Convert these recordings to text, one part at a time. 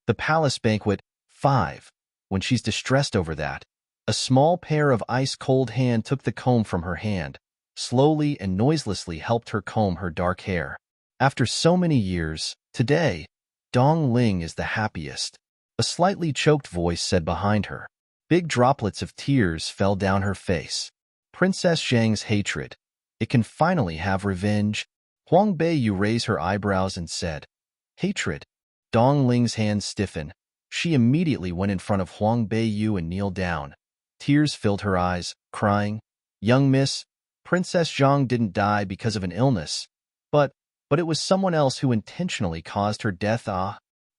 The palace banquet, 5. When she's distressed over that, a small pair of ice-cold hand took the comb from her hand, slowly and noiselessly helped her comb her dark hair. After so many years, today, Dong Ling is the happiest. A slightly choked voice said behind her. Big droplets of tears fell down her face. Princess Zhang's hatred. It can finally have revenge. Huang Beiyu raised her eyebrows and said, Hatred. Dong Ling's hands stiffened. She immediately went in front of Huang Beiyu and kneeled down. Tears filled her eyes, crying, Young miss, Princess Zhang didn't die because of an illness, but it was someone else who intentionally caused her death.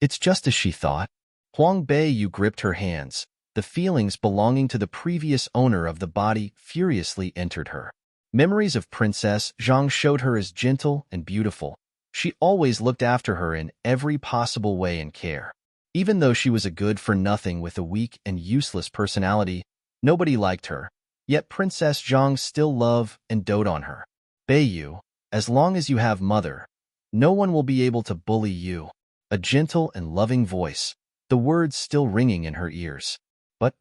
It's just as she thought. Huang Beiyu gripped her hands. The feelings belonging to the previous owner of the body furiously entered her. Memories of Princess Zhang showed her as gentle and beautiful. She always looked after her in every possible way and care. Even though she was a good-for-nothing with a weak and useless personality, nobody liked her. Yet Princess Zhang still loved and doted on her. Beiyu, as long as you have mother, no one will be able to bully you. A gentle and loving voice, the words still ringing in her ears. But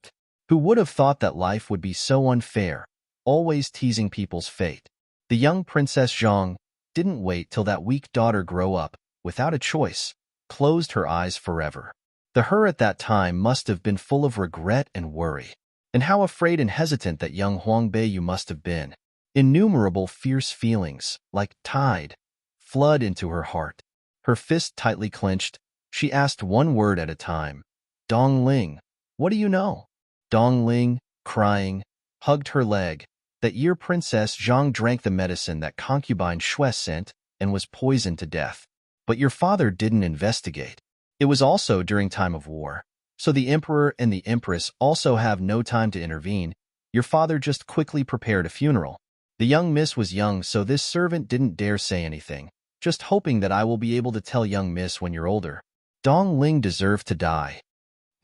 who would have thought that life would be so unfair, always teasing people's fate? The young Princess Zhang didn't wait till that weak daughter grow up, without a choice, closed her eyes forever. The her at that time must have been full of regret and worry. And how afraid and hesitant that young Huang Beiyu must have been. Innumerable fierce feelings, like tide, flood into her heart. Her fist tightly clenched, she asked one word at a time. Dong Ling, what do you know? Dong Ling, crying, hugged her leg. That year Princess Zhang drank the medicine that concubine Shui sent and was poisoned to death. But your father didn't investigate. It was also during time of war. So the emperor and the empress also have no time to intervene. Your father just quickly prepared a funeral. The young miss was young, so this servant didn't dare say anything, just hoping that I will be able to tell young miss when you're older. Dong Ling deserved to die.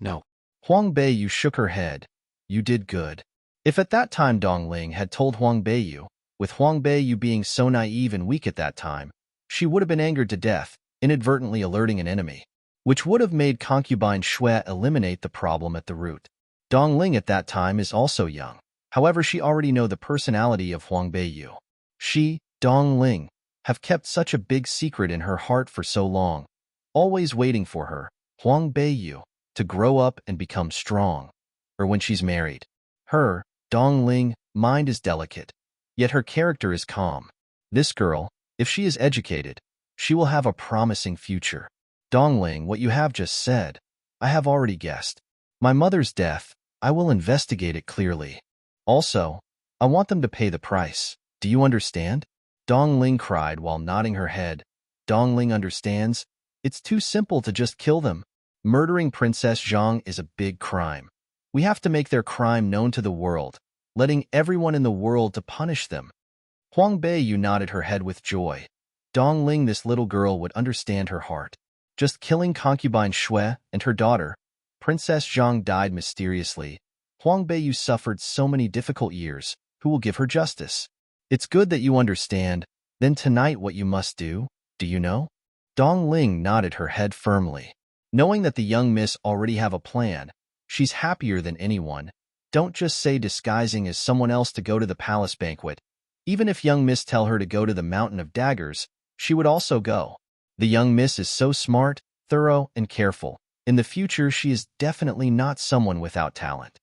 No. Huang Beiyu shook her head. You did good. If at that time Dong Ling had told Huang Beiyu, with Huang Beiyu being so naive and weak at that time, she would have been angered to death, inadvertently alerting an enemy, which would have made concubine Shui eliminate the problem at the root. Dong Ling at that time is also young. However, she already know the personality of Huang Beiyu. She, Dong Ling, have kept such a big secret in her heart for so long, always waiting for her, Huang Beiyu, to grow up and become strong. Or when she's married. Her, Dong Ling, mind is delicate, yet her character is calm. This girl, if she is educated, she will have a promising future. Dong Ling, what you have just said, I have already guessed. My mother's death, I will investigate it clearly. Also, I want them to pay the price. Do you understand? Dong Ling cried while nodding her head. Dong Ling understands. It's too simple to just kill them. Murdering Princess Zhang is a big crime. We have to make their crime known to the world, letting everyone in the world to punish them. Huang Beiyu nodded her head with joy. Dong Ling, this little girl, would understand her heart. Just killing concubine Shui and her daughter, Princess Zhang, died mysteriously. Huang Beiyu suffered so many difficult years. Who will give her justice? It's good that you understand. Then tonight what you must do, do you know? Dong Ling nodded her head firmly. Knowing that the young miss already have a plan, she's happier than anyone. Don't just say disguising as someone else to go to the palace banquet. Even if young miss tell her to go to the Mountain of Daggers, she would also go. The young miss is so smart, thorough, and careful. In the future, she is definitely not someone without talent.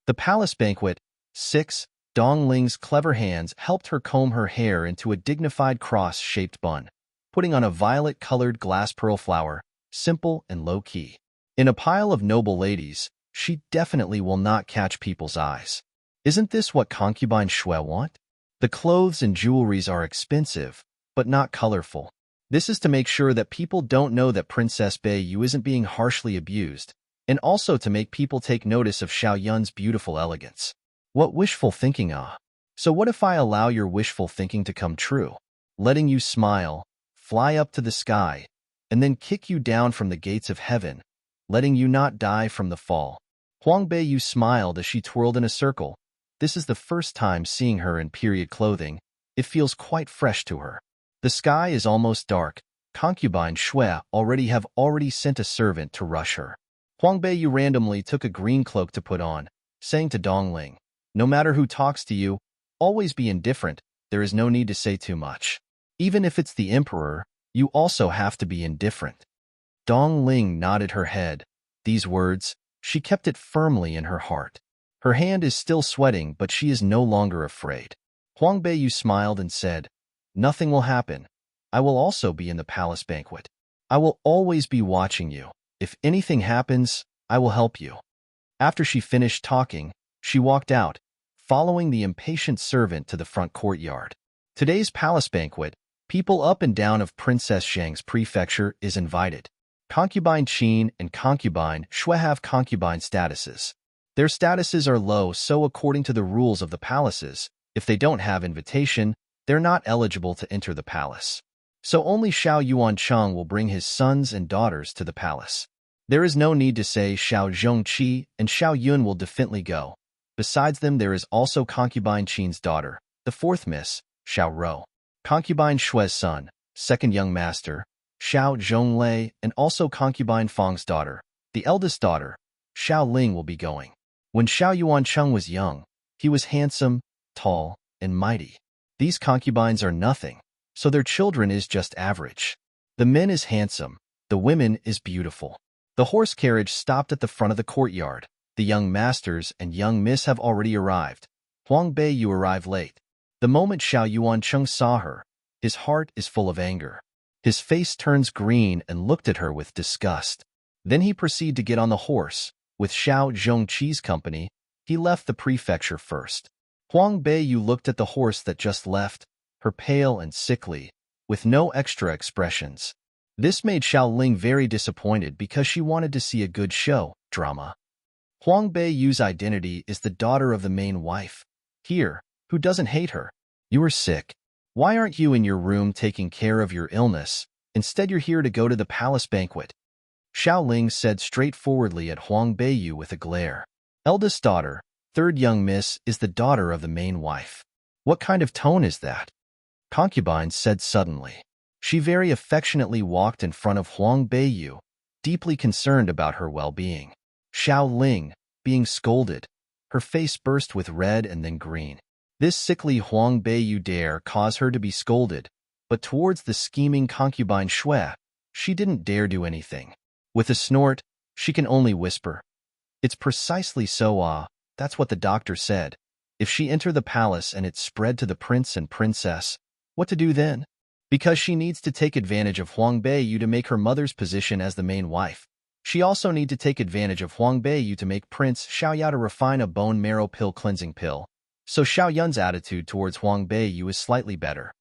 The palace banquet, 6. Dong Ling's clever hands helped her comb her hair into a dignified cross-shaped bun, putting on a violet-colored glass pearl flower, simple and low-key. In a pile of noble ladies, she definitely will not catch people's eyes. Isn't this what concubine Shui want? The clothes and jewelries are expensive, but not colorful. This is to make sure that people don't know that Princess Beiyu isn't being harshly abused, and also to make people take notice of Xiao Yun's beautiful elegance. What wishful thinking, ah! So what if I allow your wishful thinking to come true? Letting you smile, fly up to the sky, and then kick you down from the gates of heaven, letting you not die from the fall. Huang Beiyu smiled as she twirled in a circle. This is the first time seeing her in period clothing. It feels quite fresh to her. The sky is almost dark. concubine Shui already sent a servant to rush her. Huang Beiyu randomly took a green cloak to put on, saying to Dongling, "No matter who talks to you, always be indifferent. There is no need to say too much. Even if it's the emperor, you also have to be indifferent." Dongling nodded her head. These words, she kept it firmly in her heart. Her hand is still sweating, but she is no longer afraid. Huang Beiyu smiled and said, "Nothing will happen. I will also be in the palace banquet. I will always be watching you. If anything happens, I will help you." After she finished talking, she walked out, following the impatient servant to the front courtyard. Today's palace banquet, people up and down of Princess Zhang's prefecture is invited. Concubine Qin and concubine Shui have concubine statuses. Their statuses are low, so according to the rules of the palaces, if they don't have invitation, they're not eligible to enter the palace. So only Xiao Yuancheng will bring his sons and daughters to the palace. There is no need to say Xiao Zhongqi and Xiao Yun will definitely go. Besides them, there is also concubine Qin's daughter, the fourth miss, Xiao Rou. Concubine Shui's son, second young master, Xiao Zhonglei, and also concubine Fang's daughter, the eldest daughter, Xiao Ling will be going. When Xiao Yuancheng was young, he was handsome, tall, and mighty. These concubines are nothing, so their children is just average. The men is handsome, the women is beautiful. The horse carriage stopped at the front of the courtyard. The young masters and young miss have already arrived. Huang Beiyu arrived late. The moment Xiao Yuancheng saw her, his heart is full of anger. His face turns green and looked at her with disgust. Then he proceeded to get on the horse. With Xiao Zhongqi's company, he left the prefecture first. Huang Beiyu looked at the horse that just left, her pale and sickly, with no extra expressions. This made Xiao Ling very disappointed because she wanted to see a good show, drama. Huang Beiyu's identity is the daughter of the main wife. Here, who doesn't hate her? You are sick. Why aren't you in your room taking care of your illness? Instead you're here to go to the palace banquet. Xiao Ling said straightforwardly at Huang Beiyu with a glare. Eldest daughter, third young miss, is the daughter of the main wife. What kind of tone is that? Concubine said suddenly. She very affectionately walked in front of Huang Beiyu, deeply concerned about her well-being. Xiao Ling, being scolded, her face burst with red and then green. This sickly Huang Beiyu dare cause her to be scolded, but towards the scheming concubine Shui, she didn't dare do anything. With a snort, she can only whisper, "It's precisely so, that's what the doctor said. If she enter the palace and it's spread to the prince and princess, what to do then?" Because she needs to take advantage of Huang Beiyu to make her mother's position as the main wife. She also need to take advantage of Huang Beiyu to make Prince Xiaoyao to refine a bone marrow pill cleansing pill. So Xiao Yun's attitude towards Huang Beiyu is slightly better.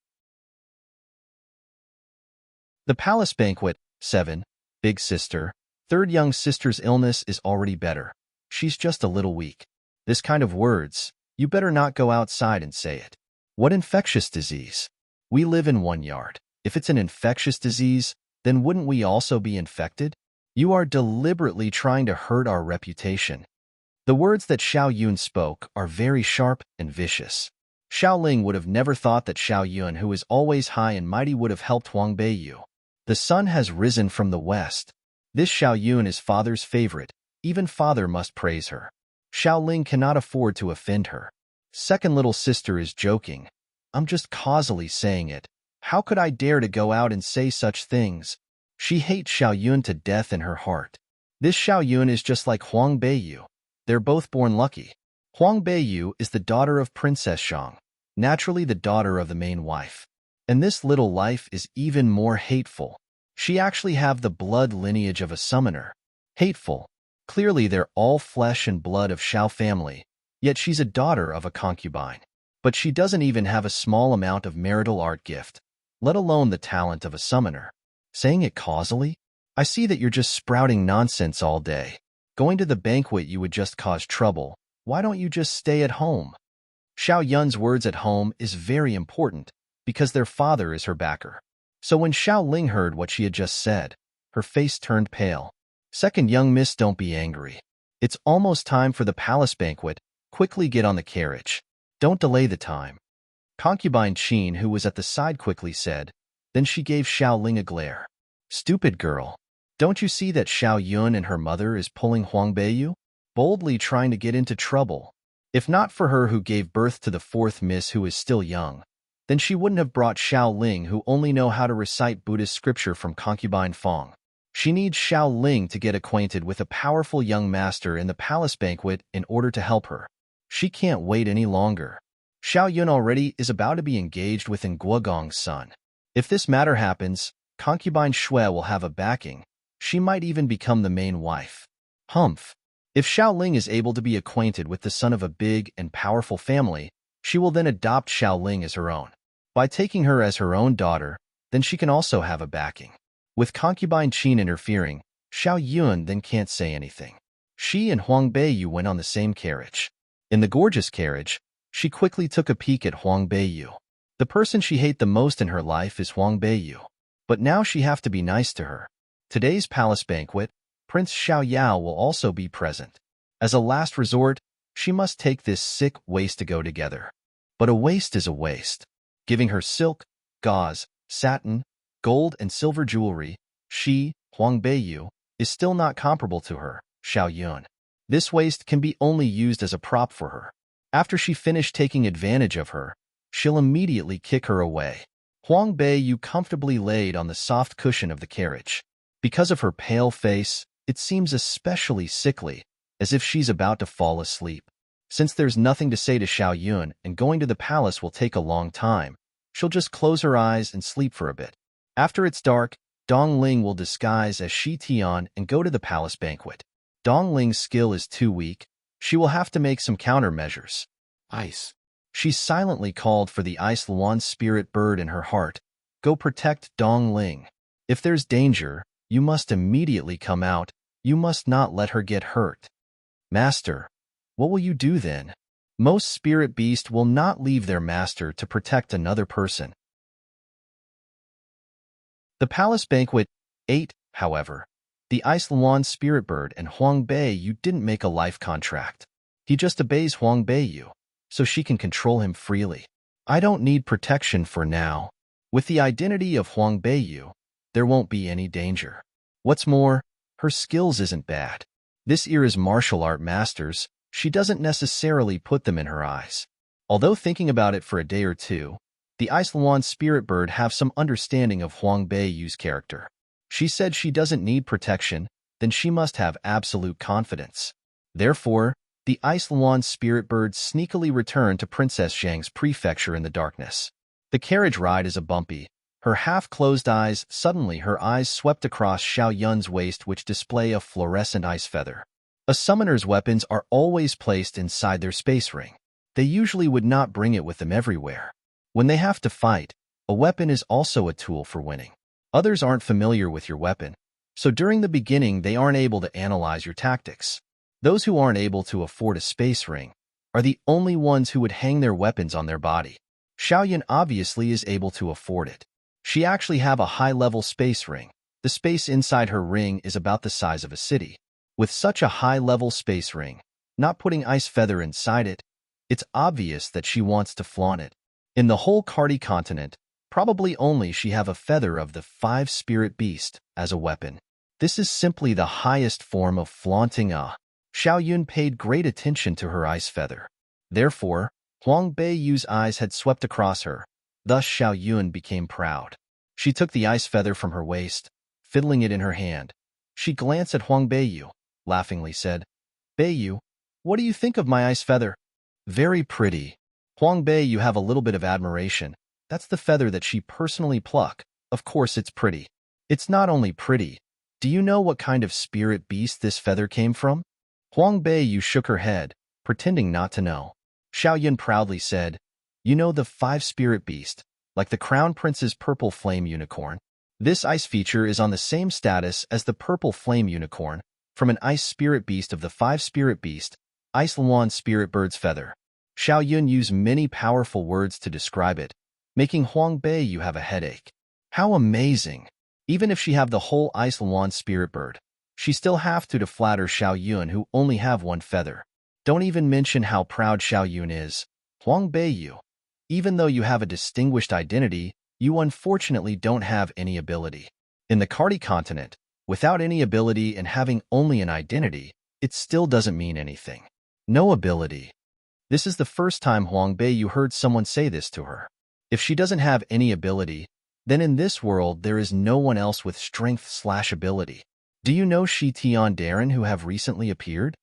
The palace banquet, 7. Big sister. Third young sister's illness is already better. She's just a little weak. This kind of words, you better not go outside and say it. What infectious disease? We live in one yard. If it's an infectious disease, then wouldn't we also be infected? You are deliberately trying to hurt our reputation. The words that Xiao Yun spoke are very sharp and vicious. Xiao Ling would have never thought that Xiao Yun, who is always high and mighty, would have helped Huang Beiyu. The sun has risen from the west. This Xiao Yun is father's favorite. Even father must praise her. Xiao Ling cannot afford to offend her. Second little sister is joking. I'm just causally saying it. How could I dare to go out and say such things? She hates Xiao Yun to death in her heart. This Xiao Yun is just like Huang Beiyu. They're both born lucky. Huang Beiyu is the daughter of Princess Zhang, naturally the daughter of the main wife. And this little life is even more hateful. She actually have the blood lineage of a summoner. Hateful. Clearly they're all flesh and blood of Xiao family, yet she's a daughter of a concubine. But she doesn't even have a small amount of marital art gift, let alone the talent of a summoner. Saying it causally? I see that you're just sprouting nonsense all day. Going to the banquet you would just cause trouble. Why don't you just stay at home? Xiao Yun's words at home is very important because their father is her backer. So when Xiao Ling heard what she had just said, her face turned pale. Second young miss, don't be angry. It's almost time for the palace banquet. Quickly get on the carriage. Don't delay the time. Concubine Qin, who was at the side, quickly said, Then she gave Xiao Ling a glare. Stupid girl. Don't you see that Xiao Yun and her mother is pulling Huang Beiyu? Boldly trying to get into trouble. If not for her who gave birth to the fourth miss who is still young, then she wouldn't have brought Xiao Ling who only know how to recite Buddhist scripture from concubine Fong. She needs Xiao Ling to get acquainted with a powerful young master in the palace banquet in order to help her. She can't wait any longer. Xiao Yun already is about to be engaged with Nguogong's son. If this matter happens, concubine Shui will have a backing. She might even become the main wife. Humph. If Xiao Ling is able to be acquainted with the son of a big and powerful family, she will then adopt Xiao Ling as her own. By taking her as her own daughter, then she can also have a backing. With concubine Qin interfering, Xiao Yun then can't say anything. She and Huang Beiyu went on the same carriage. In the gorgeous carriage, she quickly took a peek at Huang Beiyu. The person she hates the most in her life is Huang Beiyu. But now she have to be nice to her. Today's palace banquet, Prince Xiao Yao will also be present. As a last resort, she must take this sick waste to go together. But a waste is a waste. Giving her silk, gauze, satin, gold and silver jewelry, she, Huang Beiyu, is still not comparable to her, Xiao Yun. This waste can be only used as a prop for her. After she finished taking advantage of her, she'll immediately kick her away. Huang Beiyu comfortably laid on the soft cushion of the carriage. Because of her pale face, it seems especially sickly, as if she's about to fall asleep. Since there's nothing to say to Xiao Yun and going to the palace will take a long time, she'll just close her eyes and sleep for a bit. After it's dark, Dong Ling will disguise as Shi Tian and go to the palace banquet. Dong Ling's skill is too weak. She will have to make some countermeasures. Ice. She silently called for the Ice Luan spirit bird in her heart. Go protect Dong Ling. If there's danger, you must immediately come out. You must not let her get hurt. Master, what will you do then? Most spirit beasts will not leave their master to protect another person. The palace banquet ate, however. The Ice Luan spirit bird and Huang Beiyu didn't make a life contract. He just obeys Huang Beiyu, so she can control him freely. I don't need protection for now. With the identity of Huang Beiyu, there won't be any danger. What's more, her skills isn't bad. This era's martial art masters, she doesn't necessarily put them in her eyes. Although thinking about it for a day or two, the Ice Luan spirit bird have some understanding of Huang Beiyu's character. She said she doesn't need protection, then she must have absolute confidence. Therefore, the Ice Luan spirit bird sneakily returned to Princess Zhang's prefecture in the darkness. The carriage ride is a bumpy. Her half-closed eyes, suddenly her eyes swept across Xiao Yun's waist which display a fluorescent ice feather. A summoner's weapons are always placed inside their space ring. They usually would not bring it with them everywhere. When they have to fight, a weapon is also a tool for winning. Others aren't familiar with your weapon, so during the beginning they aren't able to analyze your tactics. Those who aren't able to afford a space ring are the only ones who would hang their weapons on their body. Xiao Yun obviously is able to afford it. She actually have a high-level space ring. The space inside her ring is about the size of a city. With such a high-level space ring, not putting ice feather inside it, it's obvious that she wants to flaunt it. In the whole Cardi continent, probably only she have a feather of the 5 spirit beast as a weapon. This is simply the highest form of flaunting. Xiao Yun paid great attention to her ice feather. Therefore, Huang Beiyu's eyes had swept across her. Thus Xiao Yun became proud. She took the ice feather from her waist, fiddling it in her hand. She glanced at Huang Beiyu, laughingly said, Beiyu, what do you think of my ice feather? Very pretty. Huang Beiyu have a little bit of admiration. That's the feather that she personally plucked. Of course it's pretty. It's not only pretty. Do you know what kind of spirit beast this feather came from? Huang Beiyu shook her head, pretending not to know. Xiao Yun proudly said, You know the 5 spirit beast, like the Crown Prince's purple flame unicorn. This ice feature is on the same status as the purple flame unicorn, from an ice spirit beast of the 5 spirit beast, Ice Luan spirit bird's feather. Xiao Yun used many powerful words to describe it, making Huang Beiyu have a headache. How amazing! Even if she have the whole Ice Luan spirit bird, she still have to flatter Xiao Yun who only have 1 feather. Don't even mention how proud Xiao Yun is. Huang Beiyu, even though you have a distinguished identity, You unfortunately don't have any ability. In the Cardi continent, without any ability and having only an identity, it still doesn't mean anything. No ability. This is the first time Huang Beiyu heard someone say this to her. If she doesn't have any ability, then in this world there is no one else with strength/ability. Do you know Shi Tian Darren who have recently appeared?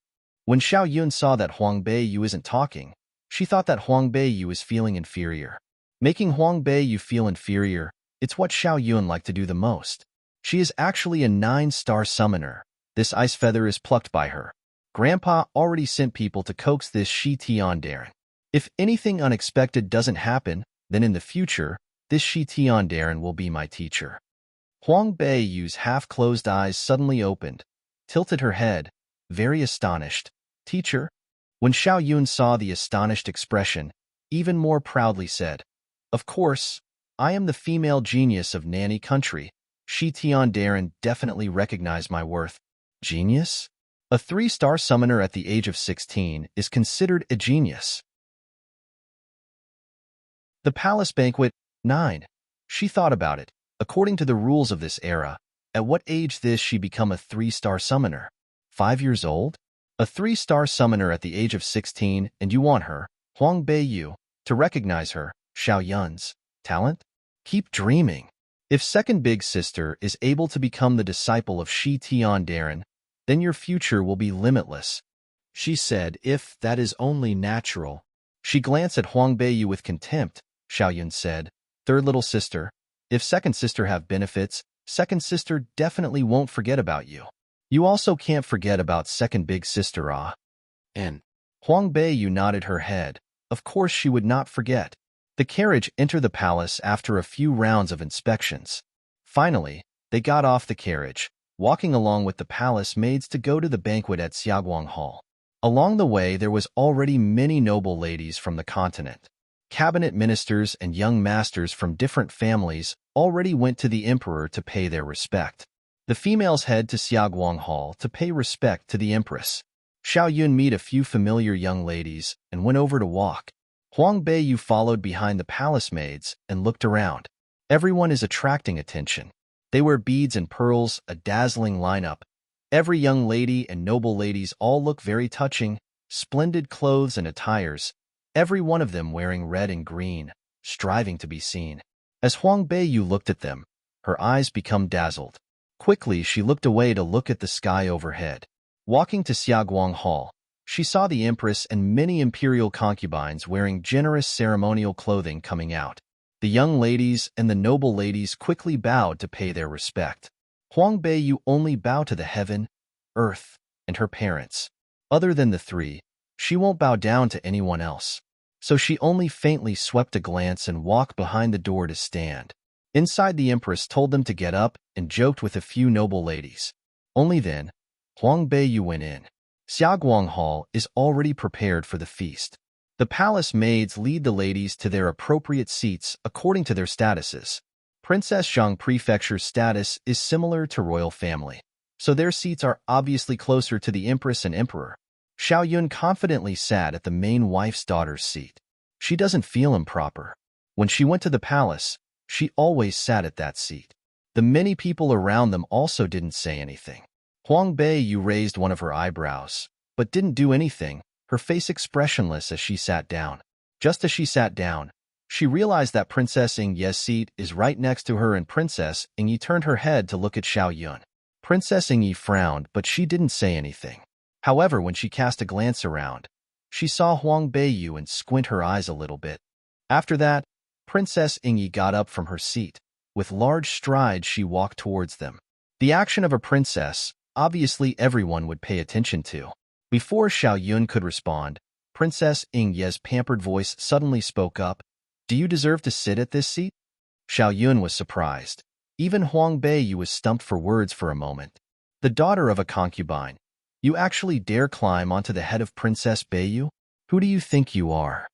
When Xiao Yun saw that Huang Beiyu isn't talking, she thought that Huang Beiyu is feeling inferior. Making Huang Beiyu feel inferior, it's what Xiao Yun liked to do the most. She is actually a 9-star summoner. This ice feather is plucked by her. Grandpa already sent people to coax this Shi Tian Darren. If anything unexpected doesn't happen, then in the future, this Shi Tian Darren will be my teacher. Huang Beiyu's half-closed eyes suddenly opened, tilted her head, very astonished. Teacher? When Xiao Yun saw the astonished expression, even more proudly said, Of course, I am the female genius of Nanny Country. Shi Tian Darren definitely recognized my worth. Genius? A 3-star summoner at the age of 16 is considered a genius. The Palace Banquet, 9. She thought about it. According to the rules of this era, at what age this she become a 3-star summoner? 5 years old? A 3-star summoner at the age of 16, and you want her, Huang Beiyu, to recognize her, Xiao Yun's talent? Keep dreaming. If second big sister is able to become the disciple of Shi Tian Darren, then your future will be limitless. She said, if that is only natural. She glanced at Huang Beiyu with contempt. Xiao Yun said, Third little sister, if second sister have benefits, second sister definitely won't forget about you. You also can't forget about second big sister, And Huang Beiyu nodded her head. Of course she would not forget. The carriage entered the palace after a few rounds of inspections. Finally, they got off the carriage, walking along with the palace maids to go to the banquet at Xiaoguang Hall. Along the way there was already many noble ladies from the continent. Cabinet ministers and young masters from different families already went to the emperor to pay their respect. The females head to Xiaoguang Hall to pay respect to the empress. Xiao Yun met a few familiar young ladies and went over to walk. Huang Beiyu followed behind the palace maids and looked around. Everyone is attracting attention. They wear beads and pearls, a dazzling lineup. Every young lady and noble ladies all look very touching, splendid clothes and attires, every one of them wearing red and green, striving to be seen. As Huang Beiyu looked at them, her eyes become dazzled. Quickly she looked away to look at the sky overhead. Walking to Xiaoguang Hall, she saw the empress and many imperial concubines wearing generous ceremonial clothing coming out. The young ladies and the noble ladies quickly bowed to pay their respect. Huang Beiyu only bowed to the heaven, earth, and her parents. Other than the three, she won't bow down to anyone else. So she only faintly swept a glance and walked behind the door to stand. Inside, the empress told them to get up and joked with a few noble ladies. Only then, Huang Beiyu went in. Xiaoguang Hall is already prepared for the feast. The palace maids lead the ladies to their appropriate seats according to their statuses. Princess Zhang Prefecture's status is similar to royal family, so their seats are obviously closer to the empress and emperor. Xiao Yun confidently sat at the main wife's daughter's seat. She doesn't feel improper. When she went to the palace, she always sat at that seat. The many people around them also didn't say anything. Huang Beiyu raised one of her eyebrows, but didn't do anything, her face expressionless as she sat down. Just as she sat down, she realized that Princess Ingye's seat is right next to her, and Princess Ingye turned her head to look at Xiao Yun. Princess Ingye frowned, but she didn't say anything. However, when she cast a glance around, she saw Huang Beiyu and squint her eyes a little bit. After that, Princess Ingye got up from her seat. With large strides, she walked towards them. The action of a princess, obviously everyone would pay attention to. Before Xiao Yun could respond, Princess Ingye's pampered voice suddenly spoke up. Do you deserve to sit at this seat? Xiao Yun was surprised. Even Huang Beiyu was stumped for words for a moment. The daughter of a concubine. You actually dare climb onto the head of Princess Beiyu? Who do you think you are?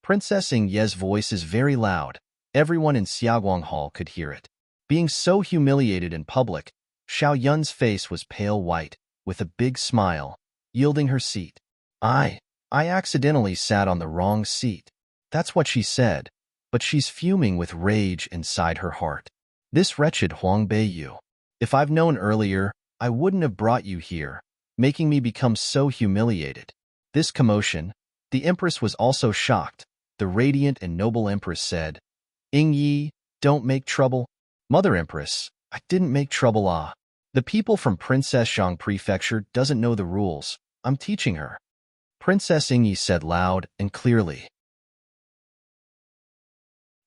Princess Ingye's voice is very loud. Everyone in Xiaoguang Hall could hear it. Being so humiliated in public, Xiao Yun's face was pale white, with a big smile, yielding her seat. I accidentally sat on the wrong seat. That's what she said. but she's fuming with rage inside her heart. This wretched Huang Beiyu. If I've known earlier, I wouldn't have brought you here, making me become so humiliated. This commotion, the Empress was also shocked. The radiant and noble Empress said, Ying Yi, don't make trouble. Mother Empress, I didn't make trouble. The people from Princess Zhang Prefecture doesn't know the rules. I'm teaching her. Princess Ying Yi said loud and clearly.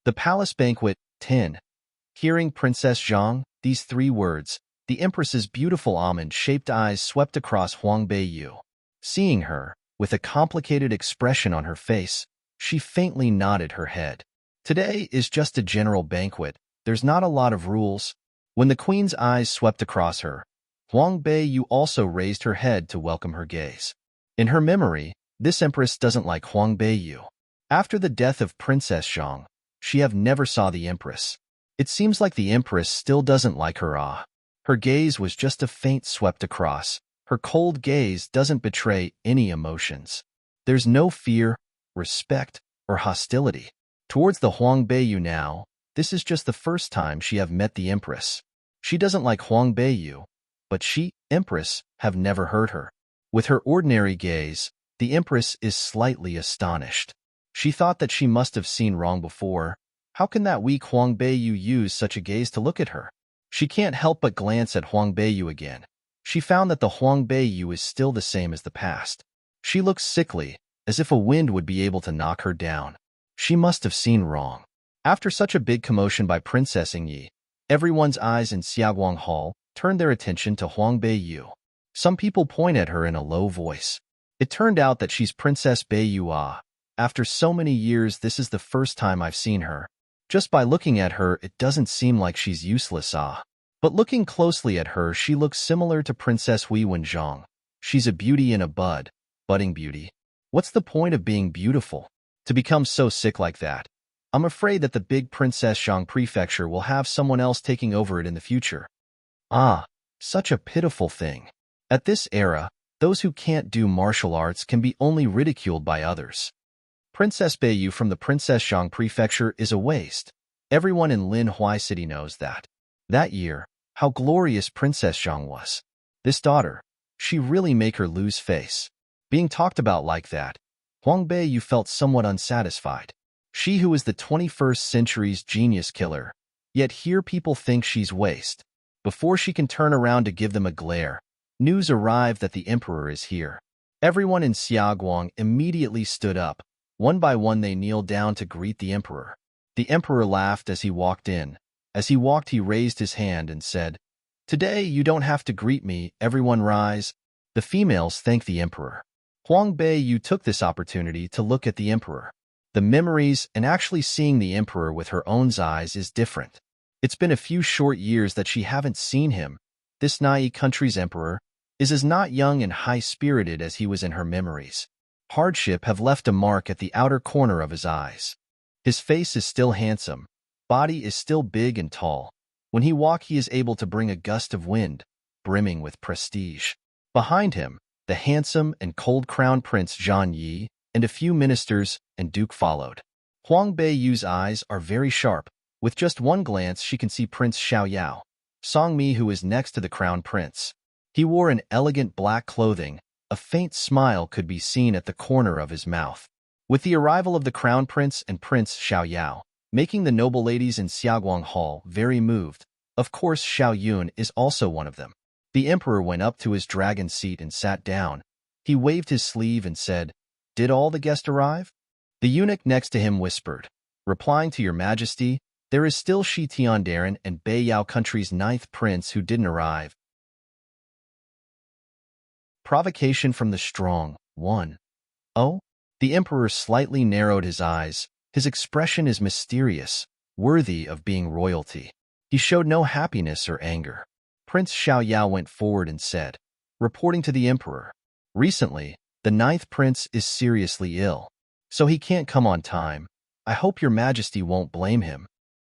The palace banquet, 10. Hearing Princess Zhang, these 3 words, the Empress's beautiful almond-shaped eyes swept across Huang Beiyu. Seeing her, with a complicated expression on her face, she faintly nodded her head. Today is just a general banquet. There's not a lot of rules. When the queen's eyes swept across her, Huang Beiyu also raised her head to welcome her gaze. In her memory, this empress doesn't like Huang Beiyu. After the death of Princess Zhang, she have never saw the empress. It seems like the empress still doesn't like her. Her gaze was just a faint swept across. Her cold gaze doesn't betray any emotions. There's no fear, respect, or hostility. Towards the Huang Beiyu now, this is just the first time she have met the empress. She doesn't like Huang Beiyu, but she, empress, have never heard her. With her ordinary gaze, the empress is slightly astonished. She thought that she must have seen wrong before. How can that weak Huang Beiyu use such a gaze to look at her? She can't help but glance at Huang Beiyu again. She found that the Huang Beiyu is still the same as the past. She looks sickly, as if a wind would be able to knock her down. She must have seen wrong. After such a big commotion by Princess Ying Yi, everyone's eyes in Xiaoguang Hall turned their attention to Huang Beiyu. Some people point at her in a low voice. It turned out that she's Princess Beiyu. After so many years, this is the first time I've seen her. Just by looking at her, it doesn't seem like she's useless. But looking closely at her, she looks similar to Princess Hui Wenzhong. She's a beauty in a bud, budding beauty. What's the point of being beautiful? To become so sick like that? I'm afraid that the big Princess Zhang Prefecture will have someone else taking over it in the future. Such a pitiful thing. At this era, those who can't do martial arts can be only ridiculed by others. Princess Beiyu from the Princess Zhang Prefecture is a waste. Everyone in Lin Hui City knows that. That year, how glorious Princess Zhang was. This daughter, she really make her lose face. Being talked about like that, Huang Beiyu felt somewhat unsatisfied. She who is the 21st century's genius killer, yet here people think she's waste. Before she can turn around to give them a glare, news arrived that the emperor is here. Everyone in Xiaoguang immediately stood up. One by one they kneeled down to greet the emperor. The emperor laughed as he walked in. As he walked, he raised his hand and said, "Today you don't have to greet me, everyone rise." The females thanked the emperor. Huang Beiyu took this opportunity to look at the emperor. The memories and actually seeing the emperor with her own eyes is different. It's been a few short years that she haven't seen him. This Nai country's emperor is as not young and high-spirited as he was in her memories. Hardship have left a mark at the outer corner of his eyes. His face is still handsome. Body is still big and tall. When he walks, he is able to bring a gust of wind, brimming with prestige. Behind him, the handsome and cold crown Prince Zhan Yi and a few ministers and duke followed. Huang Beiyu's eyes are very sharp. With just one glance, she can see Prince Xiaoyao, Songmi, who is next to the crown prince. He wore an elegant black clothing. A faint smile could be seen at the corner of his mouth. With the arrival of the crown prince and Prince Xiaoyao, making the noble ladies in Xiaoguang Hall very moved. Of course, Xiao Yun is also one of them. The emperor went up to his dragon seat and sat down. He waved his sleeve and said, "Did all the guests arrive?" The eunuch next to him whispered, "Replying to your majesty, there is still Shi Tiandarin and Beiyao country's 9th prince who didn't arrive." Provocation from the strong, 1. Oh? The emperor slightly narrowed his eyes. His expression is mysterious, worthy of being royalty. He showed no happiness or anger. Prince Xiaoyao went forward and said, reporting to the emperor, "Recently, the 9th prince is seriously ill, so he can't come on time. I hope your majesty won't blame him."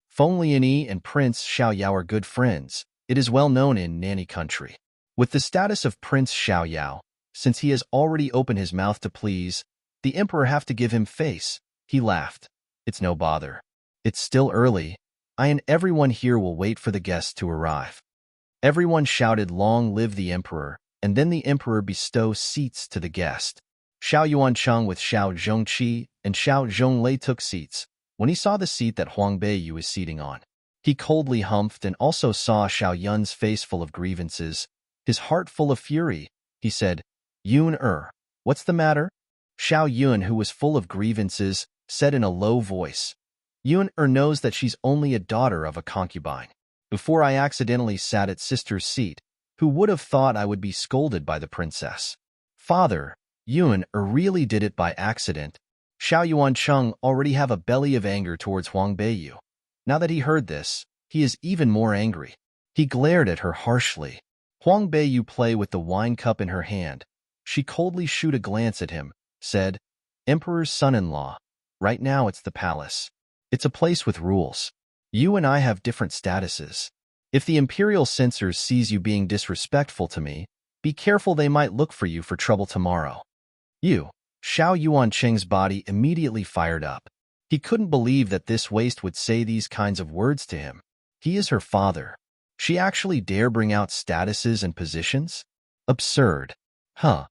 Feng Lianyi and Prince Xiaoyao are good friends. It is well known in Nanny country. With the status of Prince Xiaoyao, since he has already opened his mouth to please, the emperor have to give him face. He laughed. "It's no bother. It's still early. I and everyone here will wait for the guests to arrive. Everyone shouted, "Long live the emperor," and then the emperor bestowed seats to the guest. Xiao Yuancheng with Xiao Zhongqi and Xiao Zhonglei took seats. When he saw the seat that Huang Beiyu was seating on, he coldly humphed and also saw Xiao Yun's face full of grievances, his heart full of fury. He said, "Yun, what's the matter?" Xiao Yun, who was full of grievances, said in a low voice, "Yun knows that she's only a daughter of a concubine. Before I accidentally sat at sister's seat, who would have thought I would be scolded by the princess? Father, Yun really did it by accident." Xiao Yuancheng already have a belly of anger towards Huang Beiyu. Now that he heard this, he is even more angry. He glared at her harshly. Huang Beiyu play with the wine cup in her hand. She coldly shoot a glance at him, said, "Emperor's son-in-law, right now it's the palace. It's a place with rules. You and I have different statuses. If the imperial censors sees you being disrespectful to me, be careful, they might look for you for trouble tomorrow." Xiao Yuancheng's body immediately fired up. He couldn't believe that this waste would say these kinds of words to him. He is her father. She actually dare bring out statuses and positions? Absurd. Huh.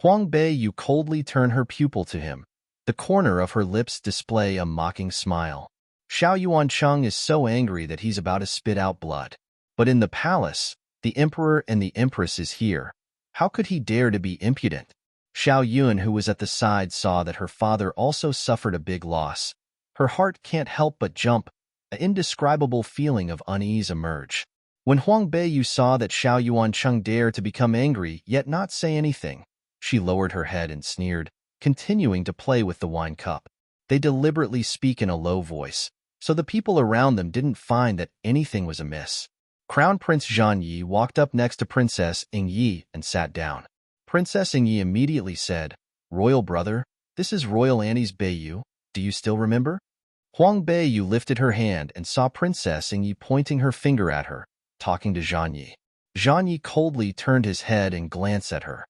Huang Beiyu coldly turned her pupil to him. The corner of her lips display a mocking smile. Xiao Yuancheng is so angry that he's about to spit out blood. But in the palace, the emperor and the empress is here. How could he dare to be impudent? Xiao Yun, who was at the side, saw that her father also suffered a big loss. Her heart can't help but jump. An indescribable feeling of unease emerged. When Huang Beiyu saw that Xiao Yuancheng dared to become angry yet not say anything, she lowered her head and sneered, continuing to play with the wine cup. They deliberately speak in a low voice, so the people around them didn't find that anything was amiss. Crown Prince Zhan Yi walked up next to Princess Ing Yi and sat down. Princess Ing Yi immediately said, "Royal brother, this is Royal Annie's Beiyu. Do you still remember?" Huang Beiyu lifted her hand and saw Princess Ing Yi pointing her finger at her, talking to Zhan Yi. Zhan Yi coldly turned his head and glanced at her.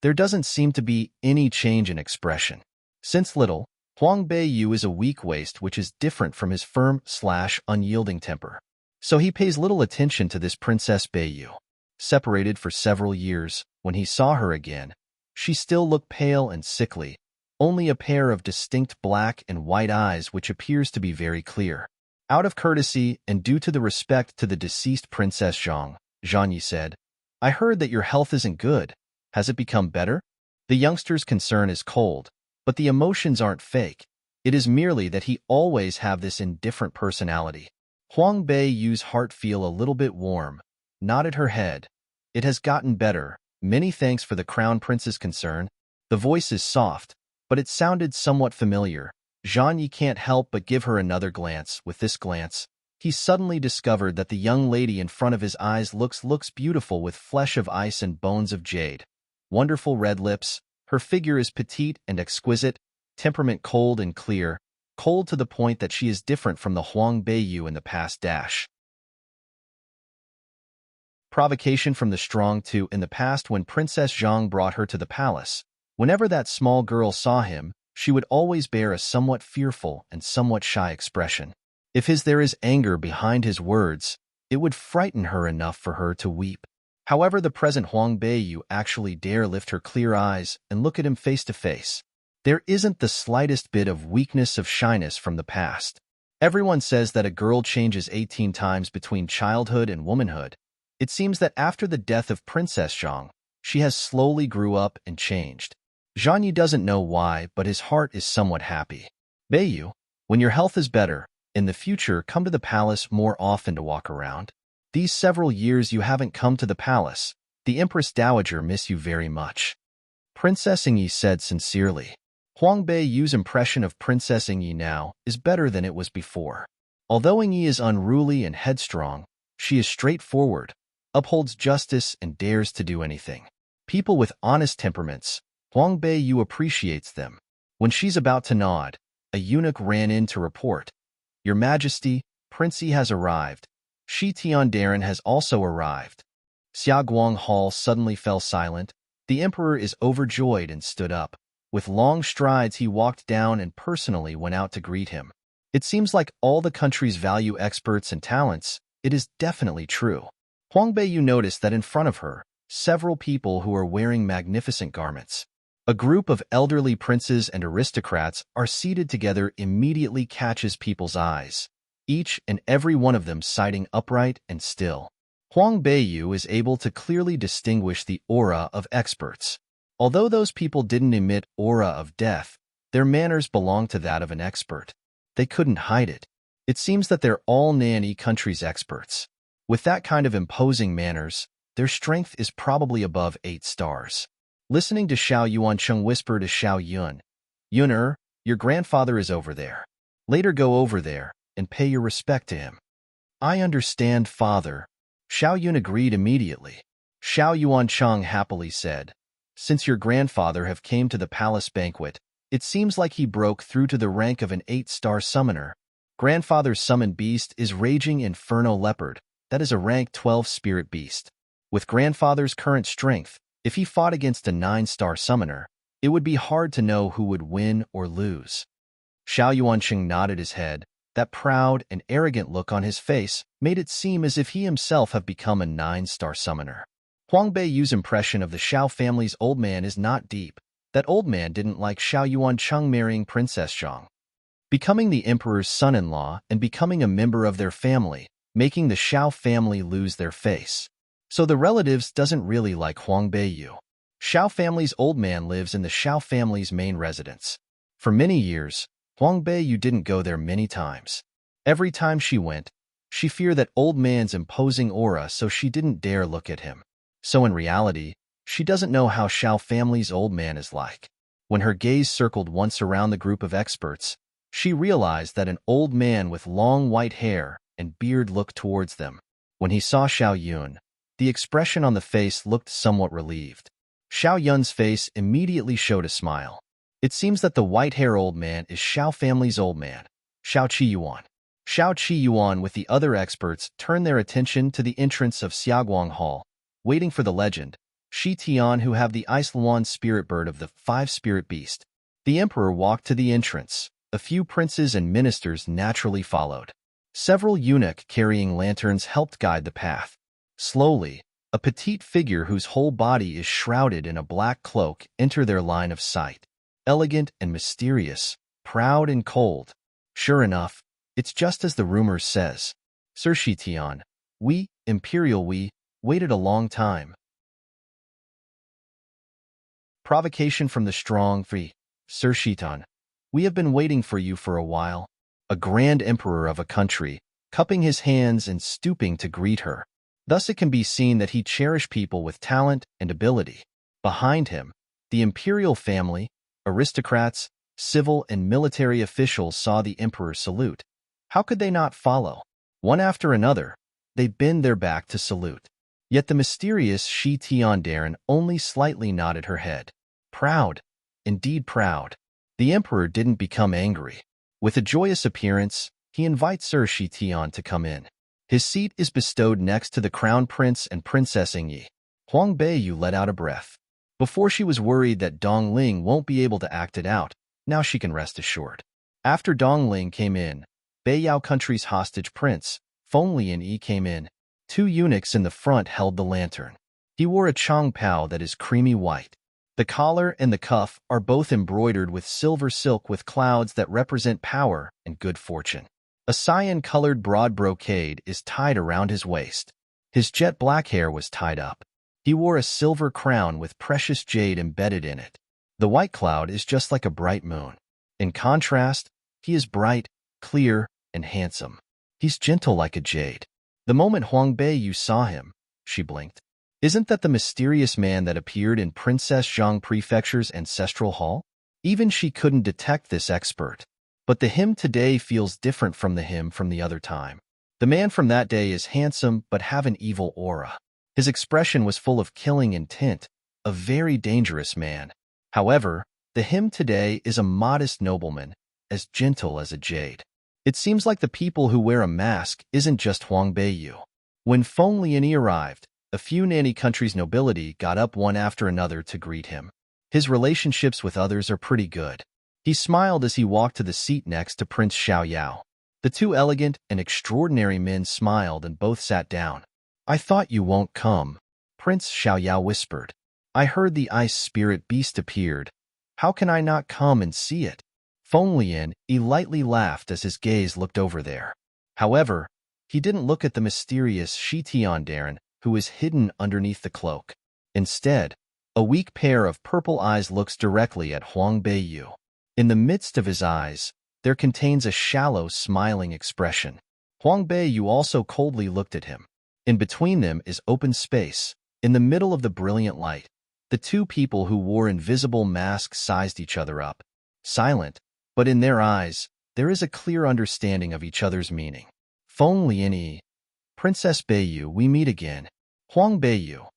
There doesn't seem to be any change in expression. Since little, Huang Beiyu is a weak waist, which is different from his firm/unyielding temper. So he pays little attention to this Princess Beiyu. Separated for several years, when he saw her again, she still looked pale and sickly, only a pair of distinct black and white eyes which appears to be very clear. Out of courtesy and due to the respect to the deceased Princess Zhang, Zhan Yi said, "I heard that your health isn't good. Has it become better?" The youngster's concern is cold, but the emotions aren't fake. It is merely that he always have this indifferent personality. Huang Beiyu's heart feel a little bit warm, nodded her head. "It has gotten better. Many thanks for the crown prince's concern." The voice is soft, but it sounded somewhat familiar. Zhan Yi can't help but give her another glance. With this glance, he suddenly discovered that the young lady in front of his eyes looks beautiful, with flesh of ice and bones of jade. Wonderful red lips. Her figure is petite and exquisite, temperament cold and clear, cold to the point that she is different from the Huang Beiyu in the past. Provocation from the strong too. In the past, when Princess Zhang brought her to the palace, whenever that small girl saw him, she would always bear a somewhat fearful and somewhat shy expression. If there is anger behind his words, it would frighten her enough for her to weep. However, the present Huang Beiyu actually dare lift her clear eyes and look at him face to face. There isn't the slightest bit of weakness of shyness from the past. Everyone says that a girl changes 18 times between childhood and womanhood. It seems that after the death of Princess Zhang, she has slowly grew up and changed. Zhan Yi doesn't know why, but his heart is somewhat happy. "Beiyu, when your health is better, in the future come to the palace more often to walk around. These several years you haven't come to the palace. The Empress Dowager miss you very much." Princess Ing Yi said sincerely. Huang Beiyu's impression of Princess Ing Yi now is better than it was before. Although Ing Yi is unruly and headstrong, she is straightforward, upholds justice, and dares to do anything. People with honest temperaments, Huang Beiyu appreciates them. When she's about to nod, a eunuch ran in to report, "Your Majesty, Prince Yi has arrived. Shi Tiandarin has also arrived." Xiaoguang Hall suddenly fell silent. The emperor is overjoyed and stood up. With long strides he walked down and personally went out to greet him. It seems like all the countries value experts and talents. It is definitely true. Huang Beiyu noticed that in front of her, several people who are wearing magnificent garments. A group of elderly princes and aristocrats are seated together immediately catches people's eyes, each and every one of them sitting upright and still. Huang Beiyu is able to clearly distinguish the aura of experts. Although those people didn't emit aura of death, their manners belong to that of an expert. They couldn't hide it. It seems that they're all Nani countries experts. With that kind of imposing manners, their strength is probably above 8 stars. Listening to Xiao Yuancheng whisper to Xiao Yun, "Yuner, your grandfather is over there. Later go over there and pay your respect to him." "I understand, father." Xiao Yun agreed immediately. Xiao Yuancheng happily said, "Since your grandfather have came to the palace banquet, it seems like he broke through to the rank of an 8-star summoner. Grandfather's summoned beast is Raging Inferno Leopard. That is a rank 12 spirit beast. With grandfather's current strength, if he fought against a 9-star summoner, it would be hard to know who would win or lose." Xiao Yuanqing nodded his head. That proud and arrogant look on his face made it seem as if he himself have become a 9-star summoner. Huang Beiyu's impression of the Xiao family's old man is not deep. That old man didn't like Xiao Yuancheng marrying Princess Zhang, becoming the emperor's son-in-law and becoming a member of their family, making the Xiao family lose their face. So the relatives doesn't really like Huang Beiyu. Xiao family's old man lives in the Xiao family's main residence. For many years, Huang Beiyu didn't go there many times. Every time she went, she feared that old man's imposing aura, so she didn't dare look at him. So in reality, she doesn't know how Xiao family's old man is like. When her gaze circled once around the group of experts, she realized that an old man with long white hair and beard looked towards them. When he saw Xiao Yun, the expression on the face looked somewhat relieved. Xiao Yun's face immediately showed a smile. It seems that the white-hair old man is Xiao family's old man, Xiao Qiyuan. Xiao Qiyuan with the other experts turned their attention to the entrance of Xiaoguang Hall, waiting for the legend, Shi Tian, who have the Ice Luan spirit bird of the 5-spirit beast. The emperor walked to the entrance. A few princes and ministers naturally followed. Several eunuchs carrying lanterns helped guide the path. Slowly, a petite figure whose whole body is shrouded in a black cloak entered their line of sight. Elegant and mysterious, proud and cold. Sure enough, it's just as the rumor says. Sir Shitian, we, Imperial we, waited a long time. Provocation from the strong Fi. Sir Shitan, we have been waiting for you for a while. A grand emperor of a country, cupping his hands and stooping to greet her. Thus it can be seen that he cherished people with talent and ability. Behind him, the imperial family, aristocrats, civil and military officials saw the emperor salute. How could they not follow? One after another, they bend their back to salute. Yet the mysterious Shi Tiandarin only slightly nodded her head. Proud, indeed proud. The emperor didn't become angry. With a joyous appearance, he invites Sir Shi Tian to come in. His seat is bestowed next to the crown prince and Princess Yingyi. Huang Beiyu let out a breath. Before she was worried that Dong Ling won't be able to act it out, now she can rest assured. After Dong Ling came in, Beiyao country's hostage prince, Feng Lianyi came in. 2 eunuchs in the front held the lantern. He wore a chong pao that is creamy white. The collar and the cuff are both embroidered with silver silk with clouds that represent power and good fortune. A cyan-colored broad brocade is tied around his waist. His jet black hair was tied up. He wore a silver crown with precious jade embedded in it. The white cloud is just like a bright moon. In contrast, he is bright, clear, and handsome. He's gentle like a jade. The moment Huang Beiyu saw him, she blinked. Isn't that the mysterious man that appeared in Princess Zhang Prefecture's ancestral hall? Even she couldn't detect this expert. But the him today feels different from the him from the other time. The man from that day is handsome but have an evil aura. His expression was full of killing intent, a very dangerous man. However, the him today is a modest nobleman, as gentle as a jade. It seems like the people who wear a mask isn't just Huang Beiyu. When Feng Lianyi arrived, a few Nani countries' nobility got up one after another to greet him. His relationships with others are pretty good. He smiled as he walked to the seat next to Prince Xiaoyao. The two elegant and extraordinary men smiled and both sat down. "I thought you won't come," Prince Xiaoyao whispered. "I heard the ice spirit beast appeared. How can I not come and see it?" Feng Lian lightly laughed as his gaze looked over there. However, he didn't look at the mysterious Shi Tiandarin who was hidden underneath the cloak. Instead, a weak pair of purple eyes looks directly at Huang Beiyu. In the midst of his eyes, there contains a shallow, smiling expression. Huang Beiyu also coldly looked at him. In between them is open space. In the middle of the brilliant light, the two people who wore invisible masks sized each other up. Silent, but in their eyes, there is a clear understanding of each other's meaning. Feng Lian, Princess Beiyu, we meet again. Huang Beiyu,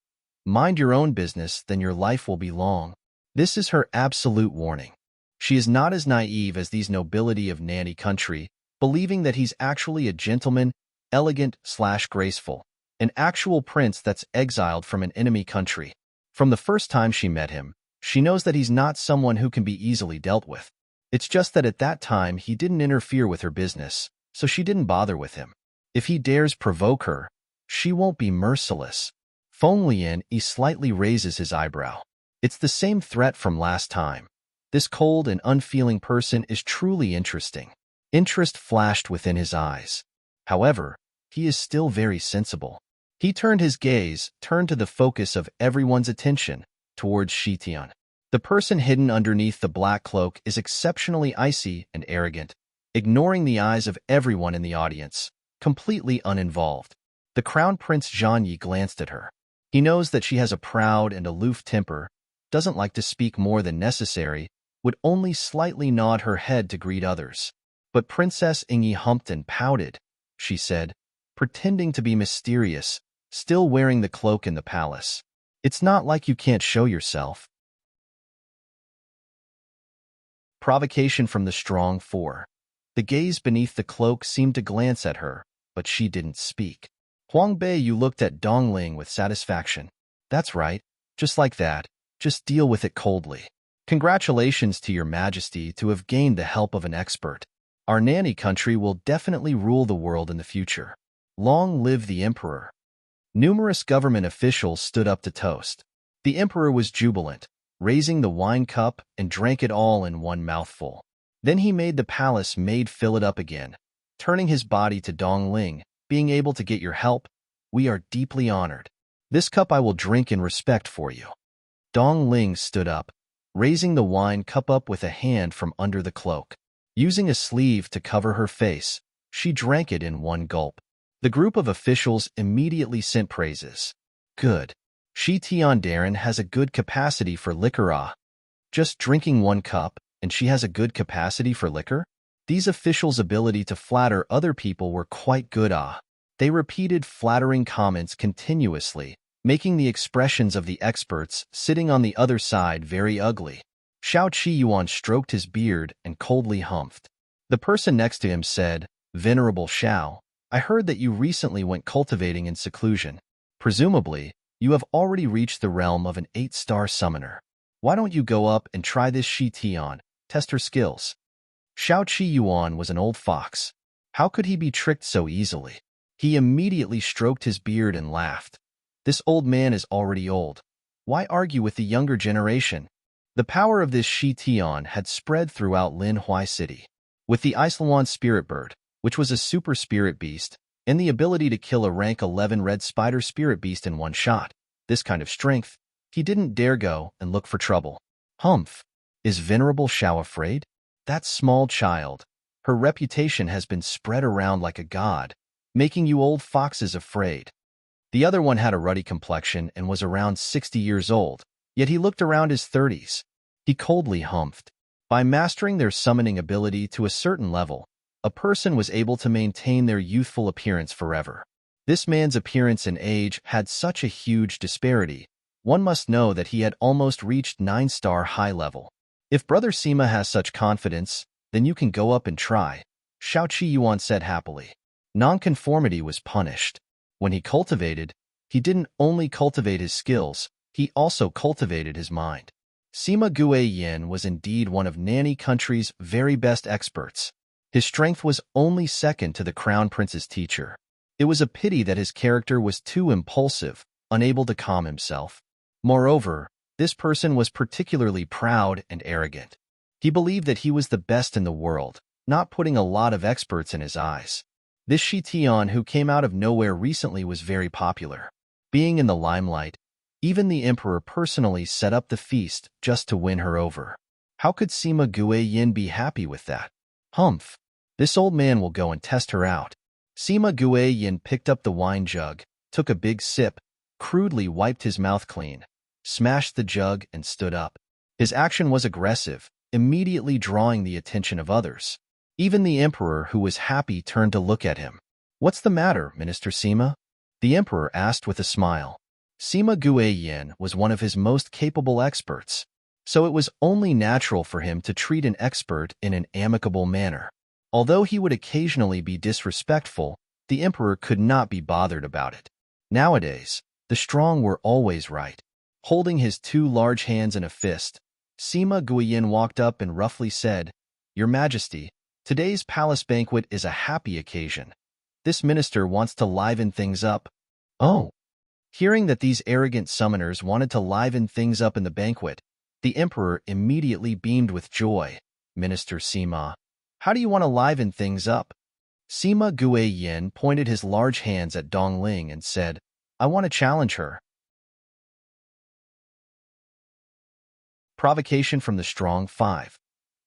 mind your own business, then your life will be long. This is her absolute warning. She is not as naive as these nobility of nanny country, believing that he's actually a gentleman, elegant/graceful, an actual prince that's exiled from an enemy country. From the first time she met him, she knows that he's not someone who can be easily dealt with. It's just that at that time he didn't interfere with her business, so she didn't bother with him. If he dares provoke her, she won't be merciless. Feng Lian slightly raises his eyebrow. It's the same threat from last time. This cold and unfeeling person is truly interesting. Interest flashed within his eyes. However, he is still very sensible. He turned to the focus of everyone's attention, towards Shitian. The person hidden underneath the black cloak is exceptionally icy and arrogant, ignoring the eyes of everyone in the audience, completely uninvolved. The Crown Prince Zhangyi glanced at her. He knows that she has a proud and aloof temper, doesn't like to speak more than necessary, would only slightly nod her head to greet others. But Princess Ingyi humped and pouted, she said, pretending to be mysterious, still wearing the cloak in the palace. "It's not like you can't show yourself." Provocation from the strong four. The gaze beneath the cloak seemed to glance at her, but she didn't speak. Huang Beiyu looked at Dongling with satisfaction. "That's right, just like that, just deal with it coldly. Congratulations to your majesty to have gained the help of an expert. Our nanny country will definitely rule the world in the future. Long live the emperor." Numerous government officials stood up to toast. The emperor was jubilant, raising the wine cup and drank it all in one mouthful. Then he made the palace maid fill it up again, turning his body to Dongling, "Being able to get your help, we are deeply honored. This cup I will drink in respect for you." Dongling stood up, raising the wine cup up with a hand from under the cloak. Using a sleeve to cover her face, she drank it in one gulp. The group of officials immediately sent praises. "Good. Shi Tiandarin has a good capacity for liquor. Just drinking one cup, and she has a good capacity for liquor?" These officials' ability to flatter other people were quite good. They repeated flattering comments continuously, making the expressions of the experts sitting on the other side very ugly. Xiao Qiyuan stroked his beard and coldly humphed. The person next to him said, "Venerable Xiao, I heard that you recently went cultivating in seclusion. Presumably, you have already reached the realm of an 8-star summoner. Why don't you go up and try this Shi Tian, test her skills?" Xiao Qiyuan was an old fox. How could he be tricked so easily? He immediately stroked his beard and laughed. This old man is already old. Why argue with the younger generation? The power of this Shi Tian had spread throughout Lin Hui City. With the Iceland spirit bird, which was a super spirit beast, and the ability to kill a rank 11 red spider spirit beast in one shot, this kind of strength, he didn't dare go and look for trouble. Humph! Is Venerable Xiao afraid? That small child. Her reputation has been spread around like a god, making you old foxes afraid. The other one had a ruddy complexion and was around 60 years old, yet he looked around his 30s. He coldly humphed. By mastering their summoning ability to a certain level, a person was able to maintain their youthful appearance forever. This man's appearance and age had such a huge disparity. One must know that he had almost reached 9-star high level. If Brother Sima has such confidence, then you can go up and try, Xiao Qiyuan said happily. Nonconformity was punished. When he cultivated, he didn't only cultivate his skills, he also cultivated his mind. Sima Yin was indeed one of Nanny Country's very best experts. His strength was only second to the Crown Prince's teacher. It was a pity that his character was too impulsive, unable to calm himself. Moreover, this person was particularly proud and arrogant. He believed that he was the best in the world, not putting a lot of experts in his eyes. This Shi Tian who came out of nowhere recently was very popular. Being in the limelight, even the emperor personally set up the feast just to win her over. How could Sima Yin be happy with that? Humph! This old man will go and test her out. Sima Yin picked up the wine jug, took a big sip, crudely wiped his mouth clean, smashed the jug and stood up. His action was aggressive, immediately drawing the attention of others. Even the emperor, who was happy, turned to look at him. "What's the matter, Minister Sima?" the emperor asked with a smile. Sima Yin was one of his most capable experts, so it was only natural for him to treat an expert in an amicable manner. Although he would occasionally be disrespectful, the emperor could not be bothered about it. Nowadays, the strong were always right. Holding his two large hands in a fist, Sima Yin walked up and roughly said, "Your Majesty, today's palace banquet is a happy occasion. This minister wants to liven things up." Oh! Hearing that these arrogant summoners wanted to liven things up in the banquet, the emperor immediately beamed with joy. "Minister Sima, how do you want to liven things up?" Sima Yin pointed his large hands at Dongling and said, "I want to challenge her." Provocation from the strong 5.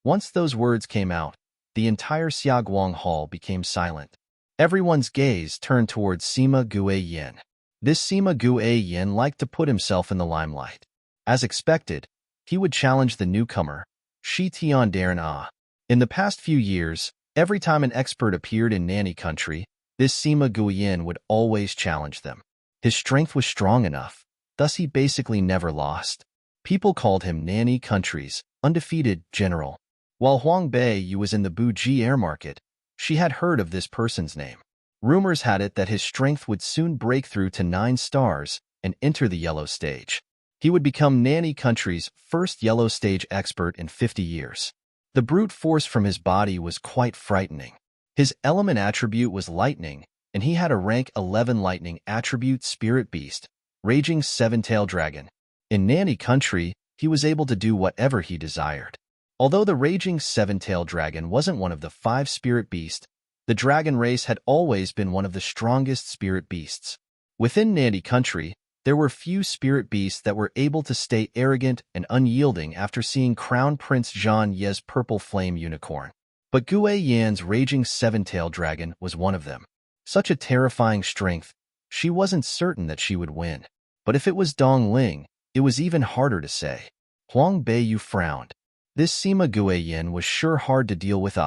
Once those words came out, the entire Xiaoguang hall became silent. Everyone's gaze turned towards Sima Yin. This Sima Yin liked to put himself in the limelight. As expected, he would challenge the newcomer, Shi Tian Daran. In the past few years, every time an expert appeared in Nanny Country, this Sima Yin would always challenge them. His strength was strong enough, thus he basically never lost. People called him Nanny Country's undefeated general. While Huang Beiyu was in the Buji air market, she had heard of this person's name. Rumors had it that his strength would soon break through to 9 stars and enter the yellow stage. He would become Nanny Country's first yellow stage expert in 50 years. The brute force from his body was quite frightening. His element attribute was lightning, and he had a rank 11 lightning attribute spirit beast, raging 7-tailed dragon. In Nanny Country, he was able to do whatever he desired. Although the raging 7-tailed dragon wasn't one of the 5 spirit beasts, the dragon race had always been one of the strongest spirit beasts. Within Nanny Country, there were few spirit beasts that were able to stay arrogant and unyielding after seeing Crown Prince Zhang Ye's purple flame unicorn. But Yan's raging 7-tailed dragon was one of them. Such a terrifying strength, she wasn't certain that she would win. But if it was Dongling, it was even harder to say. Huang Beiyu frowned. This Sima Yin was sure hard to deal with.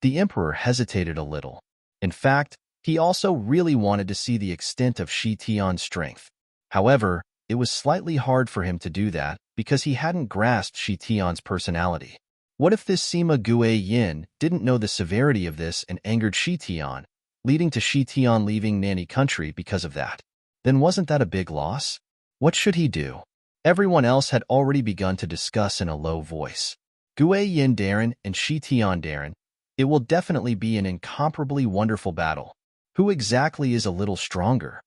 The emperor hesitated a little. In fact, he also really wanted to see the extent of Shi Tian's strength. However, it was slightly hard for him to do that because he hadn't grasped Shi Tian's personality. What if this Sima Yin didn't know the severity of this and angered Shi Tian, leading to Shi Tian leaving Nanny Country because of that? Then wasn't that a big loss? What should he do? Everyone else had already begun to discuss in a low voice. Yin Daran and Shi Tian Daran, it will definitely be an incomparably wonderful battle. Who exactly is a little stronger?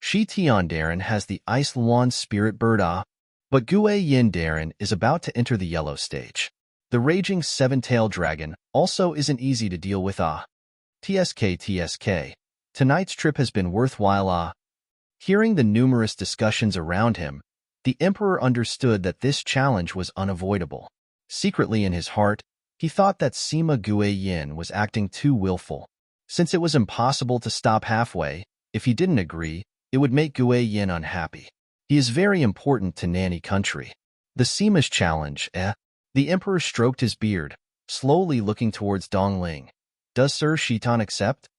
Shi Tian Daran has the Ice Luan spirit bird but Yin Daran is about to enter the yellow stage. The raging 7-tailed dragon also isn't easy to deal with. TSK. Tonight's trip has been worthwhile. Hearing the numerous discussions around him, the emperor understood that this challenge was unavoidable. Secretly in his heart, he thought that Sima Yin was acting too willful. Since it was impossible to stop halfway, if he didn't agree, it would make Yin unhappy. He is very important to Nanny Country. The Sima's challenge, The emperor stroked his beard, slowly looking towards Dongling. Does Sir Shitan accept?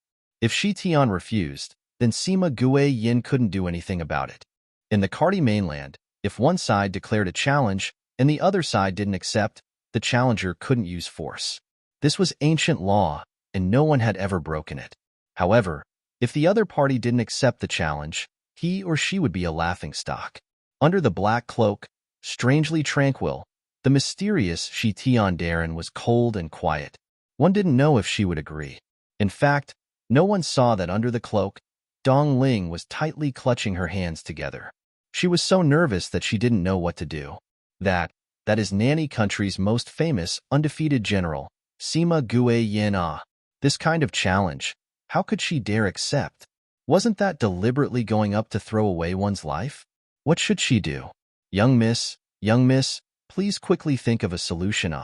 If Shi Tian refused, then Sima Yin couldn't do anything about it. In the Karti mainland, if one side declared a challenge and the other side didn't accept, the challenger couldn't use force. This was ancient law, and no one had ever broken it. However, if the other party didn't accept the challenge, he or she would be a laughingstock. Under the black cloak, strangely tranquil. The mysterious Shi Tiandarin was cold and quiet. One didn't know if she would agree. In fact, no one saw that under the cloak, Dong Ling was tightly clutching her hands together. She was so nervous that she didn't know what to do. That is Nanny Country's most famous, undefeated general, Sima Gue Yin Ah. This kind of challenge, how could she dare accept? Wasn't that deliberately going up to throw away one's life? What should she do? Young miss, please quickly think of a solution.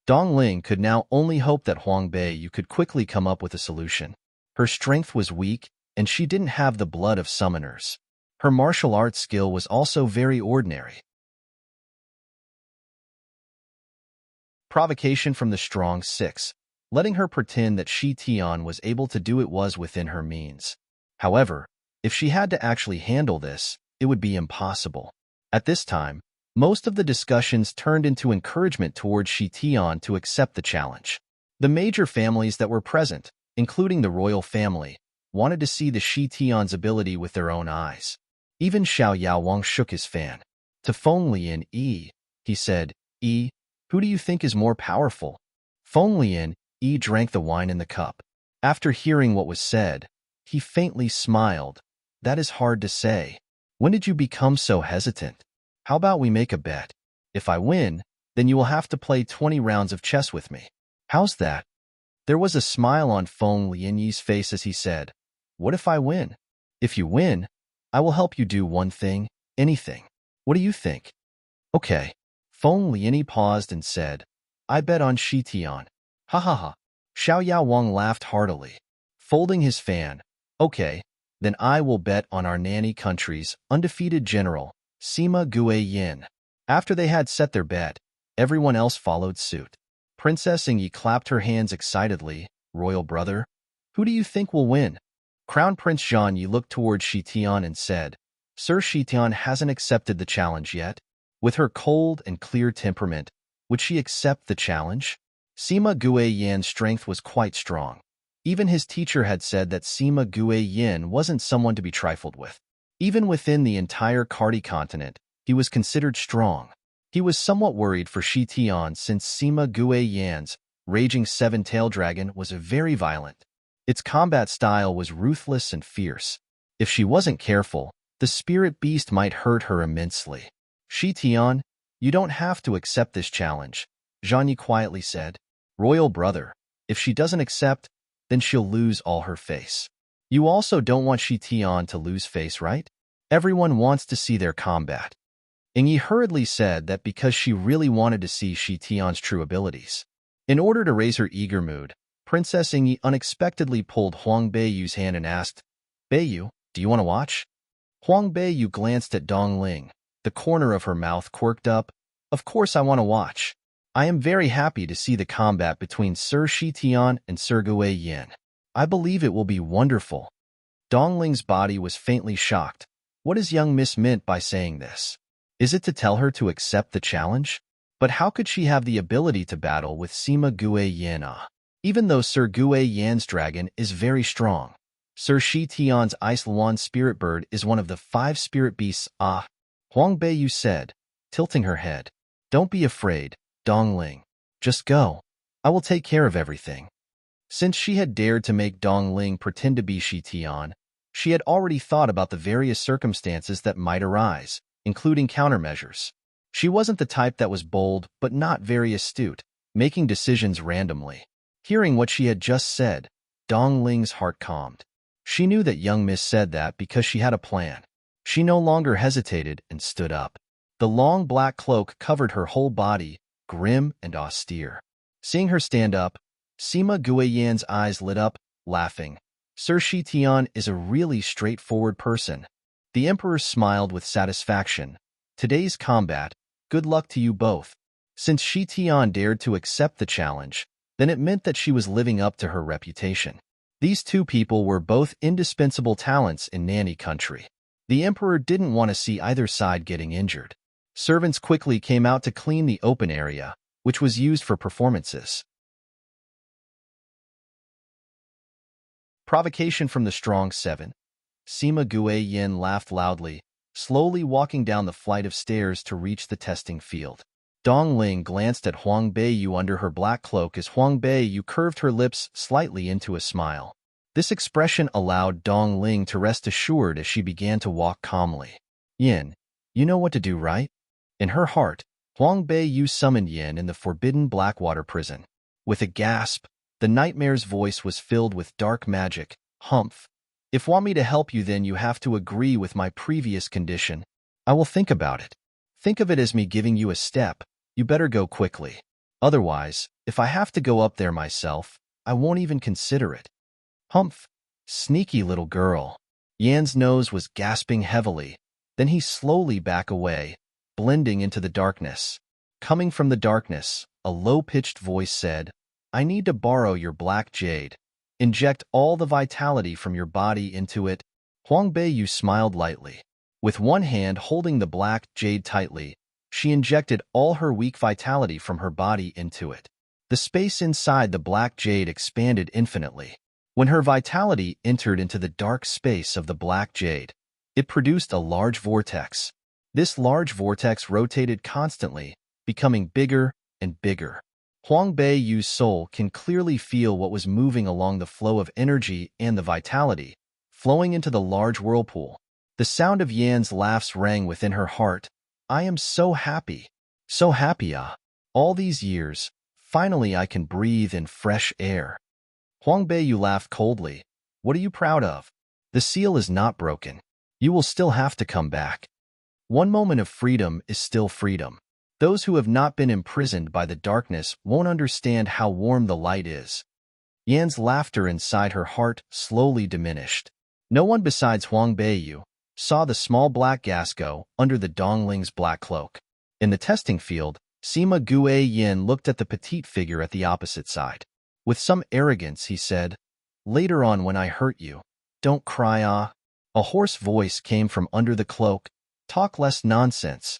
Dong Ling could now only hope that Huang Beiyu could quickly come up with a solution. Her strength was weak, and she didn't have the blood of summoners. Her martial arts skill was also very ordinary. Provocation from the strong 6. Letting her pretend that Shi Tian was able to do it was within her means. However, if she had to actually handle this, it would be impossible. At this time, most of the discussions turned into encouragement towards Shi Tian to accept the challenge. The major families that were present, including the royal family, wanted to see the Shi Tian's ability with their own eyes. Even Xiao Yaowang shook his fan. To Feng Lian, he said, who do you think is more powerful? Feng Lian, drank the wine in the cup. After hearing what was said, he faintly smiled. That is hard to say. When did you become so hesitant? How about we make a bet? If I win, then you will have to play 20 rounds of chess with me. How's that? There was a smile on Feng Lianyi's face as he said, what if I win? If you win, I will help you do one thing, anything. What do you think? Okay. Feng Lianyi paused and said, I bet on Shi Tian. Ha ha ha. Xiao Yaowang laughed heartily. Folding his fan, okay, then I will bet on our Nanny Country's undefeated general, Sima Gue Yin. After they had set their bet, everyone else followed suit. Princess Ingyi clapped her hands excitedly. Royal brother, who do you think will win? Crown Prince Zhang Yi looked towards Shi Tian and said, Sir, Shi Tian hasn't accepted the challenge yet. With her cold and clear temperament, would she accept the challenge? Sima Gue Yin's strength was quite strong. Even his teacher had said that Sima Gue Yin wasn't someone to be trifled with. Even within the entire Cardi continent, he was considered strong. He was somewhat worried for Shi Tian since Sima Gue Yin's raging seven-tailed dragon was very violent. Its combat style was ruthless and fierce. If she wasn't careful, the spirit beast might hurt her immensely. Shi Tian, you don't have to accept this challenge, Zhang Yi quietly said. Royal brother, if she doesn't accept, then she'll lose all her face. You also don't want Shi Tian to lose face, right? Everyone wants to see their combat. Ingyi hurriedly said that because she really wanted to see Shi Tian's true abilities. In order to raise her eager mood, Princess Ingyi unexpectedly pulled Huang Beiyu's hand and asked, Beiyu, do you want to watch? Huang Beiyu glanced at Dong Ling. The corner of her mouth quirked up. Of course I want to watch. I am very happy to see the combat between Sir Shi Tian and Sir Gue Yin. I believe it will be wonderful. Dong Ling's body was faintly shocked. What does young Miss meant by saying this? Is it to tell her to accept the challenge? But how could she have the ability to battle with Sima Gue Yin? Even though Sir Gue Yin's dragon is very strong, Sir Shi Tian's Ice Luan spirit bird is one of the 5 spirit beasts. Huang Beiyu said, tilting her head. Don't be afraid, Dong Ling. Just go. I will take care of everything. Since she had dared to make Dong Ling pretend to be Shi Tian, she had already thought about the various circumstances that might arise, including countermeasures. She wasn't the type that was bold but not very astute, making decisions randomly. Hearing what she had just said, Dong Ling's heart calmed. She knew that young Miss said that because she had a plan. She no longer hesitated and stood up. The long black cloak covered her whole body, grim and austere. Seeing her stand up, Sima Guiyin's eyes lit up, laughing. Sir Shi Tian is a really straightforward person. The emperor smiled with satisfaction. Today's combat, good luck to you both. Since Shi Tian dared to accept the challenge, then it meant that she was living up to her reputation. These two people were both indispensable talents in Nanny Country. The emperor didn't want to see either side getting injured. Servants quickly came out to clean the open area, which was used for performances. Provocation from the strong 7. Sima Guiyin laughed loudly. slowly walking down the flight of stairs to reach the testing field. Dong Ling glanced at Huang Beiyu under her black cloak as Huang Beiyu curved her lips slightly into a smile. This expression allowed Dong Ling to rest assured as she began to walk calmly. Yin, you know what to do, right? In her heart, Huang Beiyu summoned Yin in the forbidden Blackwater prison. With a gasp, the nightmare's voice was filled with dark magic. Humph. If want me to help you, then you have to agree with my previous condition. I will think about it. Think of it as me giving you a step. You better go quickly. Otherwise, if I have to go up there myself, I won't even consider it. Humph. Sneaky little girl. Yan's nose was gasping heavily. Then he slowly backed away, blending into the darkness. Coming from the darkness, a low-pitched voice said, I need to borrow your black jade. Inject all the vitality from your body into it. Huang Beiyu smiled lightly. With one hand holding the black jade tightly, she injected all her weak vitality from her body into it. The space inside the black jade expanded infinitely. When her vitality entered into the dark space of the black jade, it produced a large vortex. This large vortex rotated constantly, becoming bigger and bigger. Huang Beiyu's soul can clearly feel what was moving along the flow of energy and the vitality, flowing into the large whirlpool. The sound of Yan's laughs rang within her heart. I am so happy. So happy, ah. All these years, finally I can breathe in fresh air. Huang Beiyu laughed coldly. What are you proud of? The seal is not broken. You will still have to come back. One moment of freedom is still freedom. Those who have not been imprisoned by the darkness won't understand how warm the light is. Yan's laughter inside her heart slowly diminished. No one besides Huang Beiyu saw the small black Gasco under the Dongling's black cloak. In the testing field, Sima Gue Yin looked at the petite figure at the opposite side. With some arrogance, he said, Later on when I hurt you, don't cry, ah. A hoarse voice came from under the cloak. Talk less nonsense.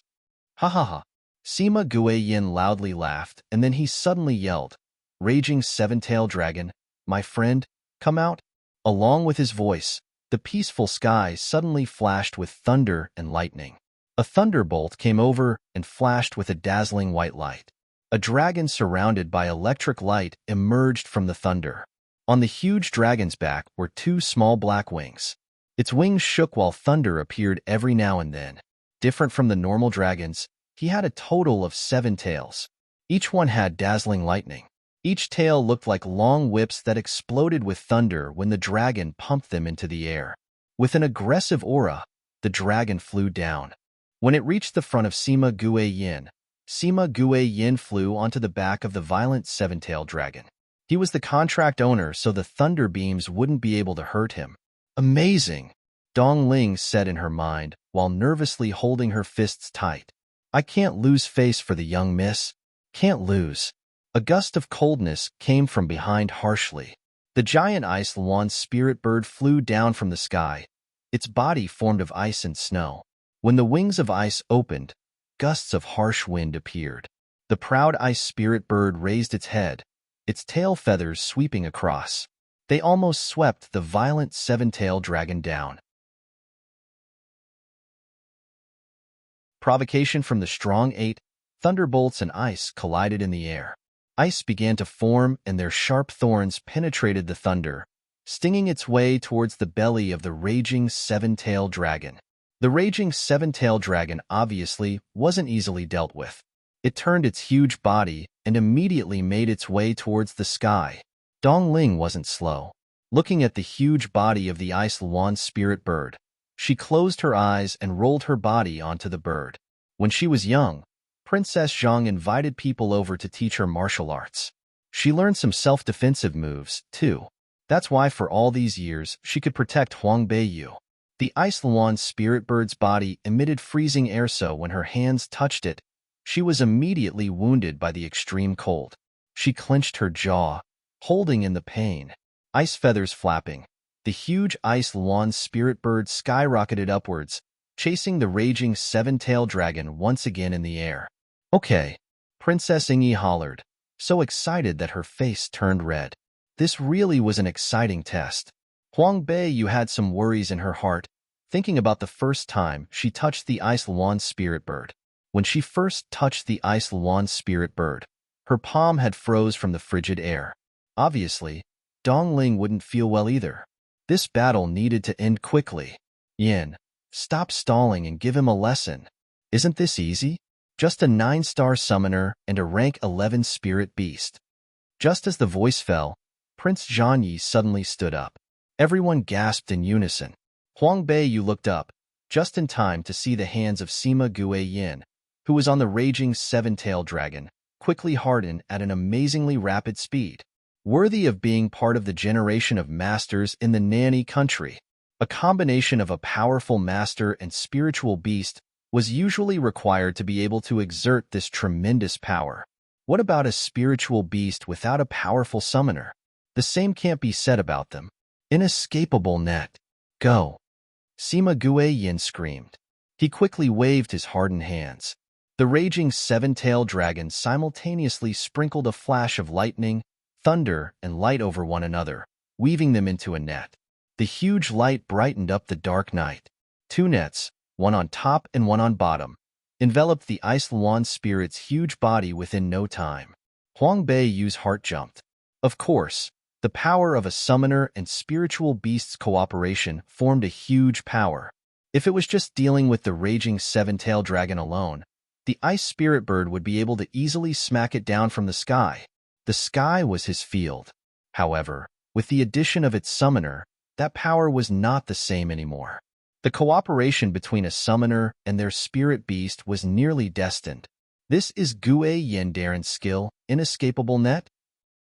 Ha ha ha. Sima Gue Yin loudly laughed, and then he suddenly yelled, Raging seven-tailed dragon, my friend, come out. Along with his voice, the peaceful sky suddenly flashed with thunder and lightning. A thunderbolt came over and flashed with a dazzling white light. A dragon surrounded by electric light emerged from the thunder. On the huge dragon's back were two small black wings. Its wings shook while thunder appeared every now and then. Different from the normal dragons, he had a total of 7 tails. Each one had dazzling lightning. Each tail looked like long whips that exploded with thunder when the dragon pumped them into the air. With an aggressive aura, the dragon flew down. When it reached the front of Sima Gue Yin flew onto the back of the violent 7-tailed dragon. He was the contract owner, so the thunder beams wouldn't be able to hurt him. Amazing, Dong Ling said in her mind, while nervously holding her fists tight. I can't lose face for the young miss. Can't lose. A gust of coldness came from behind harshly. The giant ice Luan spirit bird flew down from the sky, its body formed of ice and snow. When the wings of ice opened, gusts of harsh wind appeared. The proud ice spirit bird raised its head, its tail feathers sweeping across. They almost swept the violent 7-tailed dragon down. Provocation from the strong 8, thunderbolts and ice collided in the air. Ice began to form, and their sharp thorns penetrated the thunder, stinging its way towards the belly of the raging 7-tailed dragon. The raging 7-tailed dragon obviously wasn't easily dealt with. It turned its huge body and immediately made its way towards the sky. Dong Ling wasn't slow. Looking at the huge body of the ice Luan spirit bird, she closed her eyes and rolled her body onto the bird. When she was young, Princess Zhang invited people over to teach her martial arts. She learned some self-defensive moves, too. That's why for all these years, she could protect Huang Beiyu. The ice Luan spirit bird's body emitted freezing air, so when her hands touched it, she was immediately wounded by the extreme cold. She clenched her jaw, holding in the pain. Ice feathers flapping, the huge ice Luan spirit bird skyrocketed upwards, chasing the raging 7-tailed dragon once again in the air. Okay, Princess Ingyi hollered, so excited that her face turned red. This really was an exciting test. Huang Beiyu had some worries in her heart, thinking about the first time she touched the Ice Luan spirit bird. When she first touched the Ice Luan spirit bird, her palm had froze from the frigid air. Obviously, Dongling wouldn't feel well either. This battle needed to end quickly. Yin, stop stalling and give him a lesson. Isn't this easy? Just a 9-star summoner and a rank 11 spirit beast. Just as the voice fell, Prince Zhangyi suddenly stood up. Everyone gasped in unison. Huang Beiyu looked up, just in time to see the hands of Sima Guiyin, who was on the raging seven-tailed dragon, quickly harden at an amazingly rapid speed. Worthy of being part of the generation of masters in the Nanny country. A combination of a powerful master and spiritual beast was usually required to be able to exert this tremendous power. What about a spiritual beast without a powerful summoner? The same can't be said about them. Inescapable net. Go. Sima Guiyin screamed. He quickly waved his hardened hands. The raging seven-tailed dragon simultaneously sprinkled a flash of lightning, thunder, and light over one another, weaving them into a net. The huge light brightened up the dark night. 2 nets, one on top and one on bottom, enveloped the Ice Luan spirit's huge body within no time. Huang Beiyu's heart jumped. Of course, the power of a summoner and spiritual beast's cooperation formed a huge power. If it was just dealing with the raging seven-tailed dragon alone, the ice spirit bird would be able to easily smack it down from the sky. The sky was his field. However, with the addition of its summoner, that power was not the same anymore. The cooperation between a summoner and their spirit beast was nearly destined. This is Guiyin Daren's skill, Inescapable Net?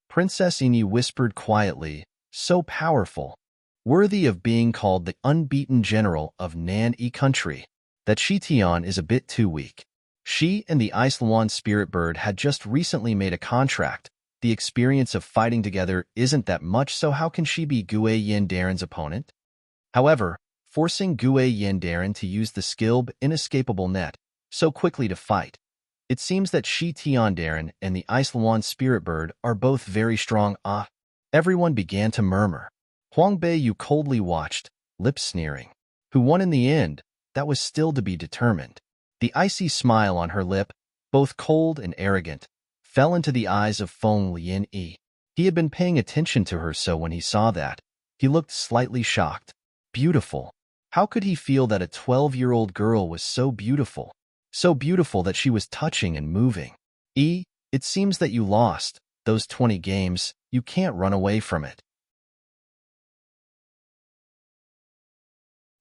Princess Ini whispered quietly, so powerful, worthy of being called the unbeaten general of Nan-E country. That Shitian is a bit too weak. She and the Ice Luan spirit bird had just recently made a contract. The experience of fighting together isn't that much, so how can she be Guiyin Daren's opponent? However, forcing Guiyin Daren to use the skill Inescapable Net so quickly to fight, it seems that Shitian Daren and the Ice Luan spirit bird are both very strong. Everyone began to murmur. Huang Beiyu coldly watched, lips sneering. Who won in the end? That was still to be determined. The icy smile on her lip, both cold and arrogant, fell into the eyes of Feng Lian-yi. He had been paying attention to her, so when he saw that, he looked slightly shocked. Beautiful. How could he feel that a 12-year-old girl was so beautiful? So beautiful that she was touching and moving. It seems that you lost. Those 20 games, you can't run away from it.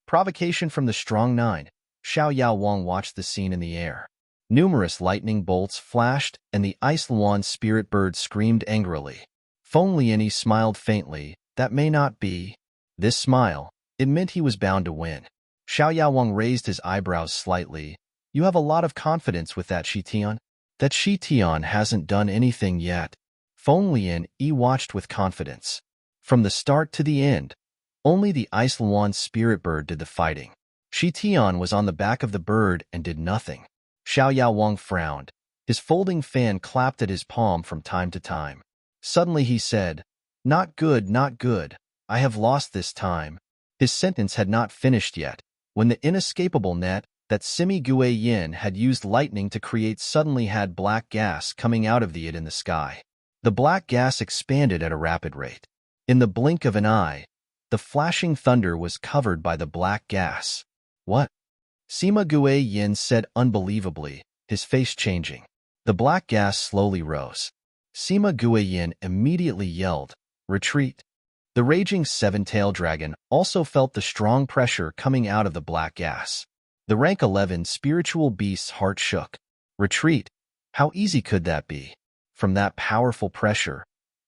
Provocation from the strong 9. Xiao Yao Wang watched the scene in the air. Numerous lightning bolts flashed, and the Ice Luan spirit bird screamed angrily. Feng Lianyi smiled faintly. That may not be. This smile, it meant he was bound to win. Xiao Yao Wang raised his eyebrows slightly. You have a lot of confidence with that Shitian? That Shitian hasn't done anything yet. Feng Lianyi watched with confidence. From the start to the end, only the Ice Luan spirit bird did the fighting. Shitian was on the back of the bird and did nothing. Xiao Yao Wang frowned. His folding fan clapped at his palm from time to time. Suddenly he said, Not good, not good. I have lost this time. His sentence had not finished yet, when the inescapable net that Simi Guiyin had used lightning to create suddenly had black gas coming out of it in the sky. The black gas expanded at a rapid rate. In the blink of an eye, the flashing thunder was covered by the black gas. What? Sima Guiyin said unbelievably, his face changing. The black gas slowly rose. Sima Guiyin immediately yelled, Retreat. The raging seven-tailed dragon also felt the strong pressure coming out of the black gas. The rank 11 spiritual beast's heart shook. Retreat? How easy could that be? From that powerful pressure,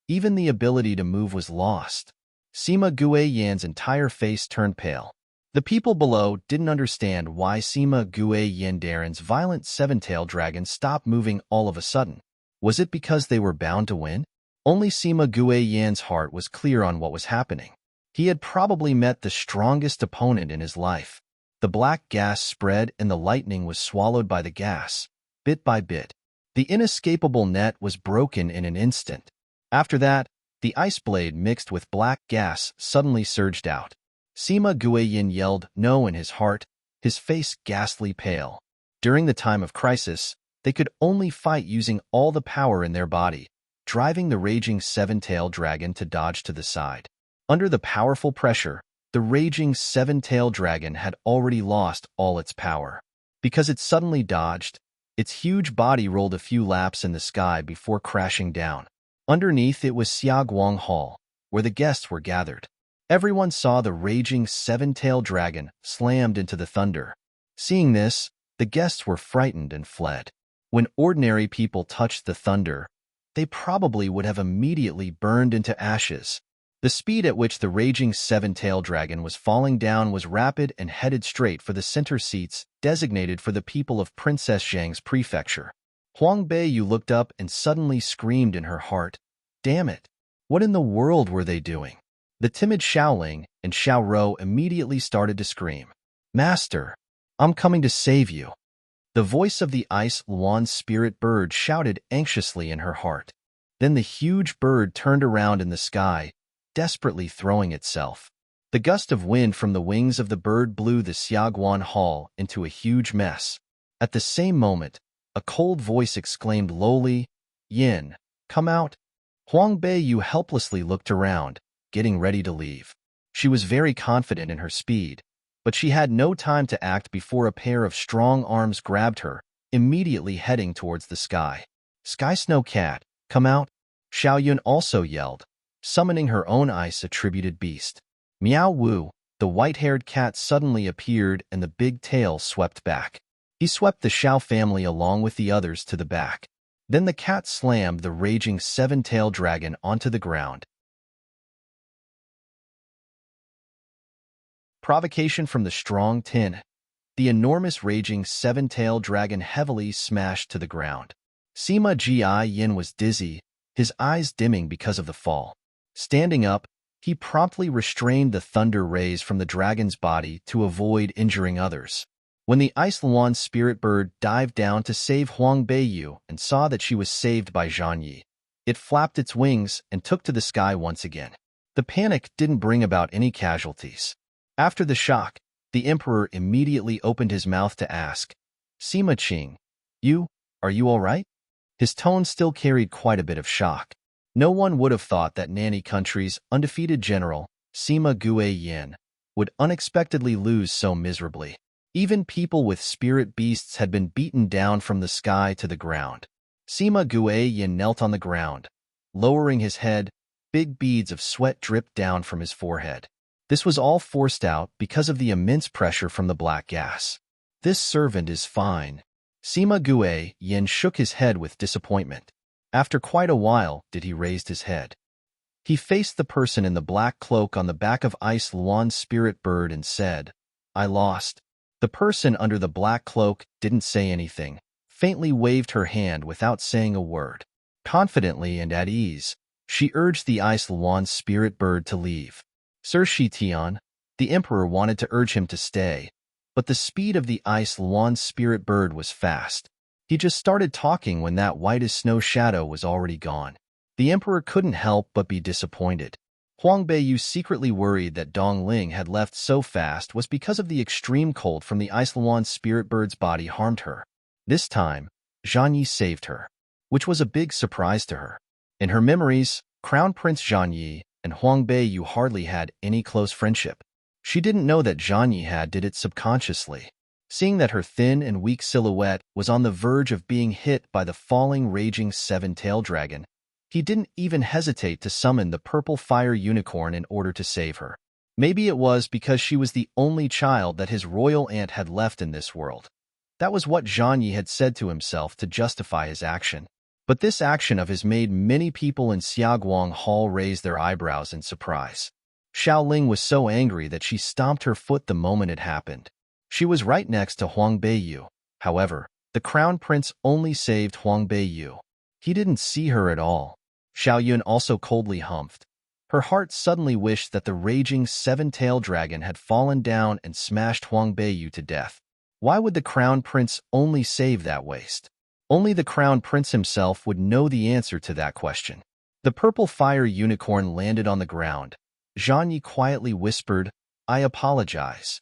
even the ability to move was lost. Sima Guiyin's entire face turned pale. The people below didn't understand why Sima Guiyin Daren's violent seven-tailed dragon stopped moving all of a sudden. Was it because they were bound to win? Only Sima Guiyin's heart was clear on what was happening. He had probably met the strongest opponent in his life. The black gas spread and the lightning was swallowed by the gas. Bit by bit, the inescapable net was broken in an instant. After that, the ice blade mixed with black gas suddenly surged out. Sima Guiyin yelled no in his heart, his face ghastly pale. During the time of crisis, they could only fight using all the power in their body, driving the raging seven-tailed dragon to dodge to the side. Under the powerful pressure, the raging seven-tailed dragon had already lost all its power. Because it suddenly dodged, its huge body rolled a few laps in the sky before crashing down. Underneath it was Xiaoguang Hall, where the guests were gathered. Everyone saw the raging seven-tailed dragon slammed into the thunder. Seeing this, the guests were frightened and fled. When ordinary people touched the thunder, they probably would have immediately burned into ashes. The speed at which the raging seven-tailed dragon was falling down was rapid and headed straight for the center seats designated for the people of Princess Zhang's prefecture. Huang Beiyu looked up and suddenly screamed in her heart, "Damn it! What in the world were they doing?" The timid Xiaoling and Xiaorou immediately started to scream, "Master, I'm coming to save you." The voice of the ice Luan spirit bird shouted anxiously in her heart. Then the huge bird turned around in the sky, desperately throwing itself. The gust of wind from the wings of the bird blew the Xiaoguan Hall into a huge mess. At the same moment, a cold voice exclaimed lowly, "Yin, come out." Huang Beiyu helplessly looked around, getting ready to leave. She was very confident in her speed, but she had no time to act before a pair of strong arms grabbed her, immediately heading towards the sky. "Sky Snow Cat, come out!" Xiaoyun also yelled, summoning her own ice-attributed beast. Miao Wu, the white-haired cat, suddenly appeared and the big tail swept back. He swept the Xiao family along with the others to the back. Then the cat slammed the raging seven-tailed dragon onto the ground. Provocation from the strong tin. The enormous raging seven-tailed dragon heavily smashed to the ground. Sima Guiyin was dizzy, his eyes dimming because of the fall. Standing up, he promptly restrained the thunder rays from the dragon's body to avoid injuring others. When the Ice Luan spirit bird dived down to save Huang Beiyu and saw that she was saved by Zhang Yi, it flapped its wings and took to the sky once again. The panic didn't bring about any casualties. After the shock, the emperor immediately opened his mouth to ask, "Sima Qing, are you all right?" His tone still carried quite a bit of shock. No one would have thought that Nanny Country's undefeated general, Sima Guiyin, would unexpectedly lose so miserably. Even people with spirit beasts had been beaten down from the sky to the ground. Sima Guiyin knelt on the ground. Lowering his head, big beads of sweat dripped down from his forehead. This was all forced out because of the immense pressure from the black gas. "This servant is fine." Sima Guiyin shook his head with disappointment. After quite a while did he raise his head. He faced the person in the black cloak on the back of Ice Luan's spirit bird and said, "I lost." The person under the black cloak didn't say anything, faintly waved her hand without saying a word. Confidently and at ease, she urged the Ice Luan's spirit bird to leave. Sir Shitian, the emperor wanted to urge him to stay, but the speed of the Ice Luan's spirit bird was fast. He just started talking when that white-as-snow shadow was already gone. The emperor couldn't help but be disappointed. Huang Beiyu secretly worried that Dongling had left so fast was because of the extreme cold from the Ice Luan's spirit bird's body harmed her. This time, Zhang Yi saved her, which was a big surprise to her. In her memories, Crown Prince Zhang Yi and Huang Beiyu hardly had any close friendship. She didn't know that Zhang Yi did it subconsciously. Seeing that her thin and weak silhouette was on the verge of being hit by the falling raging seven-tailed dragon, he didn't even hesitate to summon the purple fire unicorn in order to save her. Maybe it was because she was the only child that his royal aunt had left in this world. That was what Zhang Yi had said to himself to justify his action. But this action of his made many people in Xiaoguang Hall raise their eyebrows in surprise. Xiaoling was so angry that she stomped her foot the moment it happened. She was right next to Huang Beiyu. However, the crown prince only saved Huang Beiyu. He didn't see her at all. Xiaoyun also coldly humphed. Her heart suddenly wished that the raging seven-tailed dragon had fallen down and smashed Huang Beiyu to death. Why would the crown prince only save that waste? Only the crown prince himself would know the answer to that question. The purple fire unicorn landed on the ground. Zhang Yi quietly whispered, I apologize.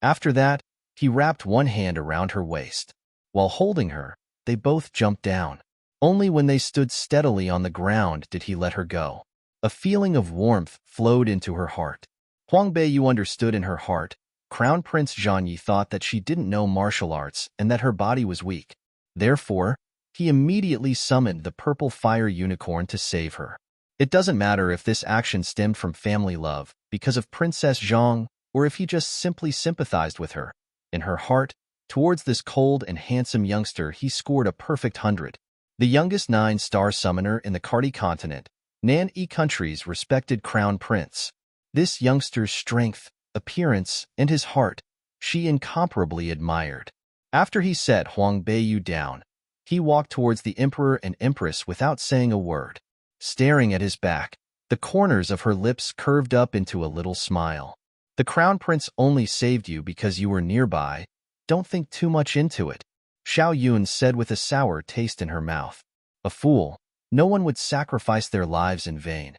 After that, he wrapped one hand around her waist. While holding her, they both jumped down. Only when they stood steadily on the ground did he let her go. A feeling of warmth flowed into her heart. Huang Beiyu understood in her heart. Crown Prince Zhangyi thought that she didn't know martial arts and that her body was weak. Therefore, he immediately summoned the purple fire unicorn to save her. It doesn't matter if this action stemmed from family love, because of Princess Zhang, or if he just simply sympathized with her. In her heart, towards this cold and handsome youngster, he scored a perfect 100. The youngest 9-star summoner in the Karti continent, Nan-E country's respected crown prince. This youngster's strength, appearance, and his heart, she incomparably admired. After he set Huang Beiyu down, he walked towards the emperor and empress without saying a word. Staring at his back, the corners of her lips curved up into a little smile. The crown prince only saved you because you were nearby. Don't think too much into it, Xiao Yun said with a sour taste in her mouth. A fool. No one would sacrifice their lives in vain.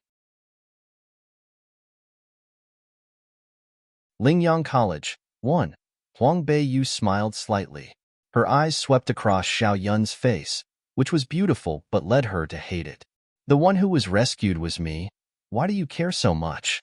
Lingyang College. 1. Huang Beiyu smiled slightly. Her eyes swept across Xiao Yun's face, which was beautiful but led her to hate it. The one who was rescued was me. Why do you care so much?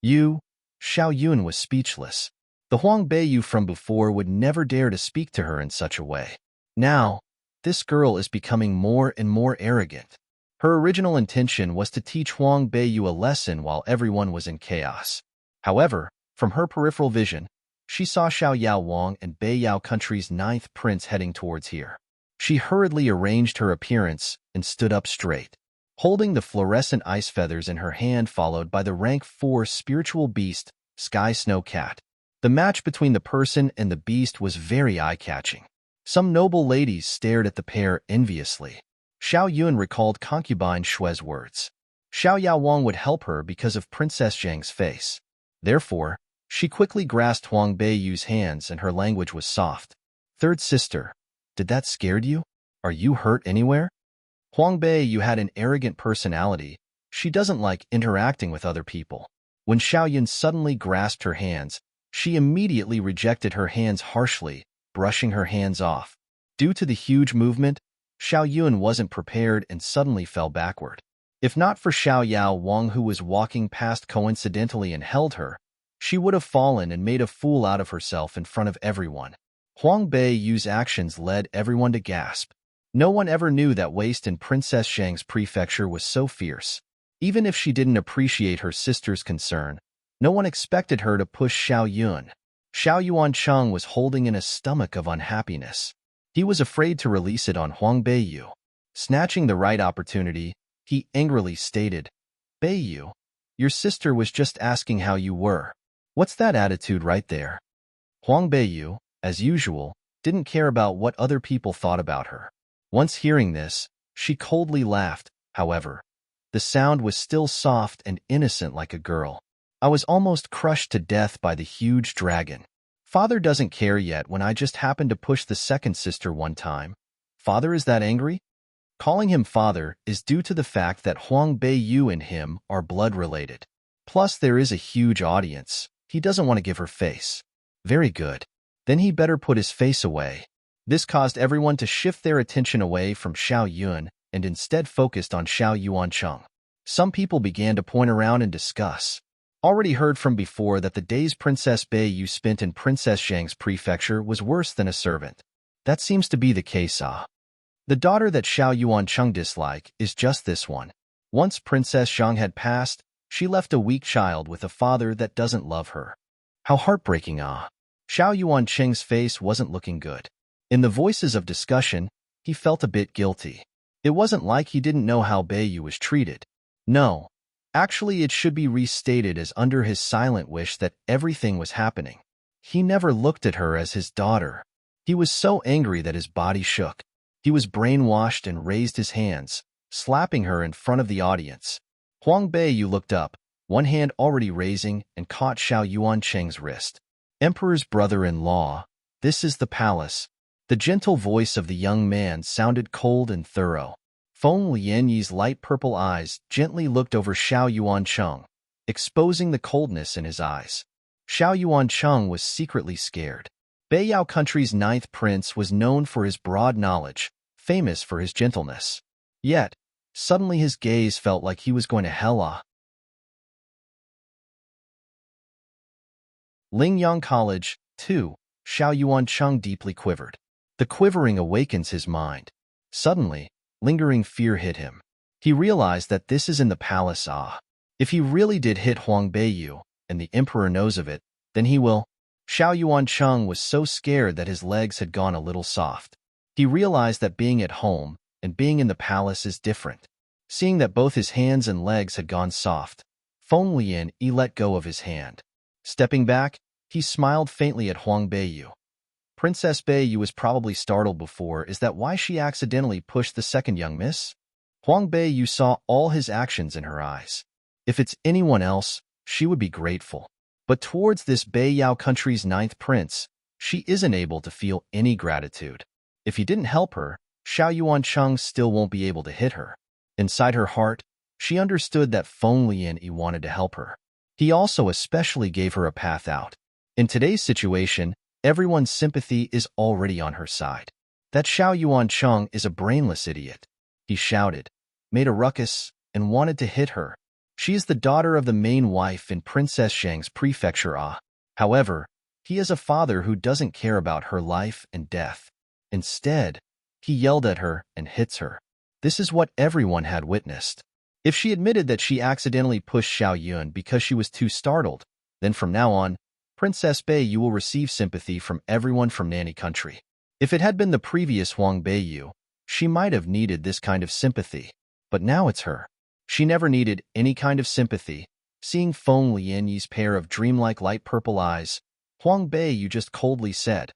You? Xiao Yun was speechless. The Huang Beiyu from before would never dare to speak to her in such a way. Now, this girl is becoming more and more arrogant. Her original intention was to teach Huang Beiyu a lesson while everyone was in chaos. However, from her peripheral vision, she saw Xiao Yao Wang and Beiyao country's 9th prince heading towards here. She hurriedly arranged her appearance and stood up straight, holding the fluorescent ice feathers in her hand, followed by the rank 4 spiritual beast, Sky Snow Cat. The match between the person and the beast was very eye-catching. Some noble ladies stared at the pair enviously. Xiao Yun recalled concubine Shue's words. Xiao Yao Wang would help her because of Princess Zhang's face. Therefore, she quickly grasped Huang Beiyu's hands and her language was soft. Third sister, did that scare you? Are you hurt anywhere? Huang Beiyu had an arrogant personality. She doesn't like interacting with other people. When Xiao Yun suddenly grasped her hands, she immediately rejected her hands harshly, brushing her hands off. Due to the huge movement, Xiao Yun wasn't prepared and suddenly fell backward. If not for Xiao Yao Wang, who was walking past coincidentally and held her, she would have fallen and made a fool out of herself in front of everyone. Huang Beiyu's actions led everyone to gasp. No one ever knew that waste in Princess Zhang's prefecture was so fierce. Even if she didn't appreciate her sister's concern, no one expected her to push Xiao Yun. Xiao Yuancheng was holding in a stomach of unhappiness. He was afraid to release it on Huang Beiyu. Snatching the right opportunity, he angrily stated, Beiyu, your sister was just asking how you were. What's that attitude right there? Huang Beiyu, as usual, didn't care about what other people thought about her. Once hearing this, she coldly laughed. However, the sound was still soft and innocent like a girl. I was almost crushed to death by the huge dragon. Father doesn't care yet when I just happened to push the second sister one time. Father is that angry? Calling him father is due to the fact that Huang Beiyu and him are blood-related. Plus, there is a huge audience. He doesn't want to give her face. Very good. Then he better put his face away. This caused everyone to shift their attention away from Xiao Yun and instead focused on Xiao Yuancheng. Some people began to point around and discuss. Already heard from before that the days Princess Beiyu spent in Princess Zhang's prefecture was worse than a servant. That seems to be the case, The daughter that Xiao Yuancheng dislike is just this one. Once Princess Zhang had passed, she left a weak child with a father that doesn't love her. How heartbreaking, Xiao Yuancheng's face wasn't looking good. In the voices of discussion, he felt a bit guilty. It wasn't like he didn't know how Beiyu was treated. No. Actually, it should be restated as under his silent wish that everything was happening. He never looked at her as his daughter. He was so angry that his body shook. He was brainwashed and raised his hands, slapping her in front of the audience. Huang Beiyu looked up, one hand already raising, and caught Xiao Yuancheng's wrist. Emperor's brother-in-law, this is the palace. The gentle voice of the young man sounded cold and thorough. Feng Lianyi's light purple eyes gently looked over Xiao Yuancheng, exposing the coldness in his eyes. Xiao Yuancheng was secretly scared. Beiyao country's ninth prince was known for his broad knowledge, famous for his gentleness. Yet, suddenly his gaze felt like he was going to hell. Lingyang College, 2. Xiao Yuancheng deeply quivered. The quivering awakens his mind. Suddenly, lingering fear hit him. He realized that this is in the palace. If he really did hit Huang Beiyu, and the emperor knows of it, then he will. Xiao Yuancheng was so scared that his legs had gone a little soft. He realized that being at home and being in the palace is different. Seeing that both his hands and legs had gone soft, Feng Lian let go of his hand. Stepping back, he smiled faintly at Huang Beiyu. Princess Beiyu was probably startled before. Is that why she accidentally pushed the second young miss? Huang Beiyu saw all his actions in her eyes. If it's anyone else, she would be grateful. But towards this Beiyao country's ninth prince, she isn't able to feel any gratitude. If he didn't help her, Xiao Yuancheng still won't be able to hit her. Inside her heart, she understood that Feng Lian wanted to help her. He also especially gave her a path out. In today's situation, everyone's sympathy is already on her side. That Xiao Yuancheng is a brainless idiot. He shouted, made a ruckus, and wanted to hit her. She is the daughter of the main wife in Princess Zhang's prefecture. However, he is a father who doesn't care about her life and death. Instead, he yelled at her and hits her. This is what everyone had witnessed. If she admitted that she accidentally pushed Xiao Yun because she was too startled, then from now on, Princess Beiyu will receive sympathy from everyone from Nanny Country. If it had been the previous Huang Beiyu, she might have needed this kind of sympathy. But now it's her. She never needed any kind of sympathy. Seeing Feng Lianyi's pair of dreamlike light purple eyes, Huang Beiyu just coldly said,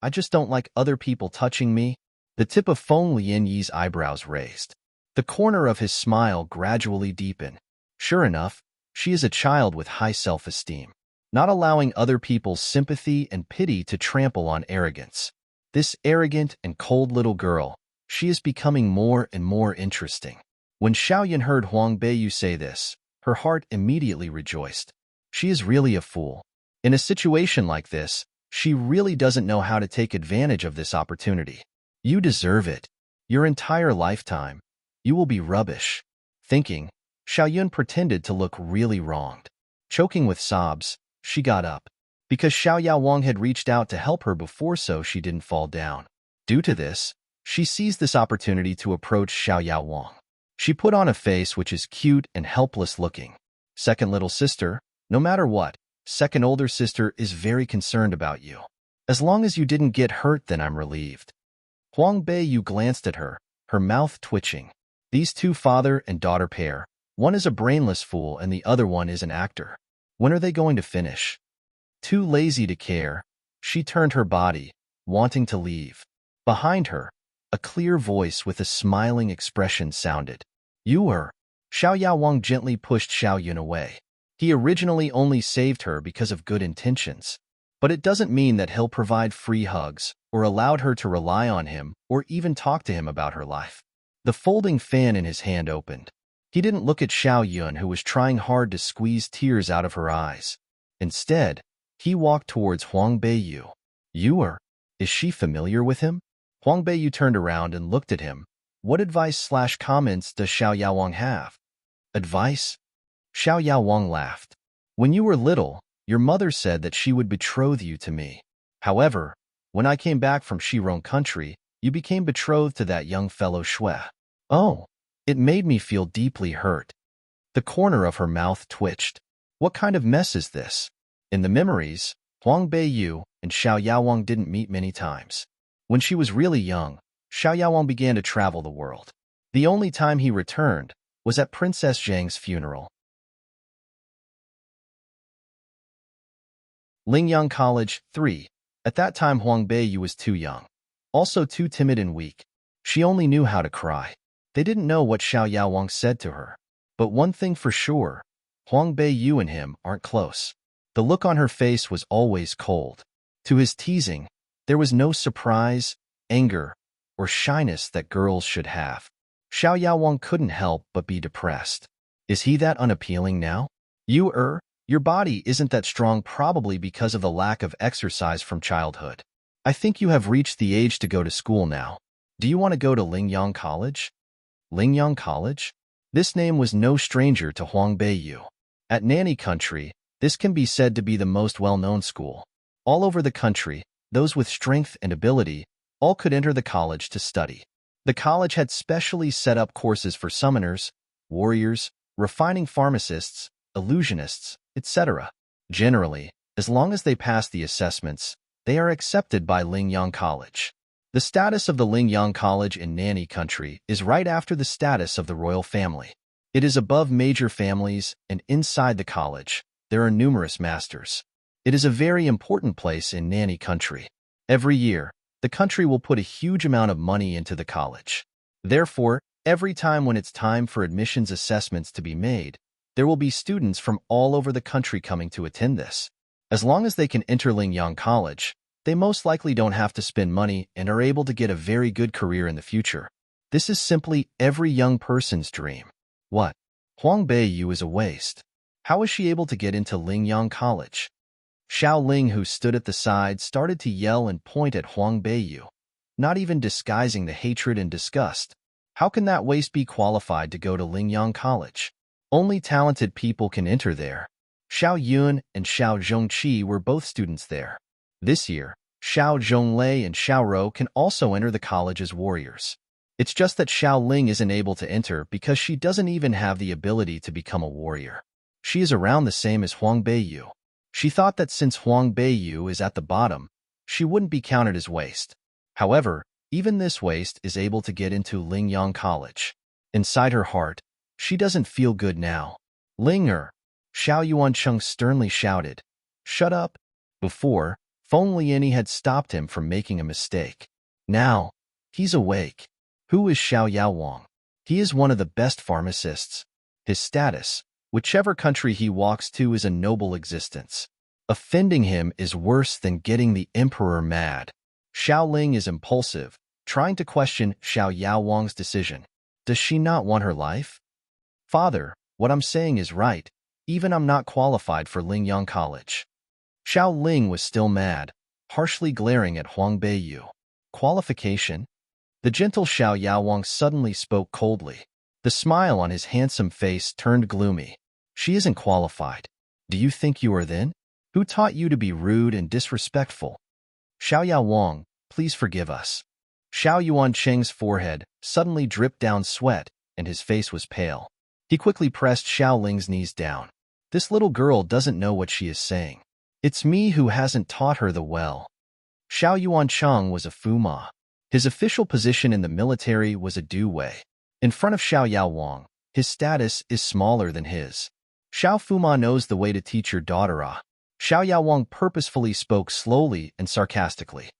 I just don't like other people touching me. The tip of Feng Lianyi's eyebrows raised. The corner of his smile gradually deepened. Sure enough, she is a child with high self-esteem, not allowing other people's sympathy and pity to trample on arrogance. This arrogant and cold little girl, she is becoming more and more interesting. When Xiaoyan heard Huang Beiyu say this, her heart immediately rejoiced. She is really a fool. In a situation like this, she really doesn't know how to take advantage of this opportunity. You deserve it. Your entire lifetime, you will be rubbish. Thinking, Xiaoyun pretended to look really wronged. Choking with sobs, she got up. Because Xiao Yaowang had reached out to help her before so she didn't fall down. Due to this, she seized this opportunity to approach Xiao Yaowang. She put on a face which is cute and helpless looking. Second little sister, no matter what, second older sister is very concerned about you. As long as you didn't get hurt, then I'm relieved. Huang Beiyu glanced at her, her mouth twitching. These two father and daughter pair, one is a brainless fool and the other one is an actor. When are they going to finish? Too lazy to care, she turned her body, wanting to leave. Behind her, a clear voice with a smiling expression sounded. You are. Xiao Yaowang gently pushed Xiao Yun away. He originally only saved her because of good intentions. But it doesn't mean that he'll provide free hugs, or allowed her to rely on him, or even talk to him about her life. The folding fan in his hand opened. He didn't look at Xiao Yun, who was trying hard to squeeze tears out of her eyes. Instead, he walked towards Huang Beiyu. Is she familiar with him? Huang Beiyu turned around and looked at him. What advice/comments does Xiao Yaowang have? Advice? Xiao Yaowang laughed. When you were little, your mother said that she would betroth you to me. However, when I came back from Shirong country, you became betrothed to that young fellow Shui. Oh, it made me feel deeply hurt. The corner of her mouth twitched. What kind of mess is this? In the memories, Huang Beiyu and Xiao Yaowang didn't meet many times. When she was really young, Xiao Yaowang began to travel the world. The only time he returned was at Princess Zhang's funeral. Lingyang College, 3. At that time Huang Beiyu was too young. Also too timid and weak. She only knew how to cry. They didn't know what Xiao Yaowang said to her. But one thing for sure, Huang Beiyu and him aren't close. The look on her face was always cold. To his teasing, there was no surprise, anger, or shyness that girls should have. Xiao Yaowang couldn't help but be depressed. Is he that unappealing now? Your body isn't that strong probably because of the lack of exercise from childhood. I think you have reached the age to go to school now. Do you want to go to Lingyang College? Lingyang College? This name was no stranger to Huang Beiyu. At Nanny Country, this can be said to be the most well-known school. All over the country, those with strength and ability, all could enter the college to study. The college had specially set up courses for summoners, warriors, refining pharmacists, illusionists, etc. Generally, as long as they pass the assessments, they are accepted by Lingyang College. The status of the Lingyang College in Nanny Country is right after the status of the royal family. It is above major families, and inside the college, there are numerous masters. It is a very important place in Nanny Country. Every year, the country will put a huge amount of money into the college. Therefore, every time when it's time for admissions assessments to be made, there will be students from all over the country coming to attend this. As long as they can enter Lingyang College, they most likely don't have to spend money and are able to get a very good career in the future. This is simply every young person's dream. What? Huang Beiyu is a waste. How is she able to get into Lingyang College? Xiao Ling, who stood at the side, started to yell and point at Huang Beiyu, not even disguising the hatred and disgust. How can that waste be qualified to go to Lingyang College? Only talented people can enter there. Xiao Yun and Xiao Zhongqi were both students there. This year, Xiao Zhonglei and Xiao Rou can also enter the college as warriors. It's just that Xiao Ling isn't able to enter because she doesn't even have the ability to become a warrior. She is around the same as Huang Beiyu. She thought that since Huang Beiyu is at the bottom, she wouldn't be counted as waste. However, even this waste is able to get into Lingyang College. Inside her heart, she doesn't feel good now. Ling-er, Xiao Yuancheng sternly shouted. Shut up. Before, Feng Liani had stopped him from making a mistake. Now, he's awake. Who is Xiao Yaowang? He is one of the best pharmacists. His status, whichever country he walks to, is a noble existence. Offending him is worse than getting the emperor mad. Xiao Ling is impulsive, trying to question Xiao Yaowang's decision. Does she not want her life? Father, what I'm saying is right. Even I'm not qualified for Lingyang College. Xiao Ling was still mad, harshly glaring at Huang Beiyu. Qualification? The gentle Xiao Yaowang suddenly spoke coldly. The smile on his handsome face turned gloomy. She isn't qualified. Do you think you are then? Who taught you to be rude and disrespectful? Xiao Yaowang, please forgive us. Xiao Yuancheng's forehead suddenly dripped down sweat, and his face was pale. He quickly pressed Xiao Ling's knees down. This little girl doesn't know what she is saying. It's me who hasn't taught her the well. Xiao Yuancheng was a Fuma. His official position in the military was a Du-Wei. In front of Xiao Yaowang, his status is smaller than his. Xiao Fuma knows the way to teach your daughter. Xiao Yaowang purposefully spoke slowly and sarcastically.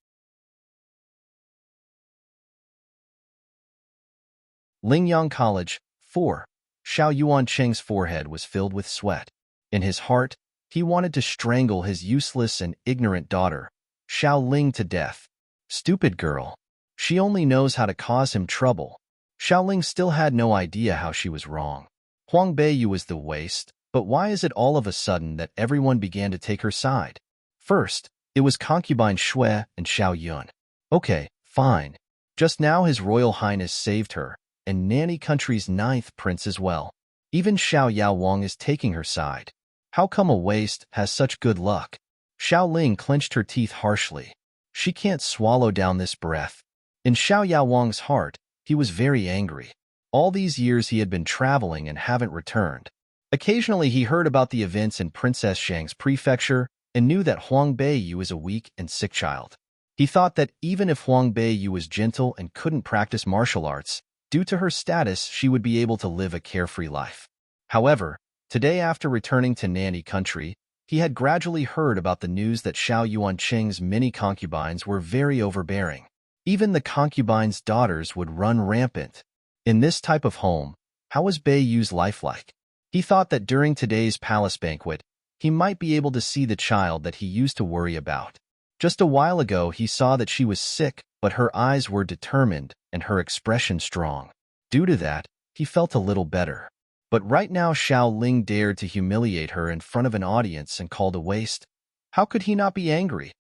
Lingyang College, 4. Xiao Yuancheng's forehead was filled with sweat. In his heart, he wanted to strangle his useless and ignorant daughter, Xiao Ling, to death. Stupid girl. She only knows how to cause him trouble. Xiao Ling still had no idea how she was wrong. Huang Beiyu was the waste, but why is it all of a sudden that everyone began to take her side? First, it was concubine Shui and Xiao Yun. Okay, fine. Just now His Royal Highness saved her, and Nanny Country's 9th prince as well. Even Xiao Yaowang is taking her side. How come a waste has such good luck? Xiao Ling clenched her teeth harshly. She can't swallow down this breath. In Xiao Yaowang's heart, he was very angry. All these years he had been traveling and haven't returned. Occasionally he heard about the events in Princess Shang's prefecture and knew that Huang Beiyu is a weak and sick child. He thought that even if Huang Beiyu was gentle and couldn't practice martial arts, due to her status she would be able to live a carefree life. However, today after returning to Nanny Country, he had gradually heard about the news that Xiao Yuancheng's many concubines were very overbearing. Even the concubines' daughters would run rampant. In this type of home, how was Beiyu's life like? He thought that during today's palace banquet, he might be able to see the child that he used to worry about. Just a while ago he saw that she was sick, but her eyes were determined and her expression strong. Due to that, he felt a little better. But right now Xiao Ling dared to humiliate her in front of an audience and called a waste. How could he not be angry?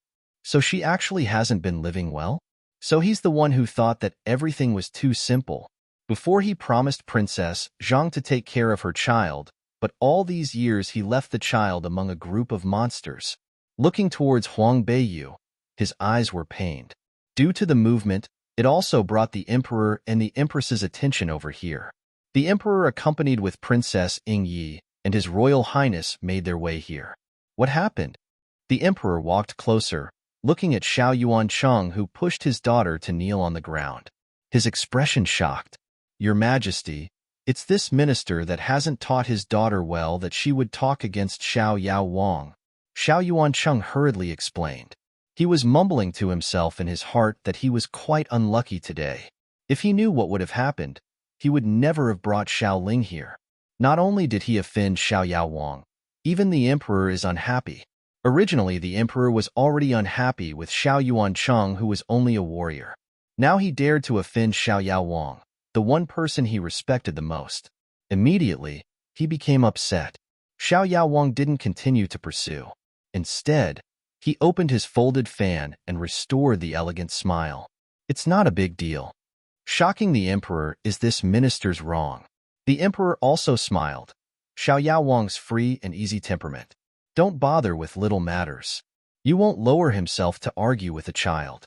So she actually hasn't been living well? So he's the one who thought that everything was too simple. Before he promised Princess Zhang to take care of her child, but all these years he left the child among a group of monsters. Looking towards Huang Beiyu, his eyes were pained. Due to the movement, it also brought the Emperor and the Empress's attention over here. The Emperor, accompanied with Princess Ying Yi and His Royal Highness, made their way here. What happened? The Emperor walked closer, looking at Xiao Yuancheng, who pushed his daughter to kneel on the ground. His expression shocked. Your Majesty, it's this minister that hasn't taught his daughter well that she would talk against Xiao Yao Wang. Xiao Yuancheng hurriedly explained. He was mumbling to himself in his heart that he was quite unlucky today. If he knew what would have happened, he would never have brought Xiao Ling here. Not only did he offend Xiao Yao Wang, even the Emperor is unhappy. Originally, the Emperor was already unhappy with Xiao Yuancheng, who was only a warrior. Now he dared to offend Xiao Yao Wang, the one person he respected the most. Immediately, he became upset. Xiao Yao Wang didn't continue to pursue. Instead, he opened his folded fan and restored the elegant smile. It's not a big deal. Shocking the Emperor is this minister's wrong. The Emperor also smiled. Xiao Yao Wang's free and easy temperament. Don't bother with little matters. You won't lower himself to argue with a child.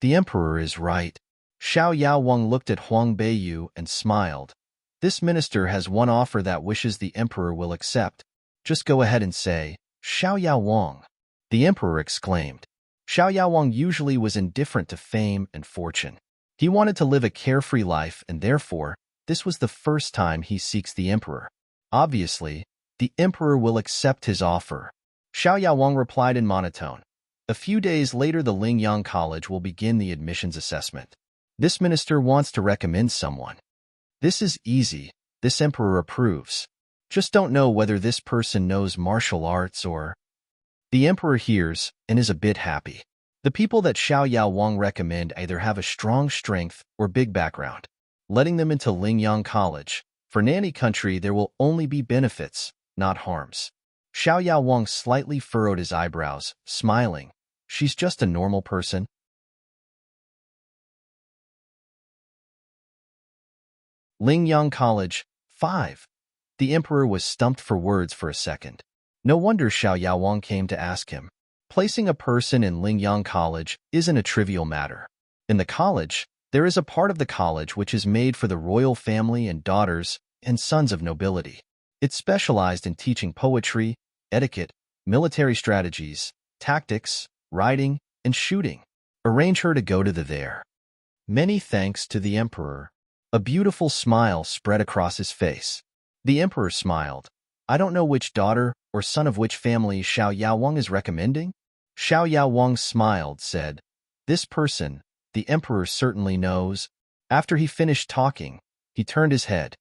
The Emperor is right. Xiao Yao Wang looked at Huang Beiyu and smiled. This minister has one offer that wishes the Emperor will accept. Just go ahead and say, Xiao Yao Wang. The Emperor exclaimed. Xiao Yao Wang usually was indifferent to fame and fortune. He wanted to live a carefree life, and therefore, this was the first time he seeks the Emperor. Obviously, the Emperor will accept his offer. Xiao Yao Wang replied in monotone. A few days later, the Lingyang College will begin the admissions assessment. This minister wants to recommend someone. This is easy. This Emperor approves. Just don't know whether this person knows martial arts or... The Emperor hears and is a bit happy. The people that Xiao Yao Wang recommend either have a strong strength or big background. Letting them into Lingyang College. For Nanny Country, there will only be benefits, not harms. Xiao Yao Wang slightly furrowed his eyebrows, smiling. She's just a normal person. Lingyang College, 5. The Emperor was stumped for words for a second. No wonder Xiao Yao Wang came to ask him. Placing a person in Lingyang College isn't a trivial matter. In the college, there is a part of the college which is made for the royal family and daughters and sons of nobility. It's specialized in teaching poetry, etiquette, military strategies, tactics, riding, and shooting. Arrange her to go to the there. Many thanks to the Emperor. A beautiful smile spread across his face. The Emperor smiled. I don't know which daughter or son of which family Xiao Yao Wang is recommending. Xiao Yao Wang smiled, said, This person, the Emperor certainly knows. After he finished talking, he turned his head.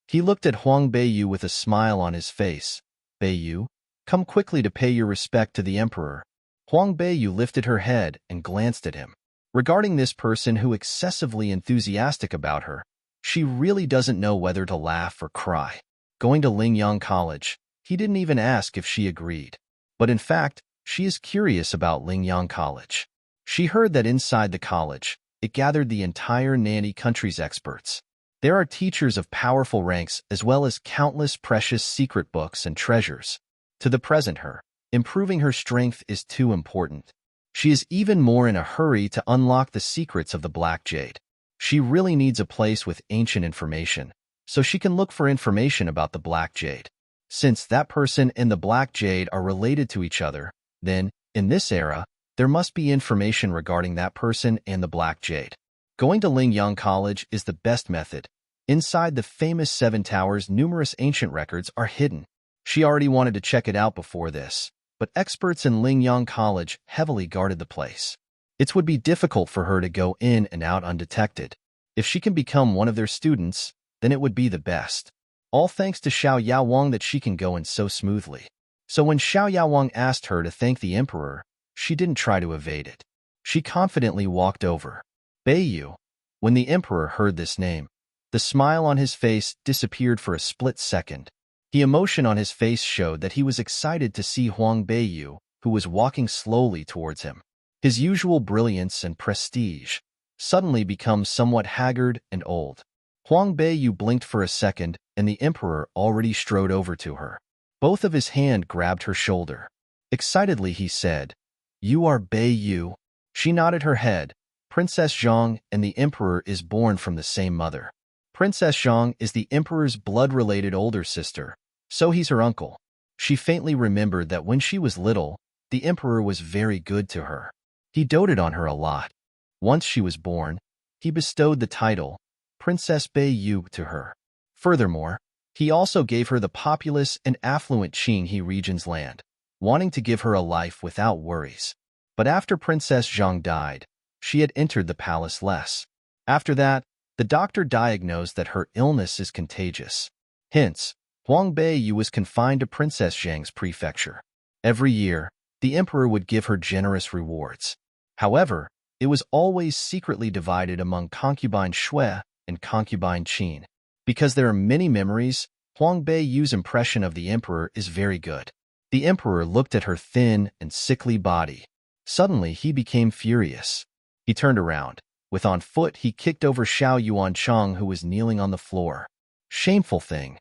He looked at Huang Beiyu with a smile on his face. Beiyu, come quickly to pay your respect to the Emperor. Huang Beiyu lifted her head and glanced at him. Regarding this person who excessively enthusiastic about her, she really doesn't know whether to laugh or cry. Going to Lingyang College, he didn't even ask if she agreed. But in fact, she is curious about Lingyang College. She heard that inside the college, it gathered the entire Nanny Country's experts. There are teachers of powerful ranks as well as countless precious secret books and treasures. To the present her, improving her strength is too important. She is even more in a hurry to unlock the secrets of the Black Jade. She really needs a place with ancient information, so she can look for information about the Black Jade. Since that person and the Black Jade are related to each other, then, in this era, there must be information regarding that person and the Black Jade. Going to Lingyang College is the best method. Inside the famous Seven Towers, numerous ancient records are hidden. She already wanted to check it out before this, but experts in Lingyang College heavily guarded the place. It would be difficult for her to go in and out undetected. If she can become one of their students, then it would be the best. All thanks to Xiao Yao Wang that she can go in so smoothly. So when Xiao Yao Wang asked her to thank the Emperor, she didn't try to evade it. She confidently walked over. Beiyu. When the Emperor heard this name, The smile on his face disappeared for a split second. The emotion on his face showed that he was excited to see Huang Beiyu, who was walking slowly towards him. His usual brilliance and prestige suddenly become somewhat haggard and old. Huang Beiyu blinked for a second, and the emperor already strode over to her. Both of his hands grabbed her shoulder. Excitedly he said, "You are Beiyu." She nodded her head. Princess Zhang and the emperor is born from the same mother. Princess Zhang is the emperor's blood-related older sister, so he's her uncle. She faintly remembered that when she was little, the emperor was very good to her. He doted on her a lot. Once she was born, he bestowed the title, Princess Beiyu, to her. Furthermore, he also gave her the populous and affluent Qinghe region's land, wanting to give her a life without worries. But after Princess Zhang died, she had entered the palace less. After that, the doctor diagnosed that her illness is contagious. Hence, Huang Beiyu was confined to Princess Zhang's prefecture. Every year, the emperor would give her generous rewards. However, it was always secretly divided among concubine Shui and concubine Qin. Because there are many memories, Huang Beiyu's impression of the emperor is very good. The emperor looked at her thin and sickly body. Suddenly, he became furious. He turned around. With on foot, he kicked over Xiao Yuancheng, who was kneeling on the floor. Shameful thing.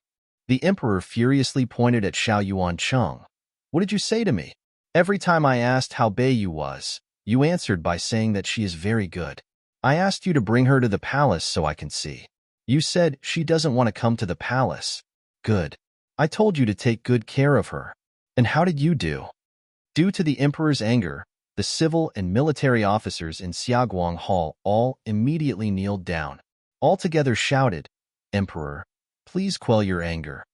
The emperor furiously pointed at Xiao Yuancheng. What did you say to me? Every time I asked how Beiyu was, you answered by saying that she is very good. I asked you to bring her to the palace so I can see. You said she doesn't want to come to the palace. Good. I told you to take good care of her. And how did you do? Due to the emperor's anger, the civil and military officers in Xiaoguang Hall all immediately kneeled down. All together shouted, "Emperor, please quell your anger."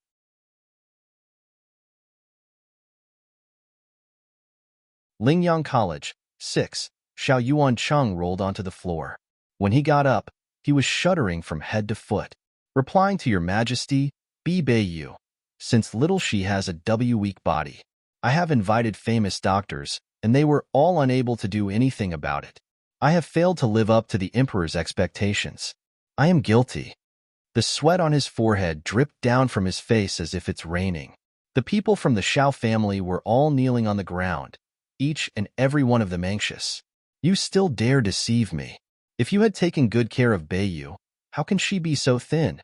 Lingyang College, 6. Xiao Yuancheng rolled onto the floor. When he got up, he was shuddering from head to foot. Replying to your majesty, Bi Beiyu. Since little she has a weak body. I have invited famous doctors, and they were all unable to do anything about it. I have failed to live up to the emperor's expectations. I am guilty. The sweat on his forehead dripped down from his face as if it's raining. The people from the Xiao family were all kneeling on the ground, each and every one of them anxious. You still dare deceive me. If you had taken good care of Beiyu, how can she be so thin?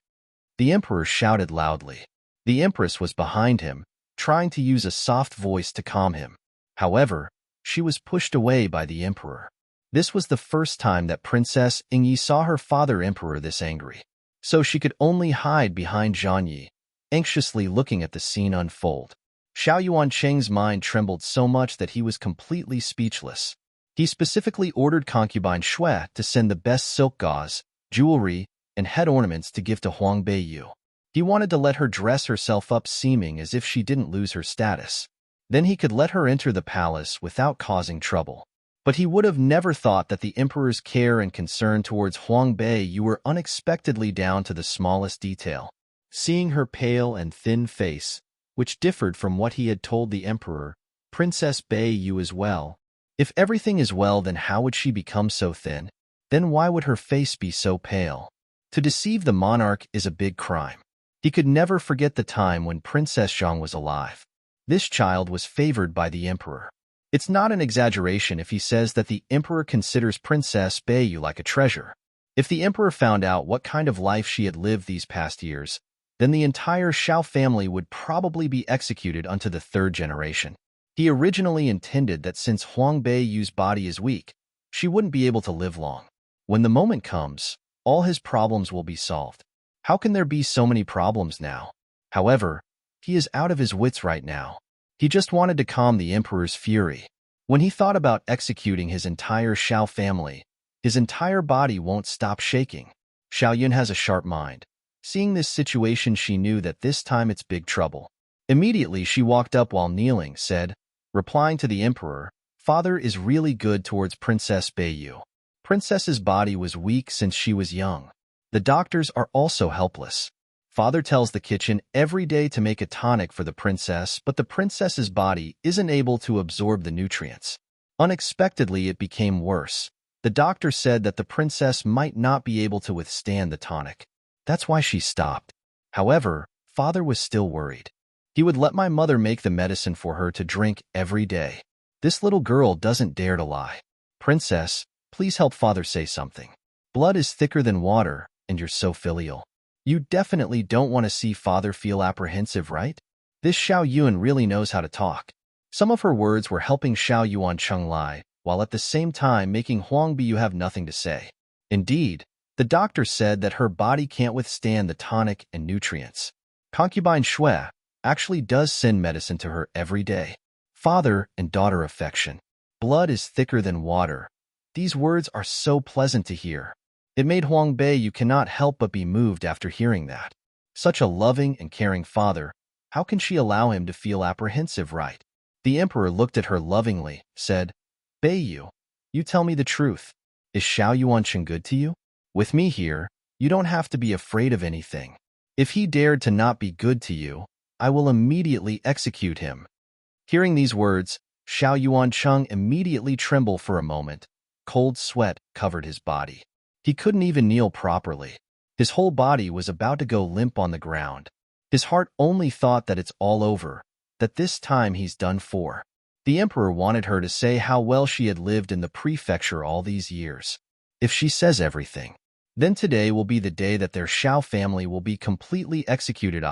The emperor shouted loudly. The empress was behind him, trying to use a soft voice to calm him. However, she was pushed away by the emperor. This was the first time that Princess Yingyi saw her father emperor this angry. So she could only hide behind Zhangyi, anxiously looking at the scene unfold. Xiao Yuancheng's mind trembled so much that he was completely speechless. He specifically ordered concubine Shui to send the best silk gauze, jewelry, and head ornaments to give to Huang Beiyu. He wanted to let her dress herself up seeming as if she didn't lose her status. Then he could let her enter the palace without causing trouble. But he would have never thought that the emperor's care and concern towards Huang Beiyu were unexpectedly down to the smallest detail. Seeing her pale and thin face, which differed from what he had told the emperor, Princess Beiyu is well. If everything is well, then how would she become so thin? Then why would her face be so pale? To deceive the monarch is a big crime. He could never forget the time when Princess Zhang was alive. This child was favored by the emperor. It's not an exaggeration if he says that the emperor considers Princess Beiyu like a treasure. If the emperor found out what kind of life she had lived these past years, then the entire Xiao family would probably be executed unto the third generation. He originally intended that since Huang Beiyu's body is weak, she wouldn't be able to live long. When the moment comes, all his problems will be solved. How can there be so many problems now? However, he is out of his wits right now. He just wanted to calm the emperor's fury. When he thought about executing his entire Xiao family, his entire body won't stop shaking. Xiao Yun has a sharp mind. Seeing this situation, she knew that this time it's big trouble. Immediately, she walked up while kneeling, said, replying to the emperor, "Father is really good towards Princess Beiyu. Princess's body was weak since she was young. The doctors are also helpless. Father tells the kitchen every day to make a tonic for the princess, but the princess's body isn't able to absorb the nutrients. Unexpectedly, it became worse. The doctor said that the princess might not be able to withstand the tonic. That's why she stopped. However, father was still worried. He would let my mother make the medicine for her to drink every day. This little girl doesn't dare to lie. Princess, please help father say something. Blood is thicker than water, and you're so filial. You definitely don't want to see father feel apprehensive, right? This Xiao Yuan really knows how to talk. Some of her words were helping Xiao Yuan Cheng lie, while at the same time making Huang Biyu have nothing to say. Indeed, the doctor said that her body can't withstand the tonic and nutrients. Concubine Shui actually does send medicine to her every day. Father and daughter affection. Blood is thicker than water. These words are so pleasant to hear. It made Huang Bei you cannot help but be moved after hearing that. Such a loving and caring father, how can she allow him to feel apprehensive, right? The emperor looked at her lovingly, said, Bei you tell me the truth. Is Xiao Yuancheng good to you? With me here, you don't have to be afraid of anything. If he dared to not be good to you, I will immediately execute him. Hearing these words, Xiao Yuancheng immediately trembled for a moment. Cold sweat covered his body. He couldn't even kneel properly. His whole body was about to go limp on the ground. His heart only thought that it's all over, that this time he's done for. The emperor wanted her to say how well she had lived in the prefecture all these years. If she says everything, then today will be the day that their Xiao family will be completely executed.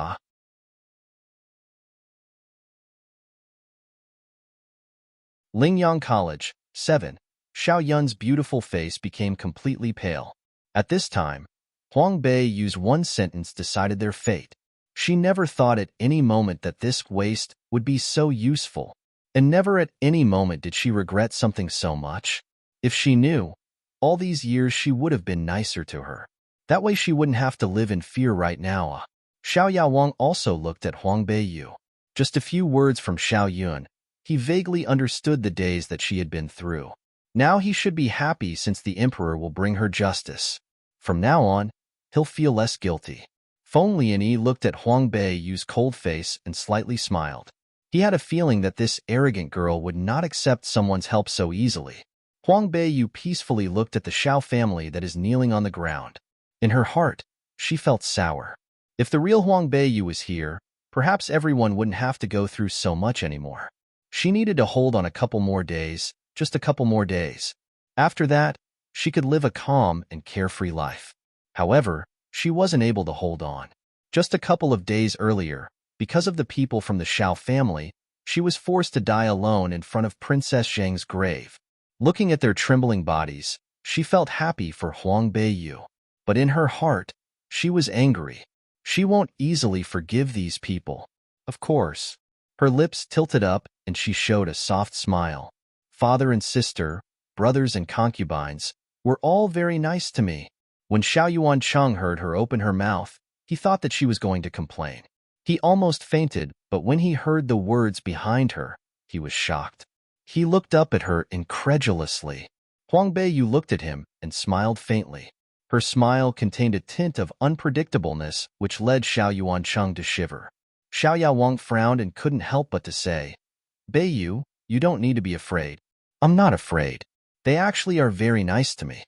Lingyang College, 7. Xiao Yun's beautiful face became completely pale. At this time, Huang Bei Yu's one sentence decided their fate. She never thought at any moment that this waste would be so useful, and never at any moment did she regret something so much. If she knew, all these years she would have been nicer to her. That way she wouldn't have to live in fear right now. Xiao Yawang also looked at Huang Bei Yu. Just a few words from Xiao Yun, he vaguely understood the days that she had been through. Now he should be happy since the emperor will bring her justice. From now on, he'll feel less guilty. Feng Lianyi looked at Huang Bei Yu's cold face and slightly smiled. He had a feeling that this arrogant girl would not accept someone's help so easily. Huang Bei Yu peacefully looked at the Xiao family that is kneeling on the ground. In her heart, she felt sour. If the real Huang Bei Yu was here, perhaps everyone wouldn't have to go through so much anymore. She needed to hold on a couple more days, just a couple more days. After that, she could live a calm and carefree life. However, she wasn't able to hold on. Just a couple of days earlier, because of the people from the Xiao family, she was forced to die alone in front of Princess Zhang's grave. Looking at their trembling bodies, she felt happy for Huang Bei Yu. But in her heart, she was angry. She won't easily forgive these people. Of course. Her lips tilted up and she showed a soft smile. Father and sister, brothers and concubines, were all very nice to me. When Xiao Yuancheng heard her open her mouth, he thought that she was going to complain. He almost fainted, but when he heard the words behind her, he was shocked. He looked up at her incredulously. Huang Bei Yu looked at him and smiled faintly. Her smile contained a tint of unpredictableness which led Xiao Yuancheng to shiver. Xiao Yawang frowned and couldn't help but to say, Bei Yu, you don't need to be afraid. I'm not afraid. They actually are very nice to me.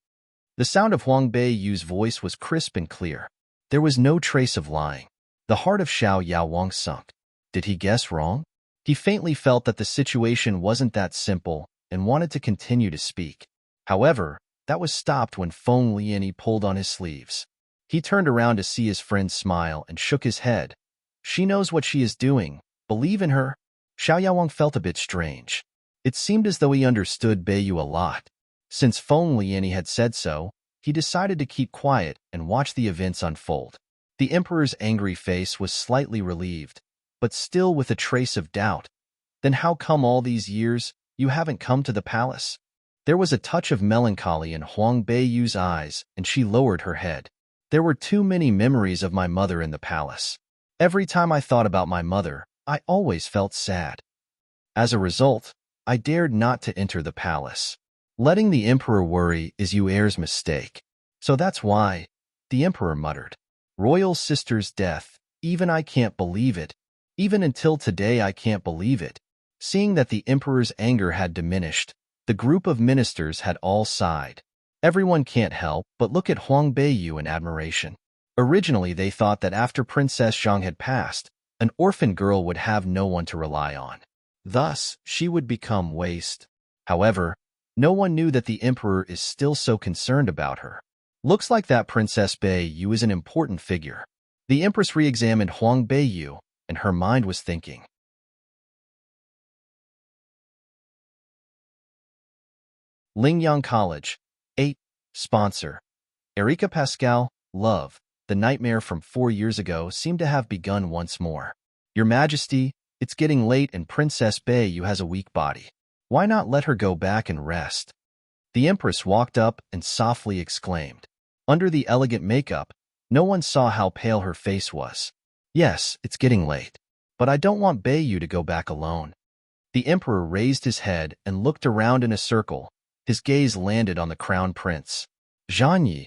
The sound of Huang Bei Yu's voice was crisp and clear. There was no trace of lying. The heart of Xiao Yawang sunk. Did he guess wrong? He faintly felt that the situation wasn't that simple and wanted to continue to speak. However, that was stopped when Feng Lianyi pulled on his sleeves. He turned around to see his friend smile and shook his head. She knows what she is doing. Believe in her. Xiao Yawang felt a bit strange. It seemed as though he understood Bei Yu a lot. Since Feng Lianyi had said so, he decided to keep quiet and watch the events unfold. The emperor's angry face was slightly relieved, but still with a trace of doubt. Then how come all these years you haven't come to the palace? There was a touch of melancholy in Huang Bei Yu's eyes, and she lowered her head. There were too many memories of my mother in the palace. Every time I thought about my mother, I always felt sad. As a result, I dared not to enter the palace. Letting the emperor worry is you heir's mistake. So that's why, the emperor muttered. Royal sister's death, even I can't believe it. Even until today I can't believe it. Seeing that the emperor's anger had diminished, the group of ministers had all sighed. Everyone can't help but look at Huang Bei Yu in admiration. Originally, they thought that after Princess Zhang had passed, an orphan girl would have no one to rely on. Thus, she would become waste. However, no one knew that the emperor is still so concerned about her. Looks like that Princess Beiyu is an important figure. The empress re-examined Huang Beiyu, and her mind was thinking. Lingyang College. 8. Sponsor. Erika Pascal, love. The nightmare from 4 years ago seemed to have begun once more. Your Majesty, it's getting late and Princess Beiyu has a weak body. Why not let her go back and rest? The empress walked up and softly exclaimed. Under the elegant makeup, no one saw how pale her face was. Yes, it's getting late, but I don't want Beiyu to go back alone. The emperor raised his head and looked around in a circle. His gaze landed on the crown prince. Zhanyi,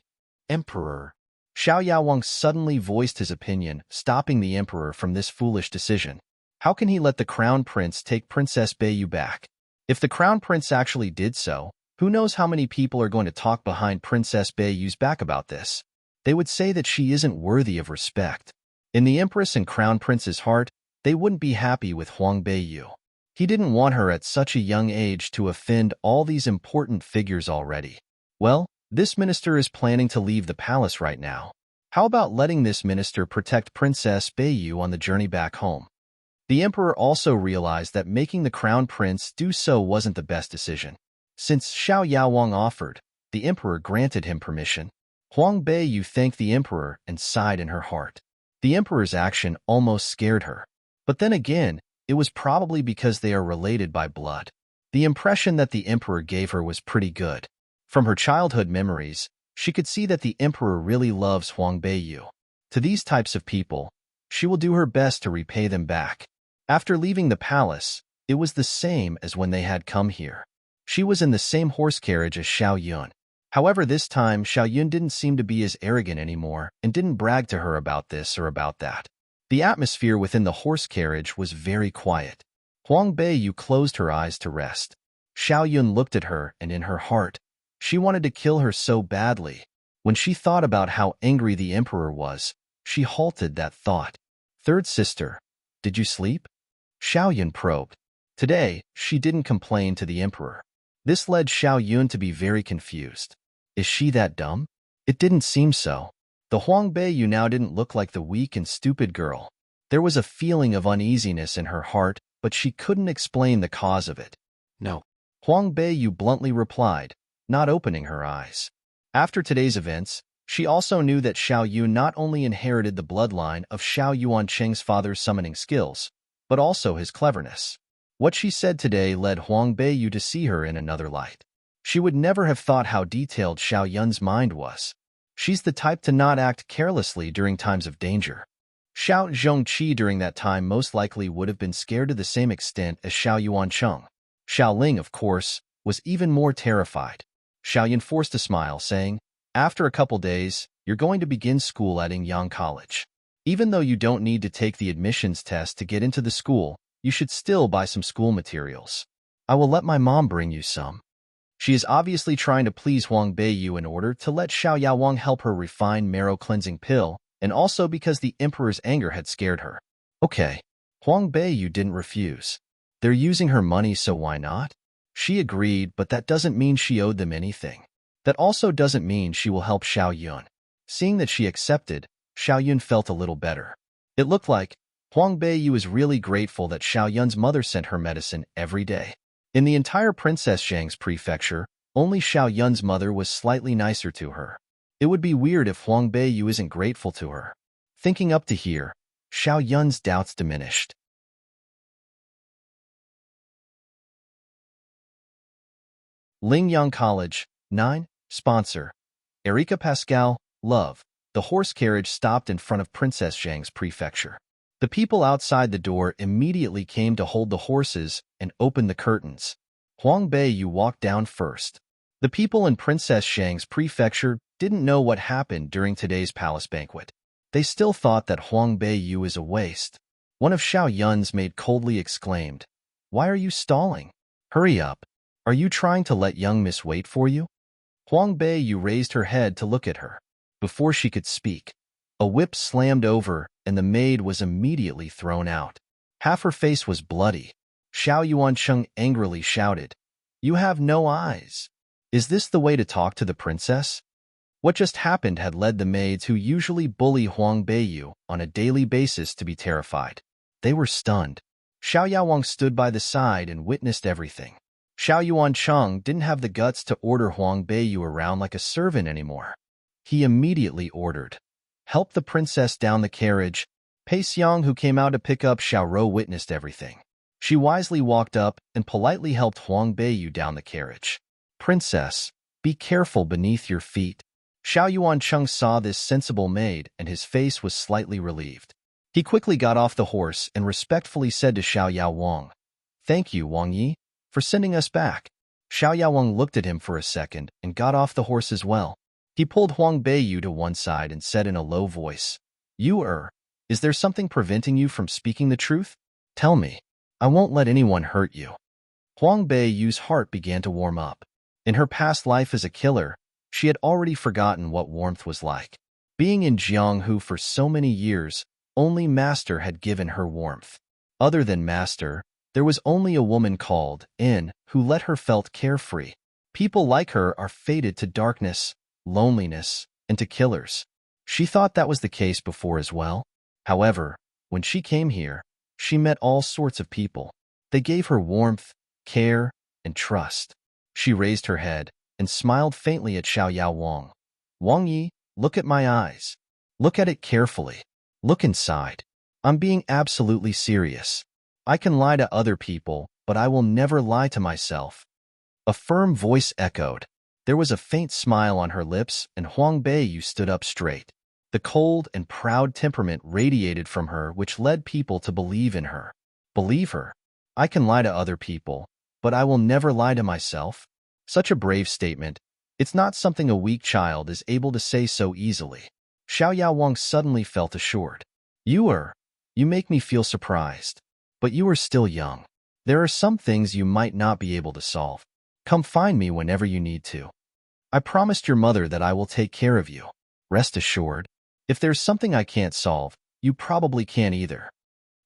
Emperor. Xiao Yaowang suddenly voiced his opinion, stopping the emperor from this foolish decision. How can he let the crown prince take Princess Beiyu back? If the crown prince actually did so, who knows how many people are going to talk behind Princess Beiyu's back about this? They would say that she isn't worthy of respect. In the empress and crown prince's heart, they wouldn't be happy with Huang Beiyu. He didn't want her at such a young age to offend all these important figures already. Well, this minister is planning to leave the palace right now. How about letting this minister protect Princess Beiyu on the journey back home? The emperor also realized that making the crown prince do so wasn't the best decision. Since Xiao Yaowang offered, the emperor granted him permission. Huang Beiyu thanked the emperor and sighed in her heart. The emperor's action almost scared her. But then again, it was probably because they are related by blood. The impression that the emperor gave her was pretty good. From her childhood memories, she could see that the emperor really loves Huang Beiyu. To these types of people, she will do her best to repay them back. After leaving the palace, it was the same as when they had come here. She was in the same horse carriage as Xiao Yun. However, this time, Xiao Yun didn't seem to be as arrogant anymore and didn't brag to her about this or about that. The atmosphere within the horse carriage was very quiet. Huang Beiyu closed her eyes to rest. Xiao Yun looked at her, and in her heart, she wanted to kill her so badly. When she thought about how angry the emperor was, she halted that thought. Third sister, did you sleep? Xiao Yun probed. Today, she didn't complain to the emperor. This led Xiao Yun to be very confused. Is she that dumb? It didn't seem so. The Huang Beiyu now didn't look like the weak and stupid girl. There was a feeling of uneasiness in her heart, but she couldn't explain the cause of it. No. Huang Beiyu bluntly replied, not opening her eyes. After today's events, she also knew that Xiao Yun not only inherited the bloodline of Xiao Yuancheng's father's summoning skills, but also his cleverness. What she said today led Huang Beiyu to see her in another light. She would never have thought how detailed Xiao Yun's mind was. She's the type to not act carelessly during times of danger. Xiao Zhongqi during that time most likely would have been scared to the same extent as Xiao Yuancheng. Xiao Ling, of course, was even more terrified. Xiao Yun forced a smile, saying, after a couple days, you're going to begin school at Ingyang College. Even though you don't need to take the admissions test to get into the school, you should still buy some school materials. I will let my mom bring you some. She is obviously trying to please Huang Beiyu in order to let Xiao Yaowang help her refine marrow-cleansing pill, and also because the emperor's anger had scared her. Okay, Huang Beiyu didn't refuse. They're using her money, so why not? She agreed, but that doesn't mean she owed them anything. That also doesn't mean she will help Xiao Yun. Seeing that she accepted, Xiao Yun felt a little better. It looked like Huang Beiyu is really grateful that Xiao Yun's mother sent her medicine every day. In the entire Princess Zhang's prefecture, only Xiao Yun's mother was slightly nicer to her. It would be weird if Huang Beiyu isn't grateful to her. Thinking up to here, Xiao Yun's doubts diminished. Lingyang College. 9. Sponsor. Erika Pascal, love. The horse carriage stopped in front of Princess Zhang's prefecture. The people outside the door immediately came to hold the horses and open the curtains. Huang Beiyu walked down first. The people in Princess Zhang's prefecture didn't know what happened during today's palace banquet. They still thought that Huang Beiyu is a waste. One of Xiao Yun's maid coldly exclaimed, "Why are you stalling? Hurry up. Are you trying to let young miss wait for you?" Huang Beiyu raised her head to look at her. Before she could speak, A whip slammed over, and the maid was immediately thrown out. Half her face was bloody. Xiao Yuancheng angrily shouted, "You have no eyes! Is this the way to talk to the princess?" What just happened had led the maids who usually bully Huang Beiyu on a daily basis to be terrified. They were stunned. Xiao Yaowang stood by the side and witnessed everything. Xiao Yuancheng didn't have the guts to order Huang Beiyu around like a servant anymore. He immediately ordered, "Help the princess down the carriage." Pei Xiang, who came out to pick up Xiao Rou, witnessed everything. She wisely walked up and politely helped Huang Beiyu down the carriage. "Princess, be careful beneath your feet." Xiao Yuancheng saw this sensible maid, and his face was slightly relieved. He quickly got off the horse and respectfully said to Xiao Yaowang, "Thank you, Wang Yi, for sending us back." Xiao Yaowang looked at him for a second and got off the horse as well. He pulled Huang Beiyu to one side and said in a low voice, Is there something preventing you from speaking the truth? Tell me. I won't let anyone hurt you." Huang Beiyu's heart began to warm up. In her past life as a killer, she had already forgotten what warmth was like. Being in Jianghu for so many years, only Master had given her warmth. Other than Master, there was only a woman called In who let her felt carefree. People like her are fated to darkness, loneliness, and to killers. She thought that was the case before as well. However, when she came here, she met all sorts of people. They gave her warmth, care, and trust. She raised her head and smiled faintly at Xiao Yaowang. "Wang Yi, look at my eyes. Look at it carefully. Look inside. I'm being absolutely serious. I can lie to other people, but I will never lie to myself." A firm voice echoed. There was a faint smile on her lips, and Huang Beiyu stood up straight. The cold and proud temperament radiated from her, which led people to believe in her. Believe her? I can lie to other people, but I will never lie to myself? Such a brave statement. It's not something a weak child is able to say so easily. Xiao Yaowang suddenly felt assured. You make me feel surprised. But you are still young. There are some things you might not be able to solve. Come find me whenever you need to. I promised your mother that I will take care of you. Rest assured. If there's something I can't solve, you probably can't either.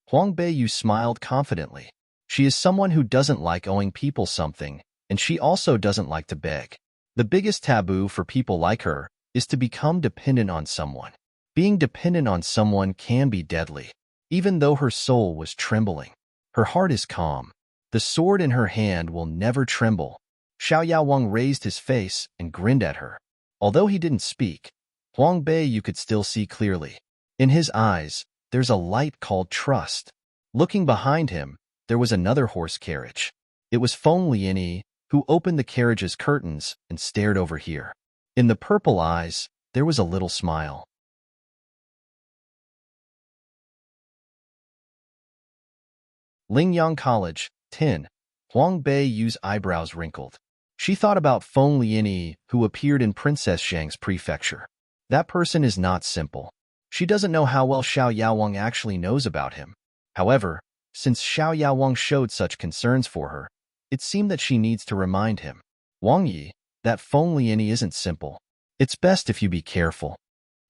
Huang Beiyu smiled confidently. She is someone who doesn't like owing people something, and she also doesn't like to beg. The biggest taboo for people like her is to become dependent on someone. Being dependent on someone can be deadly. Even though her soul was trembling, her heart is calm. The sword in her hand will never tremble. Xiao Yaowang raised his face and grinned at her. Although he didn't speak, Huang Beiyu could still see clearly. In his eyes, there's a light called trust. Looking behind him, there was another horse carriage. It was Feng Lianyi, who opened the carriage's curtains and stared over here. In the purple eyes, there was a little smile. Lingyang College, 10. Huang Beiyu's eyebrows wrinkled. She thought about Feng Lianyi, who appeared in Princess Zhang's prefecture. That person is not simple. She doesn't know how well Xiao Yaowang actually knows about him. However, since Xiao Yaowang showed such concerns for her, it seemed that she needs to remind him. Wang Yi, that Feng Lianyi isn't simple. It's best if you be careful.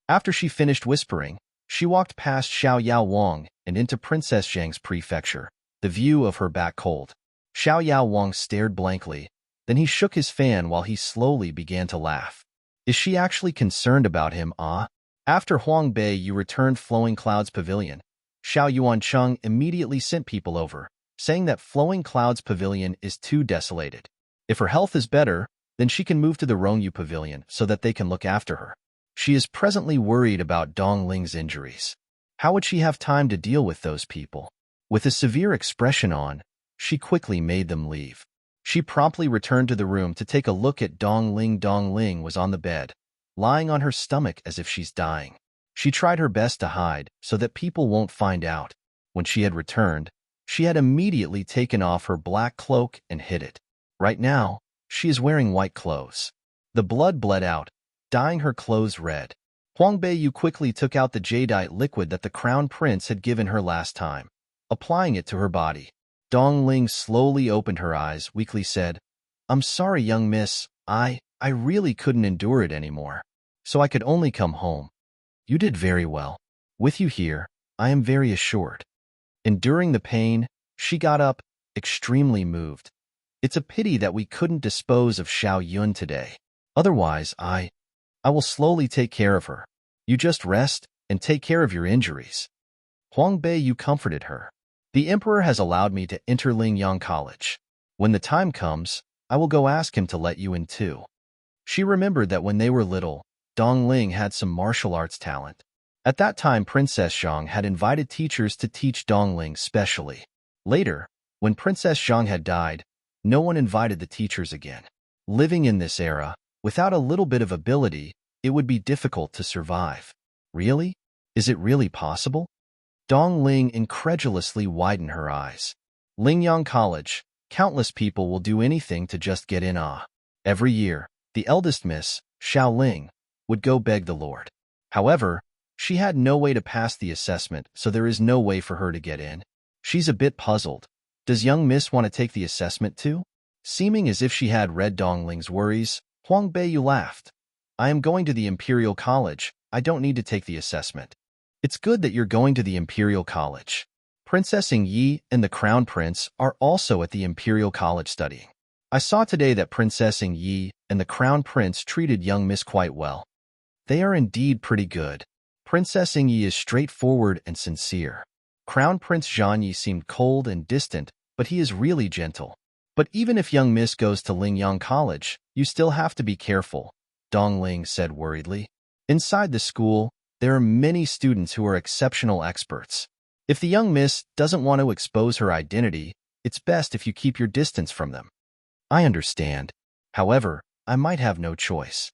After she finished whispering, she walked past Xiao Yaowang and into Princess Zhang's prefecture, the view of her back cold. Xiao Yaowang stared blankly, then he shook his fan while he slowly began to laugh. Is she actually concerned about him, ah? After Huang Beiyu returned Flowing Clouds Pavilion, Xiao Yuancheng immediately sent people over, saying that Flowing Clouds Pavilion is too desolated. If her health is better, then she can move to the Rongyu Pavilion so that they can look after her. She is presently worried about Dong Ling's injuries. How would she have time to deal with those people? With a severe expression on, she quickly made them leave. She promptly returned to the room to take a look at Dong Ling. Dong Ling was on the bed, lying on her stomach as if she's dying. She tried her best to hide so that people won't find out. When she had returned, she had immediately taken off her black cloak and hid it. Right now, she is wearing white clothes. The blood bled out, dyeing her clothes red. Huang Beiyu quickly took out the jadeite liquid that the crown prince had given her last time, applying it to her body. Dong Ling slowly opened her eyes, weakly said, "I'm sorry, young miss, I really couldn't endure it anymore. So I could only come home." You did very well. With you here, I am very assured. Enduring the pain, she got up, extremely moved. It's a pity that we couldn't dispose of Xiao Yun today. Otherwise, I will slowly take care of her. You just rest and take care of your injuries. Huang Beiyu comforted her. The emperor has allowed me to enter Lingyang College. When the time comes, I will go ask him to let you in too. She remembered that when they were little, Dong Ling had some martial arts talent. At that time, Princess Zhang had invited teachers to teach Dong Ling specially. Later, when Princess Zhang had died, no one invited the teachers again. Living in this era, without a little bit of ability, it would be difficult to survive. Really? Is it really possible? Dong Ling incredulously widened her eyes. Lingyang College, countless people will do anything to just get in. Every year, the eldest miss, Xiao Ling, would go beg the Lord. However, she had no way to pass the assessment, so there is no way for her to get in. She's a bit puzzled. Does young miss want to take the assessment too? Seeming as if she had read Dong Ling's worries, Huang Beiyu laughed. I am going to the Imperial College. I don't need to take the assessment. It's good that you're going to the Imperial College. Princess Ing Yi and the Crown Prince are also at the Imperial College studying. I saw today that Princess Ing Yi and the Crown Prince treated young miss quite well. They are indeed pretty good. Princess Ing Yi is straightforward and sincere. Crown Prince Zhan Yi seemed cold and distant, but he is really gentle. But even if young miss goes to Lingyang College, you still have to be careful, Dong Ling said worriedly. Inside the school, there are many students who are exceptional experts. If the young miss doesn't want to expose her identity, it's best if you keep your distance from them. I understand. However, I might have no choice.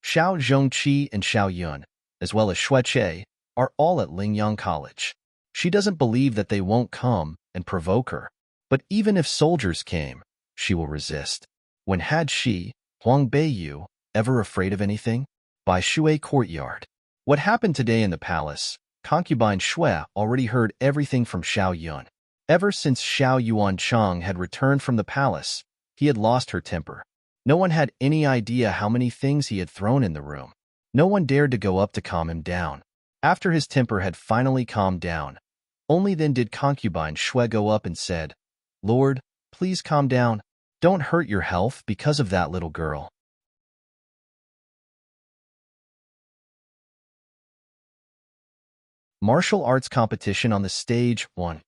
Xiao Zhongqi and Xiao Yun, as well as Xue Che, are all at Lingyang College. She doesn't believe that they won't come and provoke her. But even if soldiers came, she will resist. When had she, Huang Beiyu, ever afraid of anything? By Shui Courtyard. What happened today in the palace, concubine Xue already heard everything from Xiao Yun. Ever since Xiao Yuancheng had returned from the palace, he had lost her temper. No one had any idea how many things he had thrown in the room. No one dared to go up to calm him down. After his temper had finally calmed down, only then did concubine Xue go up and said, Lord, please calm down. Don't hurt your health because of that little girl. Martial arts competition on the stage 1.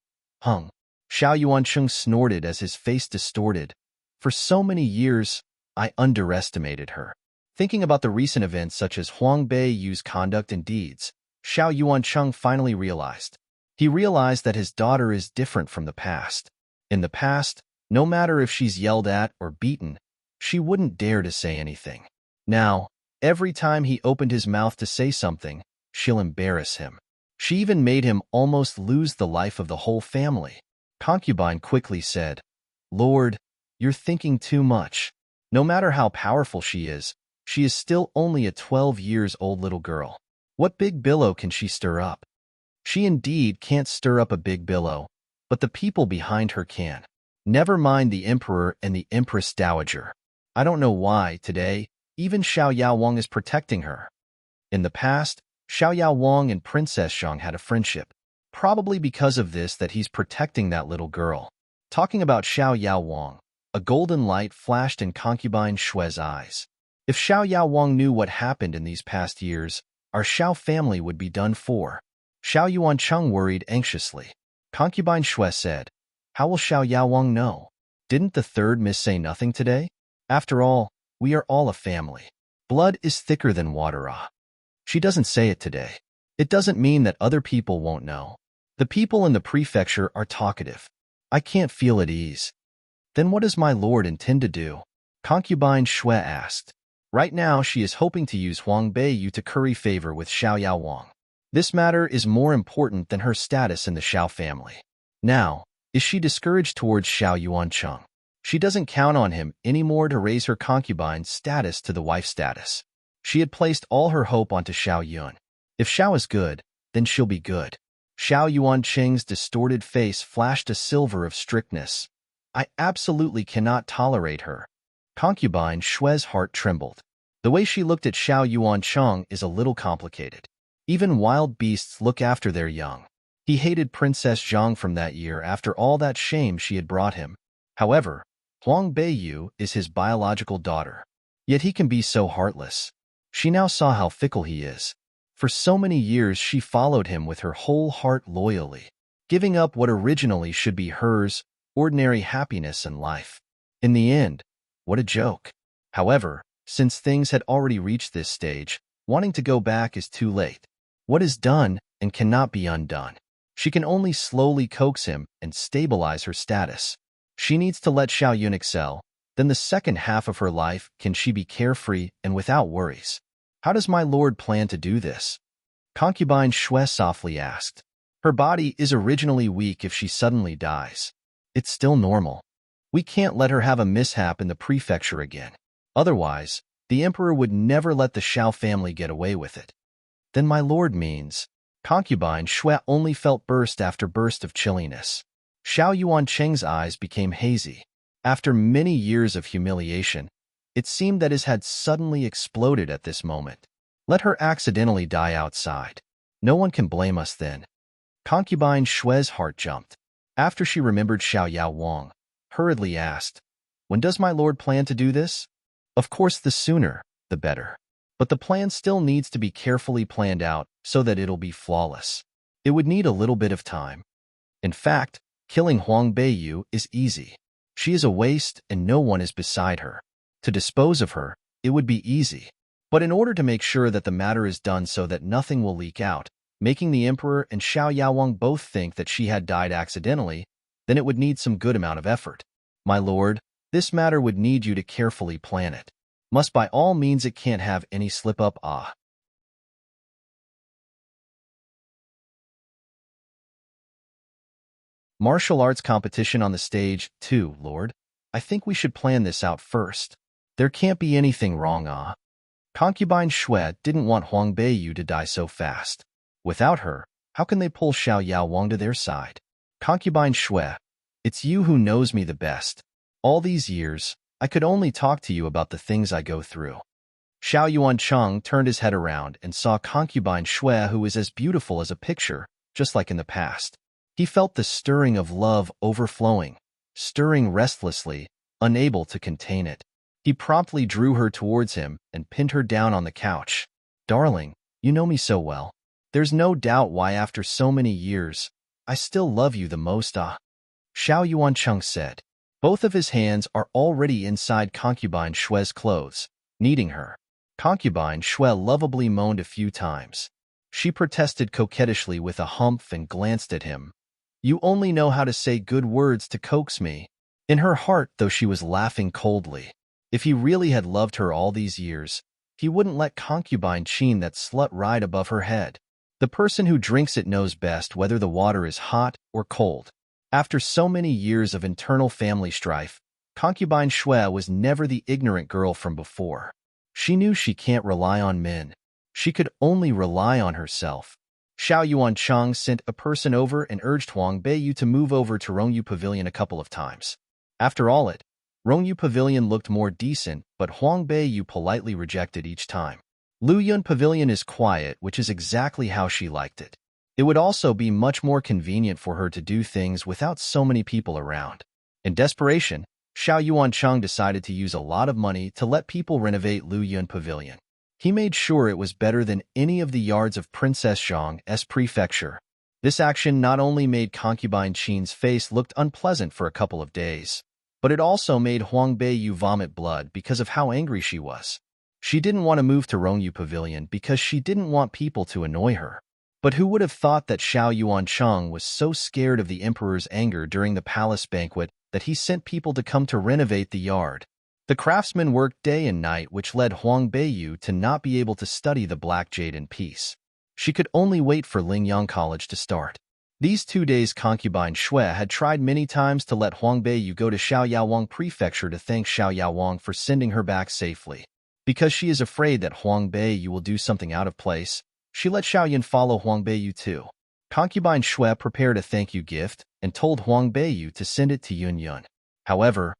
Hung. Xiao Yuancheng snorted as his face distorted. For so many years, I underestimated her. Thinking about the recent events such as Huang Beiyu's conduct and deeds, Xiao Yuancheng finally realized. He realized that his daughter is different from the past. In the past, no matter if she's yelled at or beaten, she wouldn't dare to say anything. Now, every time he opened his mouth to say something, she'll embarrass him. She even made him almost lose the life of the whole family. Concubine quickly said, Lord, you're thinking too much. No matter how powerful she is still only a 12-years-old little girl. What big billow can she stir up? She indeed can't stir up a big billow, but the people behind her can. Never mind the emperor and the empress dowager. I don't know why, today, even Xiao Yaowang is protecting her. In the past, Xiao Yaowang and Princess Zhang had a friendship. Probably because of this that he's protecting that little girl. Talking about Xiao Yaowang, a golden light flashed in concubine Xue's eyes. If Xiao Yaowang knew what happened in these past years, our Xiao family would be done for. Xiao Yuancheng worried anxiously. Concubine Xue said, How will Xiao Yaowang know? Didn't the third miss say nothing today? After all, we are all a family. Blood is thicker than water. She doesn't say it today. It doesn't mean that other people won't know. The people in the prefecture are talkative. I can't feel at ease. Then what does my lord intend to do? Concubine Xue asked. Right now she is hoping to use Huang Beiyu to curry favor with Xiao Yaowang. This matter is more important than her status in the Xiao family. Now, is she discouraged towards Xiao Yuancheng? She doesn't count on him anymore to raise her concubine's status to the wife status. She had placed all her hope onto Xiao Yun. If Xiao is good, then she'll be good. Xiao Yuancheng's distorted face flashed a silver of strictness. I absolutely cannot tolerate her. Concubine Xue's heart trembled. The way she looked at Xiao Yuancheng is a little complicated. Even wild beasts look after their young. He hated Princess Zhang from that year after all that shame she had brought him. However, Huang Beiyu is his biological daughter. Yet he can be so heartless. She now saw how fickle he is. For so many years she followed him with her whole heart loyally, giving up what originally should be hers, ordinary happiness and life. In the end, what a joke. However, since things had already reached this stage, wanting to go back is too late. What is done and cannot be undone. She can only slowly coax him and stabilize her status. She needs to let Xiaoyun excel. Then the second half of her life can she be carefree and without worries. How does my lord plan to do this? Concubine Xue softly asked. Her body is originally weak if she suddenly dies. It's still normal. We can't let her have a mishap in the prefecture again. Otherwise, the emperor would never let the Xiao family get away with it. Then my lord means... Concubine Xue only felt burst after burst of chilliness. Xiao Yuancheng's eyes became hazy. After many years of humiliation, it seemed that his had suddenly exploded at this moment. Let her accidentally die outside. No one can blame us then. Concubine Xue's heart jumped. After she remembered Xiao Yao Wang, hurriedly asked, when does my lord plan to do this? Of course, the sooner, the better. But the plan still needs to be carefully planned out so that it'll be flawless. It would need a little bit of time. In fact, killing Huang Beiyu is easy. She is a waste and no one is beside her. To dispose of her, it would be easy. But in order to make sure that the matter is done so that nothing will leak out, making the emperor and Xiao Yaowang both think that she had died accidentally, then it would need some good amount of effort. My lord, this matter would need you to carefully plan it. Must by all means it can't have any slip-up. Martial arts competition on the stage, too, lord. I think we should plan this out first. There can't be anything wrong. Concubine Xue didn't want Huang Beiyu to die so fast. Without her, how can they pull Xiao Yaowang to their side? Concubine Xue, it's you who knows me the best. All these years, I could only talk to you about the things I go through. Xiao Yuancheng turned his head around and saw Concubine Xue, who was as beautiful as a picture, just like in the past. He felt the stirring of love overflowing, stirring restlessly, unable to contain it. He promptly drew her towards him and pinned her down on the couch. Darling, you know me so well. There's no doubt why after so many years, I still love you the most. Xiao Yuancheng said. Both of his hands are already inside Concubine Xue's clothes, kneading her. Concubine Xue lovably moaned a few times. She protested coquettishly with a humph and glanced at him. You only know how to say good words to coax me. In her heart, though, she was laughing coldly. If he really had loved her all these years, he wouldn't let Concubine Qin, that slut, ride above her head. The person who drinks it knows best whether the water is hot or cold. After so many years of internal family strife, Concubine Xue was never the ignorant girl from before. She knew she can't rely on men. She could only rely on herself. Xiao Yuancheng sent a person over and urged Huang Beiyu to move over to Rongyu Pavilion a couple of times. After all, Rongyu Pavilion looked more decent, but Huang Beiyu politely rejected each time. Luyun Pavilion is quiet, which is exactly how she liked it. It would also be much more convenient for her to do things without so many people around. In desperation, Xiao Yuancheng decided to use a lot of money to let people renovate Luyun Pavilion. He made sure it was better than any of the yards of Princess Zhang's prefecture. This action not only made Concubine Qin's face look unpleasant for a couple of days, but it also made Huang Beiyu vomit blood because of how angry she was. She didn't want to move to Rongyu Pavilion because she didn't want people to annoy her. But who would have thought that Xiao Yuancheng was so scared of the emperor's anger during the palace banquet that he sent people to come to renovate the yard? The craftsmen worked day and night, which led Huang Beiyu to not be able to study the Black Jade in peace. She could only wait for Lingyang College to start. These 2 days, Concubine Xue had tried many times to let Huang Beiyu go to Xiao Yaowang Prefecture to thank Xiao Yaowang for sending her back safely. Because she is afraid that Huang Beiyu will do something out of place, she let Xiaoyan follow Huang Beiyu too. Concubine Xue prepared a thank you gift and told Huang Beiyu to send it to Yunyun. However,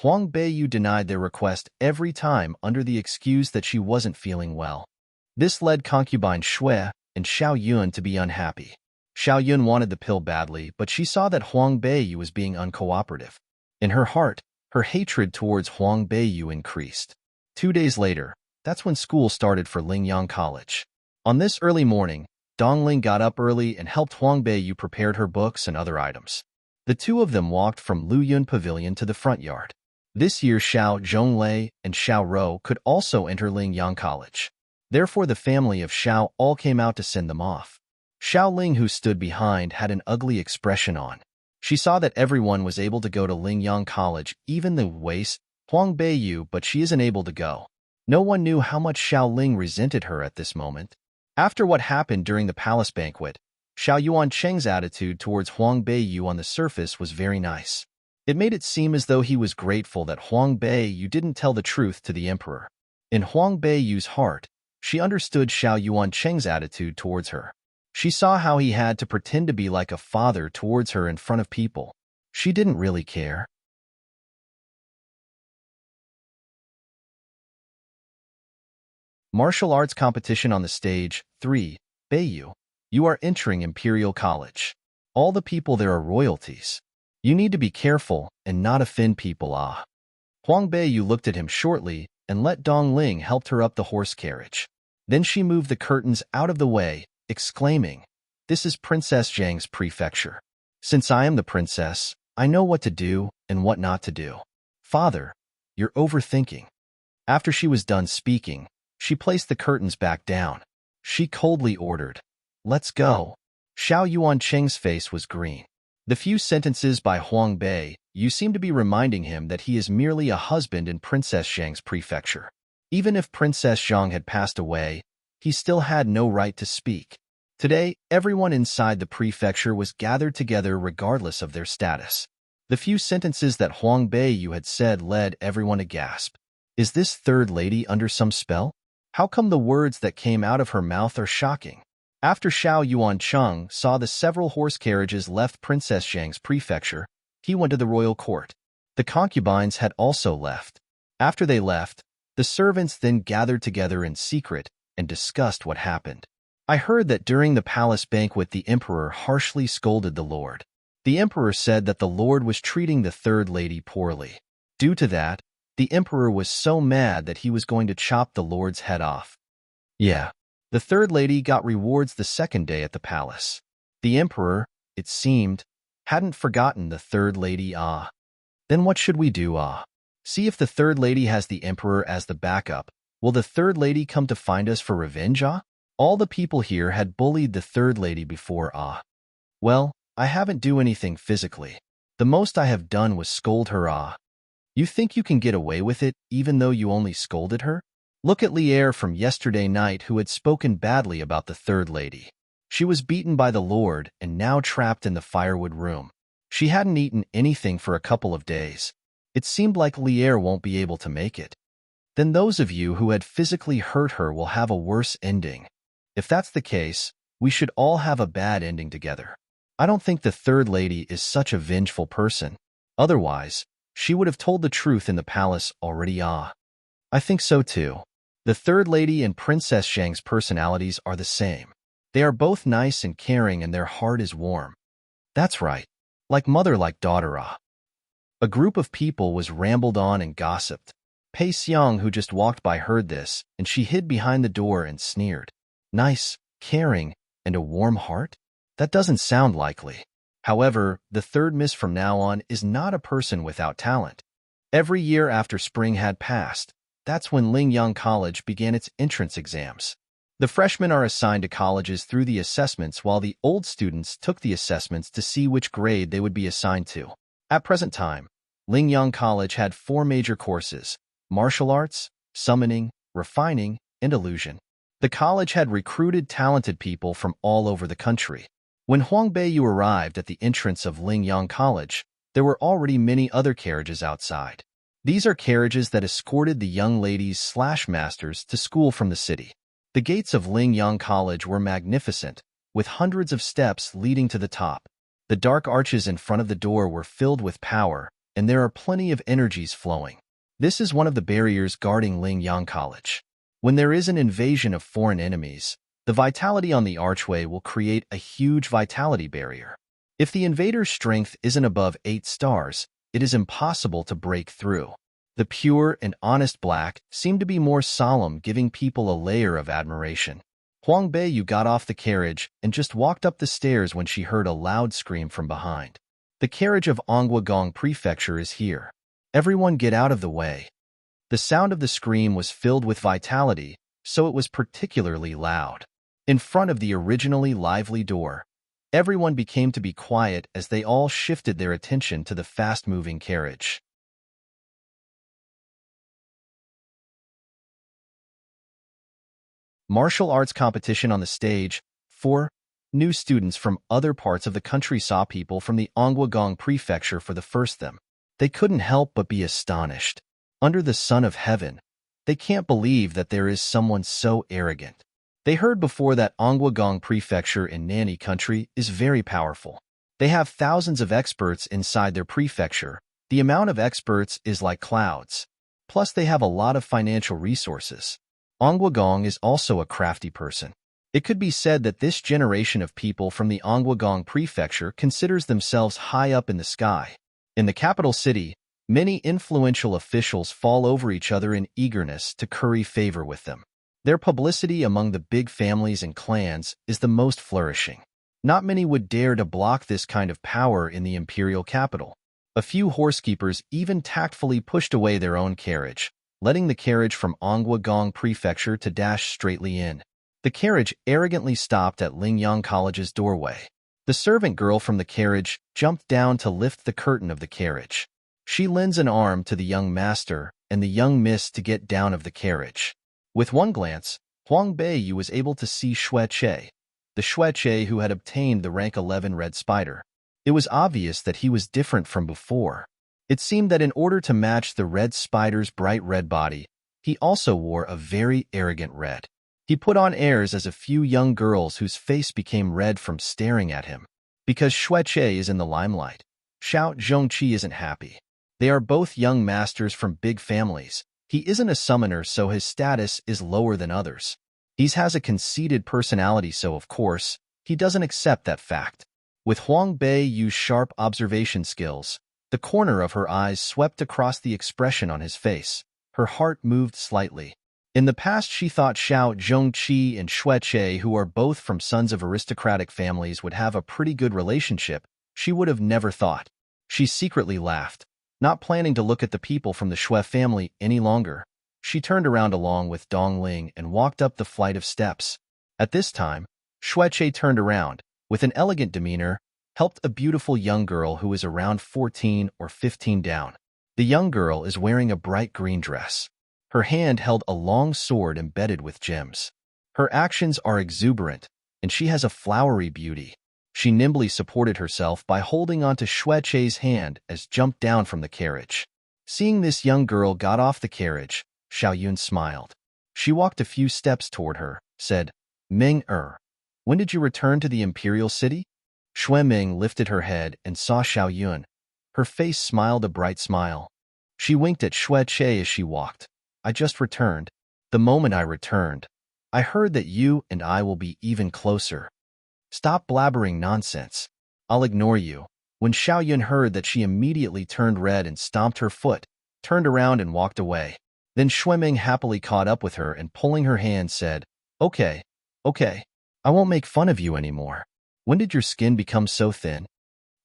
Huang Beiyu denied their request every time under the excuse that she wasn't feeling well. This led Concubine Xue and Xiao Yun to be unhappy. Xiao Yun wanted the pill badly, but she saw that Huang Beiyu was being uncooperative. In her heart, her hatred towards Huang Beiyu increased. 2 days later, that's when school started for Lingyang College. On this early morning, Dongling got up early and helped Huang Beiyu prepare her books and other items. The two of them walked from Luyun Pavilion to the front yard. This year Xiao Zhonglei and Xiao Rou could also enter Lingyang College. Therefore the family of Xiao all came out to send them off. Xiao Ling, who stood behind, had an ugly expression on. She saw that everyone was able to go to Lingyang College, even the waste Huang Beiyu, but she isn't able to go. No one knew how much Xiao Ling resented her at this moment. After what happened during the palace banquet, Xiao Yuancheng's attitude towards Huang Beiyu on the surface was very nice. It made it seem as though he was grateful that Huang Beiyu didn't tell the truth to the emperor. In Huang Beiyu's heart, she understood Xiao Yuancheng's attitude towards her. She saw how he had to pretend to be like a father towards her in front of people. She didn't really care. Martial arts competition on the stage. 3. Beiyu, you are entering Imperial College. All the people there are royalties. You need to be careful and not offend people. Huang Beiyu looked at him shortly and let Dongling help her up the horse carriage. Then she moved the curtains out of the way, exclaiming, "This is Princess Zhang's prefecture. Since I am the princess, I know what to do and what not to do." "Father, you're overthinking." After she was done speaking, she placed the curtains back down. She coldly ordered, "Let's go." Xiao Yuancheng's face was green. The few sentences by Huang Beiyu seem to be reminding him that he is merely a husband in Princess Zhang's prefecture. Even if Princess Zhang had passed away, he still had no right to speak. Today, everyone inside the prefecture was gathered together regardless of their status. The few sentences that Huang Beiyu had said led everyone to gasp. Is this third lady under some spell? How come the words that came out of her mouth are shocking? After Xiao Yuancheng saw the several horse carriages left Princess Zhang's prefecture, he went to the royal court. The concubines had also left. After they left, the servants then gathered together in secret and discussed what happened. I heard that during the palace banquet the emperor harshly scolded the lord. The emperor said that the lord was treating the third lady poorly. Due to that, the emperor was so mad that he was going to chop the lord's head off. Yeah, the third lady got rewards the second day at the palace. The emperor, it seemed, hadn't forgotten the third lady. Then what should we do? See if the third lady has the emperor as the backup. Will the third lady come to find us for revenge? All the people here had bullied the third lady before. Well, I haven't do anything physically. The most I have done was scold her. You think you can get away with it even though you only scolded her? Look at Lier from yesterday night, who had spoken badly about the third lady. She was beaten by the lord and now trapped in the firewood room. She hadn't eaten anything for a couple of days. It seemed like Lier won't be able to make it. Then those of you who had physically hurt her will have a worse ending. If that's the case, we should all have a bad ending together. I don't think the third lady is such a vengeful person. Otherwise, she would have told the truth in the palace already. I think so too. The third lady and Princess Zhang's personalities are the same. They are both nice and caring and their heart is warm. That's right. Like mother, like daughter. A group of people was rambled on and gossiped. Pei Xiang, who just walked by, heard this, and she hid behind the door and sneered. Nice, caring, and a warm heart? That doesn't sound likely. However, the third miss from now on is not a person without talent. Every year after spring had passed, that's when Lingyang College began its entrance exams. The freshmen are assigned to colleges through the assessments, while the old students took the assessments to see which grade they would be assigned to. At present time, Lingyang College had 4 major courses: martial arts, summoning, refining, and illusion. The college had recruited talented people from all over the country. When Huang Beiyu arrived at the entrance of Lingyang College, there were already many other carriages outside. These are carriages that escorted the young ladies/masters to school from the city. The gates of Lingyang College were magnificent, with hundreds of steps leading to the top. The dark arches in front of the door were filled with power, and there are plenty of energies flowing. This is one of the barriers guarding Lingyang College. When there is an invasion of foreign enemies, The vitality on the archway will create a huge vitality barrier. If the invader's strength isn't above 8 stars, it is impossible to break through. The pure and honest black seemed to be more solemn, giving people a layer of admiration. Huang Beiyu got off the carriage and just walked up the stairs when she heard a loud scream from behind. The carriage of Anguagong Prefecture is here. Everyone get out of the way. The sound of the scream was filled with vitality, so it was particularly loud. In front of the originally lively door, everyone became to be quiet as they all shifted their attention to the fast-moving carriage. Martial arts competition on the stage. 4 new students from other parts of the country saw people from the Anguagong Prefecture for the first time. They couldn't help but be astonished. Under the sun of heaven, they can't believe that there is someone so arrogant. They heard before that Anguagong Prefecture in Nani country is very powerful. They have thousands of experts inside their prefecture. The amount of experts is like clouds. Plus, they have a lot of financial resources. Anguagong is also a crafty person. It could be said that this generation of people from the Anguagong Prefecture considers themselves high up in the sky. In the capital city, many influential officials fall over each other in eagerness to curry favor with them. Their publicity among the big families and clans is the most flourishing. Not many would dare to block this kind of power in the imperial capital. A few horsekeepers even tactfully pushed away their own carriage, letting the carriage from Anguagong Prefecture to dash straightly in. The carriage arrogantly stopped at Lingyang College's doorway. The servant girl from the carriage jumped down to lift the curtain of the carriage. She lends an arm to the young master and the young miss to get down of the carriage. With one glance, Huang Beiyu was able to see Xueche, the Xueche who had obtained the rank 11 Red Spider. It was obvious that he was different from before. It seemed that in order to match the Red Spider's bright red body, he also wore a very arrogant red. He put on airs as a few young girls whose face became red from staring at him. Because Xueche is in the limelight, Xiao Zhongqi isn't happy. They are both young masters from big families. He isn't a summoner, so his status is lower than others. He has a conceited personality, so of course, he doesn't accept that fact. With Huang Beiyu's sharp observation skills, the corner of her eyes swept across the expression on his face. Her heart moved slightly. In the past, she thought Xiao Zhongqi and Xueche, who are both from sons of aristocratic families, would have a pretty good relationship. She would have never thought. She secretly laughed, not planning to look at the people from the Xue family any longer. She turned around along with Dong Ling and walked up the flight of steps. At this time, Xueche turned around, with an elegant demeanor, helped a beautiful young girl who is around 14 or 15 down. The young girl is wearing a bright green dress. Her hand held a long sword embedded with gems. Her actions are exuberant, and she has a flowery beauty. She nimbly supported herself by holding onto Xueche's hand as jumped down from the carriage. Seeing this young girl got off the carriage, Xiaoyun smiled. She walked a few steps toward her, said, Ming-er, when did you return to the imperial city? Xue Ming lifted her head and saw Xiaoyun. Her face smiled a bright smile. She winked at Xueche as she walked. I just returned. The moment I returned, I heard that you and I will be even closer. Stop blabbering nonsense. I'll ignore you. When Xiaoyun heard that, she immediately turned red and stomped her foot, turned around and walked away. Then Xueming happily caught up with her and pulling her hand said, Okay, I won't make fun of you anymore. When did your skin become so thin?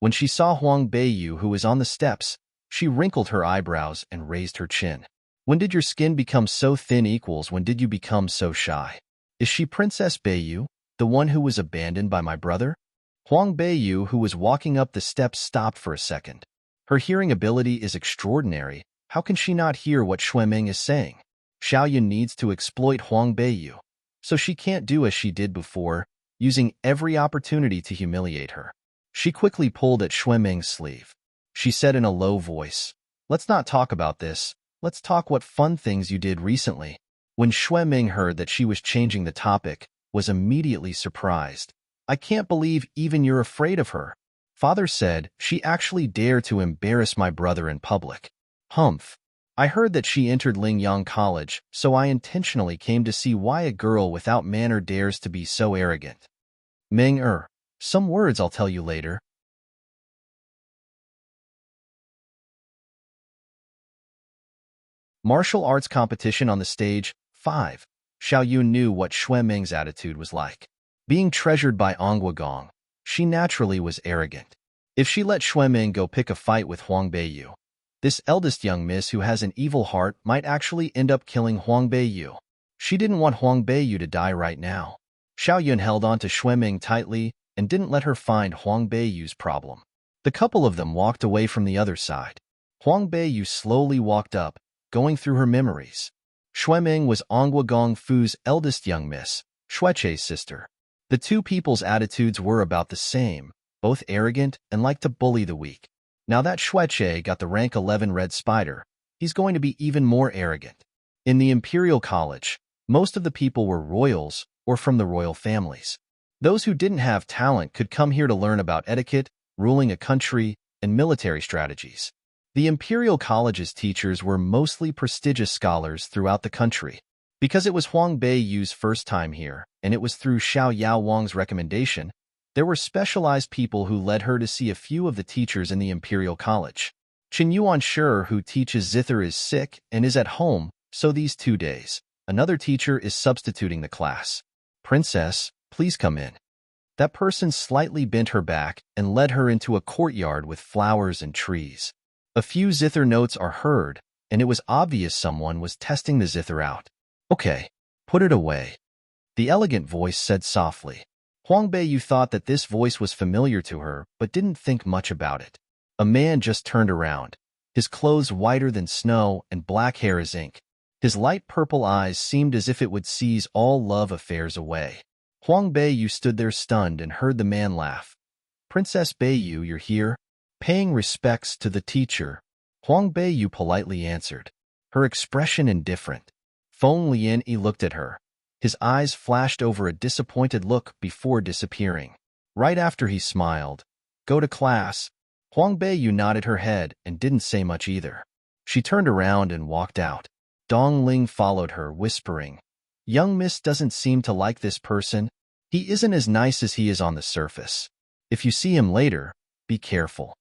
When she saw Huang Beiyu, who was on the steps, she wrinkled her eyebrows and raised her chin. When did your skin become so thin equals when did you become so shy? Is she Princess Beiyu, the one who was abandoned by my brother? Huang Beiyu, who was walking up the steps, stopped for a second. Her hearing ability is extraordinary. How can she not hear what Xueming is saying? Xiaoyun needs to exploit Huang Beiyu, so she can't do as she did before, using every opportunity to humiliate her. She quickly pulled at Xueming's sleeve. She said in a low voice, Let's not talk about this. Let's talk what fun things you did recently. When Xueming heard that she was changing the topic, was immediately surprised. I can't believe even you're afraid of her. Father said she actually dared to embarrass my brother in public. Humph. I heard that she entered Lingyang College, so I intentionally came to see why a girl without manner dares to be so arrogant. Ming-er, some words I'll tell you later. Martial arts competition on the stage, 5. Xiao Yun knew what Xue Ming's attitude was like. Being treasured by Gong, she naturally was arrogant. If she let Xue Ming go pick a fight with Huang Beiyu, this eldest young miss who has an evil heart might actually end up killing Huang Beiyu. She didn't want Huang Beiyu to die right now. Xiao Yun held on to Xue Ming tightly and didn't let her find Huang Beiyu's problem. The couple of them walked away from the other side. Huang Beiyu slowly walked up, going through her memories. Xue Ming was Gong Fu's eldest young miss, Xueche's sister. The two people's attitudes were about the same, both arrogant and liked to bully the weak. Now that Xueche got the rank 11 Red Spider, he's going to be even more arrogant. In the Imperial College, most of the people were royals or from the royal families. Those who didn't have talent could come here to learn about etiquette, ruling a country, and military strategies. The Imperial College's teachers were mostly prestigious scholars throughout the country. Because it was Huang Beiyu's first time here, and it was through Xiao Yao Wang's recommendation, there were specialized people who led her to see a few of the teachers in the Imperial College. Qin Yuan Shi, who teaches zither, is sick and is at home, so these 2 days, another teacher is substituting the class. Princess, please come in. That person slightly bent her back and led her into a courtyard with flowers and trees. A few zither notes are heard, and it was obvious someone was testing the zither out. Okay, put it away, the elegant voice said softly. Huang Beiyu thought that this voice was familiar to her, but didn't think much about it. A man just turned around, his clothes whiter than snow and black hair as ink. His light purple eyes seemed as if it would seize all love affairs away. Huang Beiyu stood there stunned and heard the man laugh. Princess Beiyu, you're here? Paying respects to the teacher, Huang Beiyu politely answered, her expression indifferent. Feng Lianyi looked at her. His eyes flashed over a disappointed look before disappearing. Right after he smiled, go to class. Huang Beiyu nodded her head and didn't say much either. She turned around and walked out. Dong Ling followed her, whispering, young miss doesn't seem to like this person. He isn't as nice as he is on the surface. If you see him later, be careful.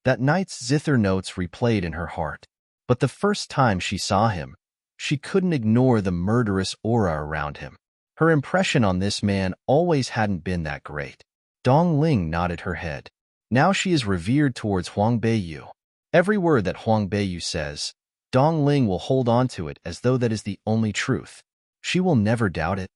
That night's zither notes replayed in her heart. But the first time she saw him, she couldn't ignore the murderous aura around him. Her impression on this man always hadn't been that great. Dong Ling nodded her head. Now she is revered towards Huang Beiyu. Every word that Huang Beiyu says, Dong Ling will hold on to it as though that is the only truth. She will never doubt it.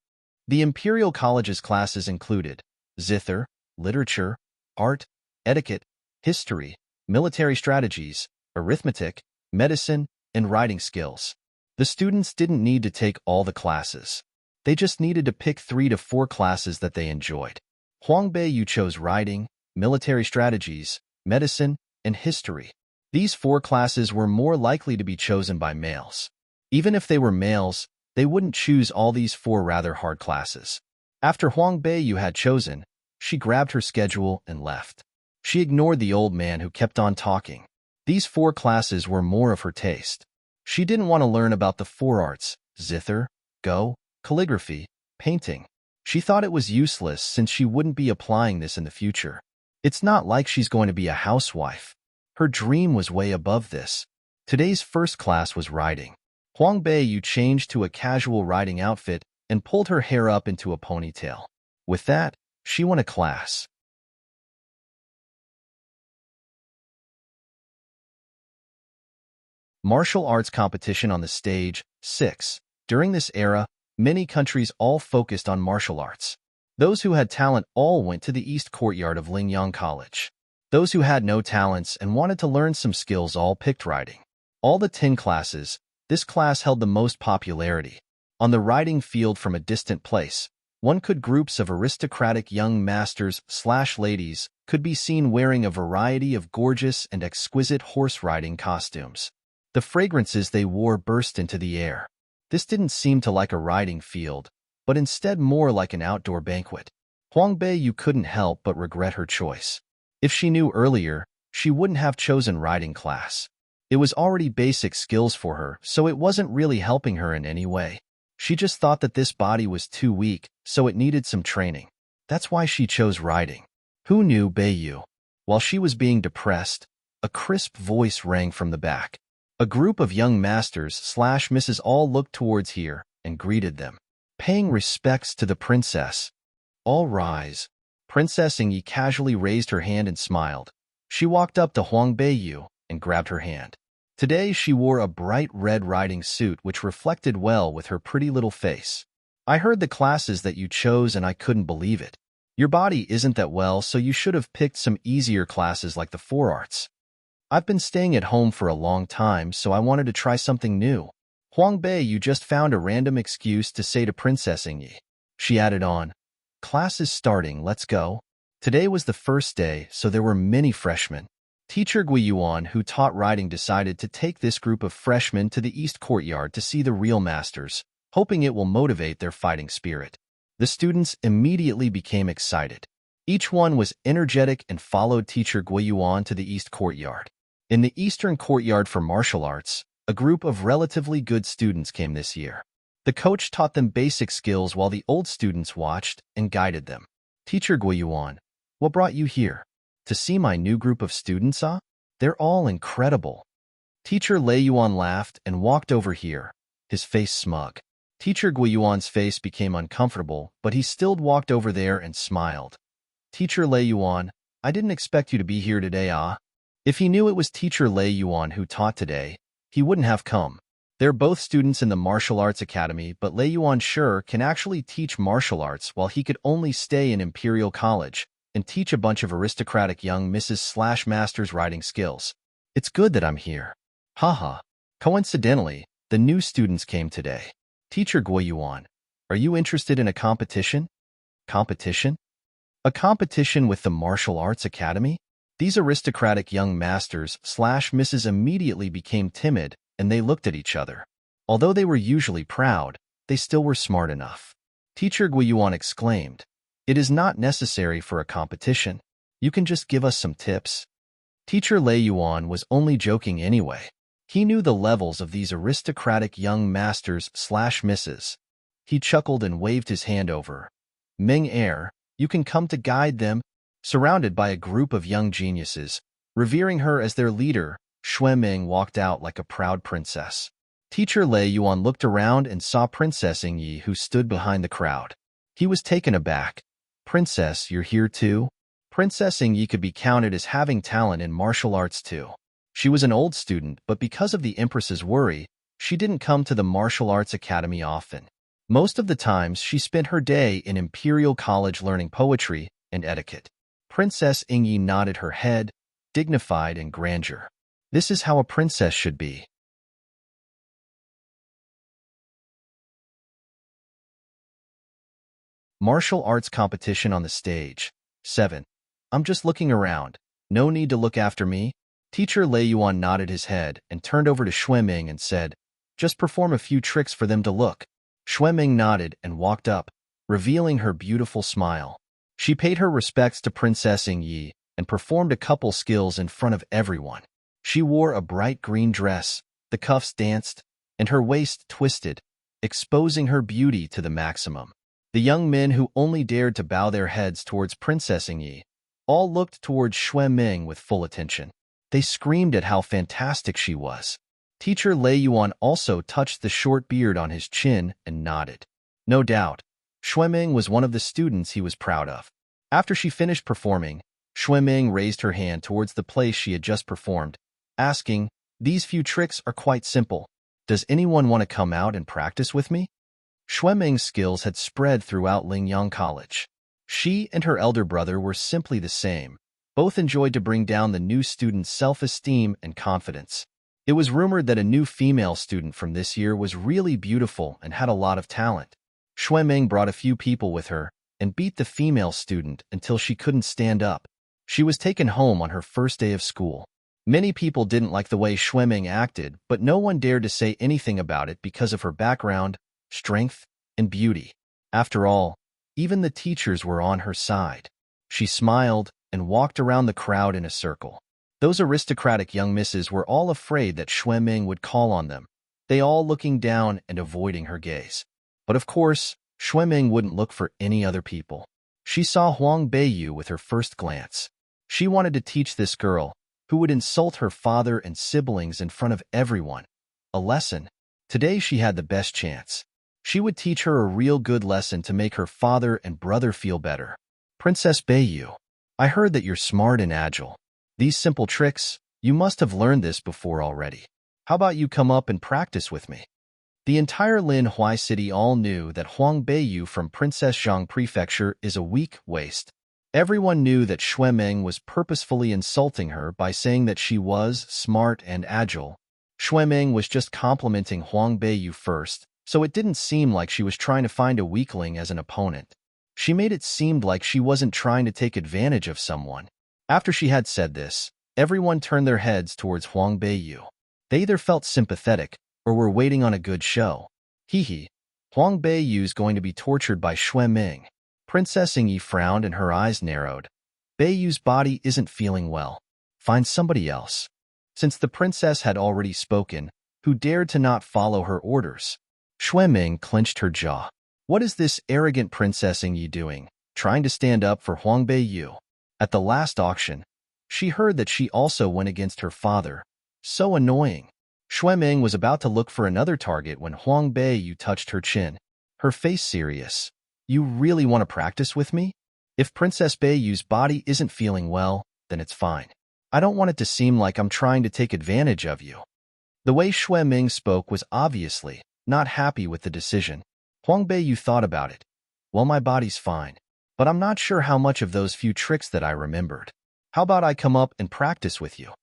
The Imperial College's classes included zither, literature, art, etiquette, history, military strategies, arithmetic, medicine, and writing skills. The students didn't need to take all the classes. They just needed to pick 3 to 4 classes that they enjoyed. Huang Beiyu chose writing, military strategies, medicine, and history. These 4 classes were more likely to be chosen by males. Even if they were males, they wouldn't choose all these 4 rather hard classes. After Huang Beiyu had chosen, she grabbed her schedule and left. She ignored the old man who kept on talking. These 4 classes were more of her taste. She didn't want to learn about the 4 arts, zither, go, calligraphy, painting. She thought it was useless since she wouldn't be applying this in the future. It's not like she's going to be a housewife. Her dream was way above this. Today's first class was riding. Huang Beiyu changed to a casual riding outfit and pulled her hair up into a ponytail. With that, she won a class. Martial arts competition on the stage, 6. During this era, many countries all focused on martial arts. Those who had talent all went to the east courtyard of Lingyang College. Those who had no talents and wanted to learn some skills all picked riding. All the 10 classes, this class held the most popularity. On the riding field from a distant place, one could groups of aristocratic young masters/ladies could be seen wearing a variety of gorgeous and exquisite horse riding costumes. The fragrances they wore burst into the air. This didn't seem to like a riding field, but instead more like an outdoor banquet. Huang Beiyu couldn't help but regret her choice. If she knew earlier, she wouldn't have chosen riding class. It was already basic skills for her, so it wasn't really helping her in any way. She just thought that this body was too weak, so it needed some training. That's why she chose riding. Who knew Bayu? While she was being depressed, a crisp voice rang from the back. A group of young masters/misses all looked towards here and greeted them. Paying respects to the princess. All rise. Princess Ingyi casually raised her hand and smiled. She walked up to Huang Beiyu and grabbed her hand. Today she wore a bright red riding suit which reflected well with her pretty little face. I heard the classes that you chose and I couldn't believe it. Your body isn't that well, so you should have picked some easier classes like the 4 arts. I've been staying at home for a long time, so I wanted to try something new. Huang Beiyu just found a random excuse to say to Princess Ingyi. She added on, class is starting, let's go. Today was the first day, so there were many freshmen. Teacher Guiyuan, who taught riding, decided to take this group of freshmen to the East Courtyard to see the real masters, hoping it will motivate their fighting spirit. The students immediately became excited. Each one was energetic and followed Teacher Guiyuan to the East Courtyard. In the Eastern Courtyard for martial arts, a group of relatively good students came this year. The coach taught them basic skills while the old students watched and guided them. Teacher Guiyuan, what brought you here? To see my new group of students, huh? They're all incredible. Teacher Lei Yuan laughed and walked over here, his face smug. Teacher Guiyuan's face became uncomfortable, but he still walked over there and smiled. Teacher Lei Yuan, I didn't expect you to be here today, ah? If he knew it was Teacher Lei Yuan who taught today, he wouldn't have come. They're both students in the martial arts academy, but Lei Yuan sure can actually teach martial arts while he could only stay in Imperial College and teach a bunch of aristocratic young misses/masters riding skills. It's good that I'm here. Haha. Coincidentally, the new students came today. Teacher Guiyuan, are you interested in a competition? Competition? A competition with the Martial Arts Academy? These aristocratic young masters/misses immediately became timid and they looked at each other. Although they were usually proud, they still were smart enough. Teacher Guiyuan exclaimed, it is not necessary for a competition. You can just give us some tips. Teacher Lei Yuan was only joking anyway. He knew the levels of these aristocratic young masters/misses. He chuckled and waved his hand over. Ming Er, you can come to guide them. Surrounded by a group of young geniuses, revering her as their leader, Xue Ming walked out like a proud princess. Teacher Lei Yuan looked around and saw Princess Ingyi, who stood behind the crowd. He was taken aback. Princess, you're here too? Princess Ingyi could be counted as having talent in martial arts too. She was an old student, but because of the Empress's worry, she didn't come to the Martial Arts Academy often. Most of the times, she spent her day in Imperial College learning poetry and etiquette. Princess Ingyi nodded her head, dignified and grandeur. This is how a princess should be. Martial arts competition on the stage. 7. I'm just looking around. No need to look after me. Teacher Lei Yuan nodded his head and turned over to Xue Ming and said, just perform a few tricks for them to look. Xue Ming nodded and walked up, revealing her beautiful smile. She paid her respects to Princess Ingyi and performed a couple skills in front of everyone. She wore a bright green dress, the cuffs danced, and her waist twisted, exposing her beauty to the maximum. The young men who only dared to bow their heads towards Princess Ingyi all looked towards Xue Ming with full attention. They screamed at how fantastic she was. Teacher Lei Yuan also touched the short beard on his chin and nodded. No doubt, Xue Ming was one of the students he was proud of. After she finished performing, Xue Ming raised her hand towards the place she had just performed, asking, these few tricks are quite simple. Does anyone want to come out and practice with me? Xue Ming's skills had spread throughout Lingyang College. She and her elder brother were simply the same. Both enjoyed to bring down the new students' self-esteem and confidence. It was rumored that a new female student from this year was really beautiful and had a lot of talent. Xue Ming brought a few people with her and beat the female student until she couldn't stand up. She was taken home on her first day of school. Many people didn't like the way Xue Ming acted, but no one dared to say anything about it because of her background, strength, and beauty. After all, even the teachers were on her side. She smiled and walked around the crowd in a circle. Those aristocratic young misses were all afraid that Xue Ming would call on them, they all looking down and avoiding her gaze. But of course, Xue Ming wouldn't look for any other people. She saw Huang Beiyu with her first glance. She wanted to teach this girl, who would insult her father and siblings in front of everyone, a lesson. Today she had the best chance. She would teach her a real good lesson to make her father and brother feel better. Princess Beiyu, I heard that you're smart and agile. These simple tricks, you must have learned this before already. How about you come up and practice with me? The entire Lin Hui city all knew that Huang Beiyu from Princess Zhang Prefecture is a weak waste. Everyone knew that Xue Ming was purposefully insulting her by saying that she was smart and agile. Xue Ming was just complimenting Huang Beiyu first, so it didn't seem like she was trying to find a weakling as an opponent. She made it seem like she wasn't trying to take advantage of someone. After she had said this, everyone turned their heads towards Huang Beiyu. They either felt sympathetic or were waiting on a good show. Hee. Huang Beiyu's going to be tortured by Xue Ming. Princess Ingyi frowned and her eyes narrowed. Beiyu's body isn't feeling well. Find somebody else. Since the princess had already spoken, who dared to not follow her orders? Xue Ming clenched her jaw. What is this arrogant Princess Ingyi doing, trying to stand up for Huang Beiyu? At the last auction, she heard that she also went against her father. So annoying. Xue Ming was about to look for another target when Huang Beiyu touched her chin, her face serious. You really want to practice with me? If Princess Beiyu's body isn't feeling well, then it's fine. I don't want it to seem like I'm trying to take advantage of you. The way Xue Ming spoke was obviously not happy with the decision. Huang Beiyu thought about it. Well, my body's fine, but I'm not sure how much of those few tricks that I remembered. How about I come up and practice with you?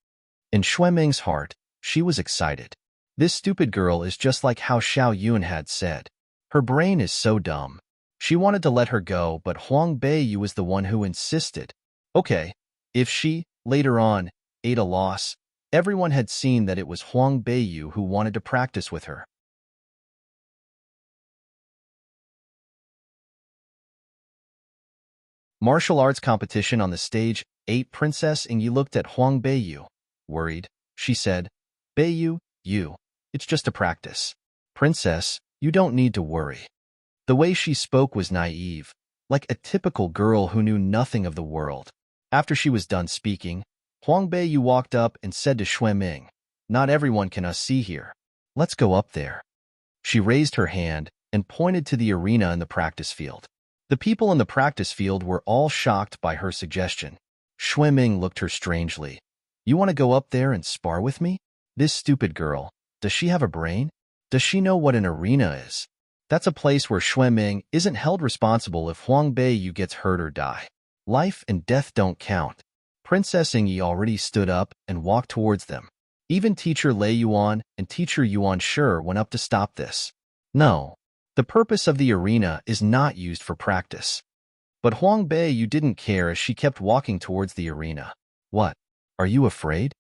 In Xue Ming's heart, she was excited. This stupid girl is just like how Xiao Yun had said. Her brain is so dumb. She wanted to let her go, but Huang Beiyu was the one who insisted. Okay, if she, later on, ate a loss, everyone had seen that it was Huang Beiyu who wanted to practice with her. Martial arts competition on the stage. 8. Princess Ingyi looked at Huang Beiyu. Worried, she said, Beiyu, it's just a practice. Princess, you don't need to worry. The way she spoke was naive, like a typical girl who knew nothing of the world. After she was done speaking, Huang Beiyu walked up and said to Xue Ming, Not everyone can us see here. Let's go up there. She raised her hand and pointed to the arena in the practice field. The people in the practice field were all shocked by her suggestion. Xue Ming looked her strangely. You want to go up there and spar with me? This stupid girl, does she have a brain? Does she know what an arena is? That's a place where Xue Ming isn't held responsible if Huang Beiyu gets hurt or die. Life and death don't count. Princess Ingyi already stood up and walked towards them. Even Teacher Lei Yuan and Teacher Yuan Shi went up to stop this. No, the purpose of the arena is not used for practice. But Huang Beiyu didn't care as she kept walking towards the arena. What? Are you afraid?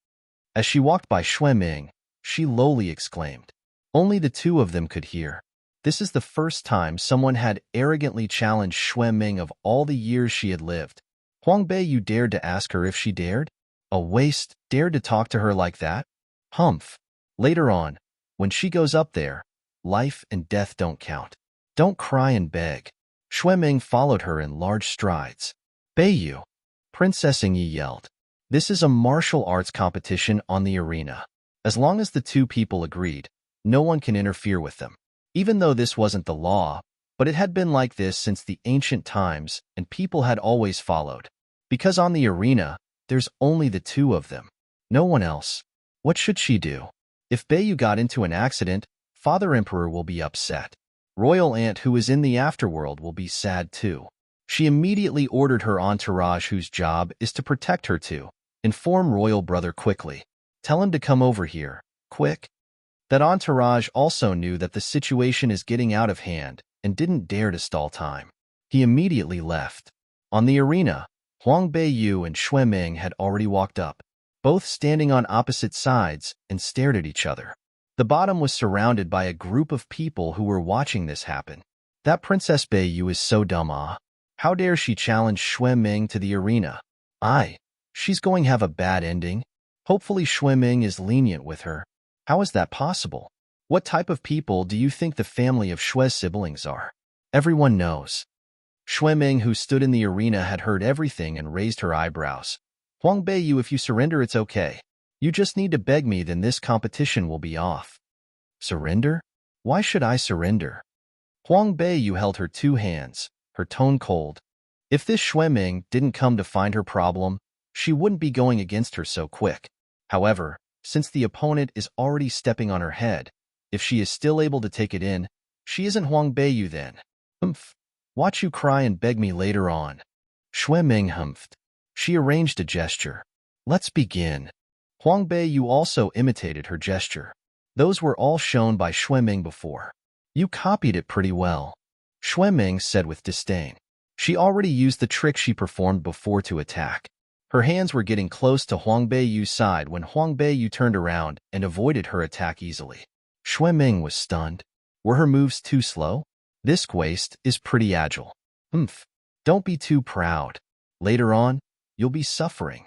As she walked by Xue Ming, she lowly exclaimed. Only the two of them could hear. This is the first time someone had arrogantly challenged Xue Ming of all the years she had lived. Huang Beiyu dared to ask her if she dared? A waste dared to talk to her like that? Humph. Later on, when she goes up there, life and death don't count. Don't cry and beg. Xue Ming followed her in large strides. Beiyu, Princess Ingyi yelled. This is a martial arts competition on the arena. As long as the two people agreed, no one can interfere with them. Even though this wasn't the law, but it had been like this since the ancient times and people had always followed. Because on the arena, there's only the two of them. No one else. What should she do? If Beiyu got into an accident, Father Emperor will be upset. Royal Aunt who is in the afterworld will be sad too. She immediately ordered her entourage whose job is to protect her to inform Royal Brother quickly. Tell him to come over here, quick. That entourage also knew that the situation is getting out of hand and didn't dare to stall time. He immediately left. On the arena, Huang Beiyu and Xue Ming had already walked up, both standing on opposite sides and stared at each other. The bottom was surrounded by a group of people who were watching this happen. That Princess Beiyu is so dumb, ah. How dare she challenge Xue Ming to the arena? She's going to have a bad ending. Hopefully Ming is lenient with her. How is that possible? What type of people do you think the family of Shue's siblings are? Everyone knows. Ming, who stood in the arena, had heard everything and raised her eyebrows. Huang Beiyu, if you surrender, it's okay. You just need to beg me, then this competition will be off. Surrender? Why should I surrender? Huang Beiyu held her two hands, her tone cold. If this Ming didn't come to find her problem, she wouldn't be going against her so quick. However, since the opponent is already stepping on her head, if she is still able to take it in, she isn't Huang Beiyu then. Humph. Watch you cry and beg me later on. Ming humphed. She arranged a gesture. Let's begin. Huang Beiyu also imitated her gesture. Those were all shown by Ming before. You copied it pretty well, Ming said with disdain. She already used the trick she performed before to attack. Her hands were getting close to Huang Beiyu's side when Huang Beiyu turned around and avoided her attack easily. Ming was stunned. Were her moves too slow? This waist is pretty agile. Humph. Don't be too proud. Later on, you'll be suffering.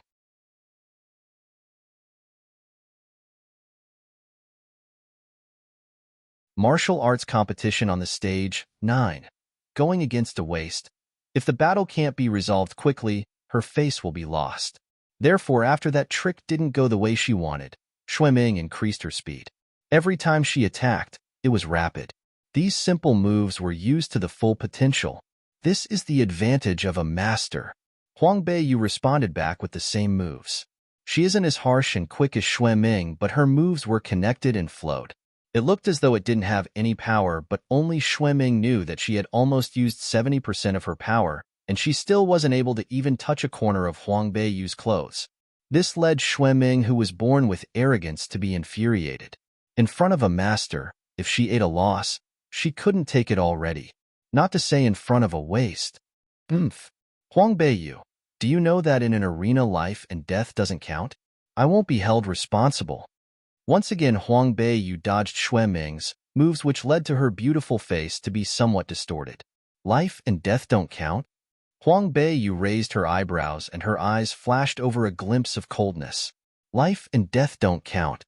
Martial arts competition on the stage, 9. Going against a waist. If the battle can't be resolved quickly, her face will be lost. Therefore, after that trick didn't go the way she wanted, Ming increased her speed. Every time she attacked, it was rapid. These simple moves were used to the full potential. This is the advantage of a master. Huang Beiyu responded back with the same moves. She isn't as harsh and quick as Ming, but her moves were connected and flowed. It looked as though it didn't have any power, but only Ming knew that she had almost used 70% of her power, and she still wasn't able to even touch a corner of Huang Beiyu's clothes. This led Ming, who was born with arrogance, to be infuriated. In front of a master, if she ate a loss, she couldn't take it already. Not to say in front of a waist. Humph. Huang Beiyu, do you know that in an arena life and death doesn't count? I won't be held responsible. Once again, Huang Beiyu dodged Ming's moves, which led to her beautiful face to be somewhat distorted. Life and death don't count? Huang Beiyu raised her eyebrows and her eyes flashed over a glimpse of coldness. Life and death don't count.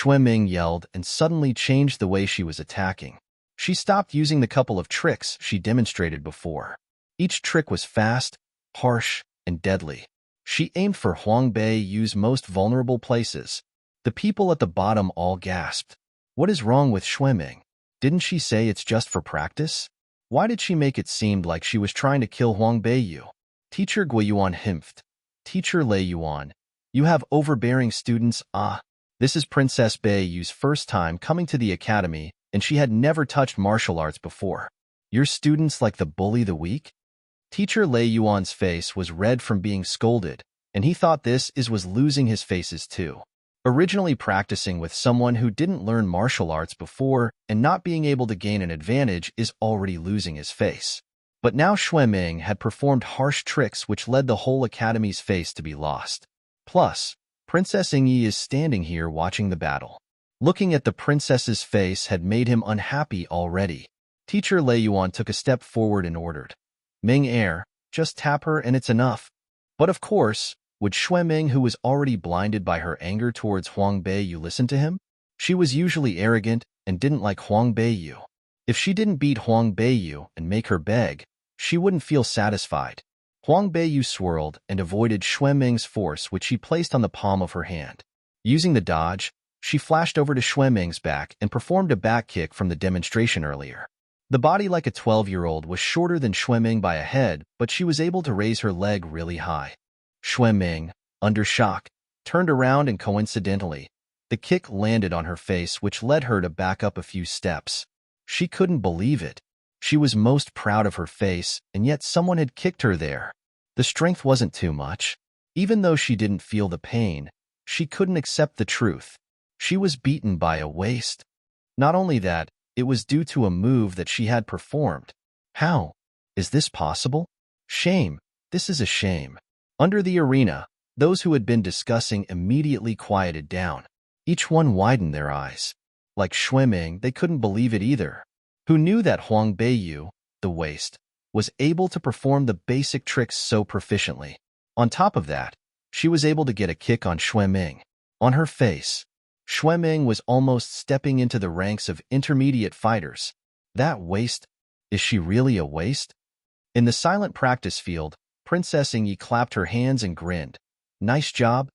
Ming yelled and suddenly changed the way she was attacking. She stopped using the couple of tricks she demonstrated before. Each trick was fast, harsh, and deadly. She aimed for Huang Beiyu's most vulnerable places. The people at the bottom all gasped. What is wrong with Ming? Didn't she say it's just for practice? Why did she make it seem like she was trying to kill Huang Beiyu? Teacher Guiyuan himphed. Teacher Lei Yuan, you have overbearing students. This is Princess Beiyu's first time coming to the academy, and she had never touched martial arts before. Your students like the bully the weak? Teacher Lei Yuan's face was red from being scolded, and he thought this was losing his faces too. Originally practicing with someone who didn't learn martial arts before and not being able to gain an advantage is already losing his face. But now Ming had performed harsh tricks which led the whole academy's face to be lost. Plus, Princess Ingyi is standing here watching the battle. Looking at the princess's face had made him unhappy already. Teacher Lei Yuan took a step forward and ordered, Ming Air, just tap her and it's enough. But of course, would Ming, who was already blinded by her anger towards Huang Beiyu, listen to him? She was usually arrogant and didn't like Huang Beiyu. If she didn't beat Huang Beiyu and make her beg, she wouldn't feel satisfied. Huang Beiyu swirled and avoided Ming's force, which she placed on the palm of her hand. Using the dodge, she flashed over to Ming's back and performed a back kick from the demonstration earlier. The body, like a 12-year-old, was shorter than Ming by a head, but she was able to raise her leg really high. Ming, under shock, turned around and coincidentally, the kick landed on her face, which led her to back up a few steps. She couldn't believe it. She was most proud of her face, and yet someone had kicked her there. The strength wasn't too much. Even though she didn't feel the pain, she couldn't accept the truth. She was beaten by a waist. Not only that, it was due to a move that she had performed. How? Is this possible? Shame. This is a shame. Under the arena, those who had been discussing immediately quieted down. Each one widened their eyes. Like Ming, they couldn't believe it either. Who knew that Huang Beiyu, the waist, was able to perform the basic tricks so proficiently? On top of that, she was able to get a kick on Ming. On her face, Xueming was almost stepping into the ranks of intermediate fighters. That waist, is she really a waist? In the silent practice field, Princess Yi clapped her hands and grinned. Nice job.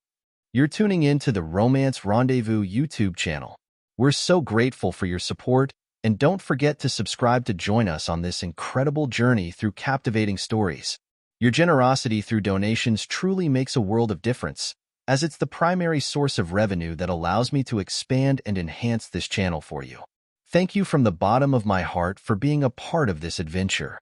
You're tuning in to the Romance Rendezvous YouTube channel. We're so grateful for your support, and don't forget to subscribe to join us on this incredible journey through captivating stories. Your generosity through donations truly makes a world of difference, as it's the primary source of revenue that allows me to expand and enhance this channel for you. Thank you from the bottom of my heart for being a part of this adventure.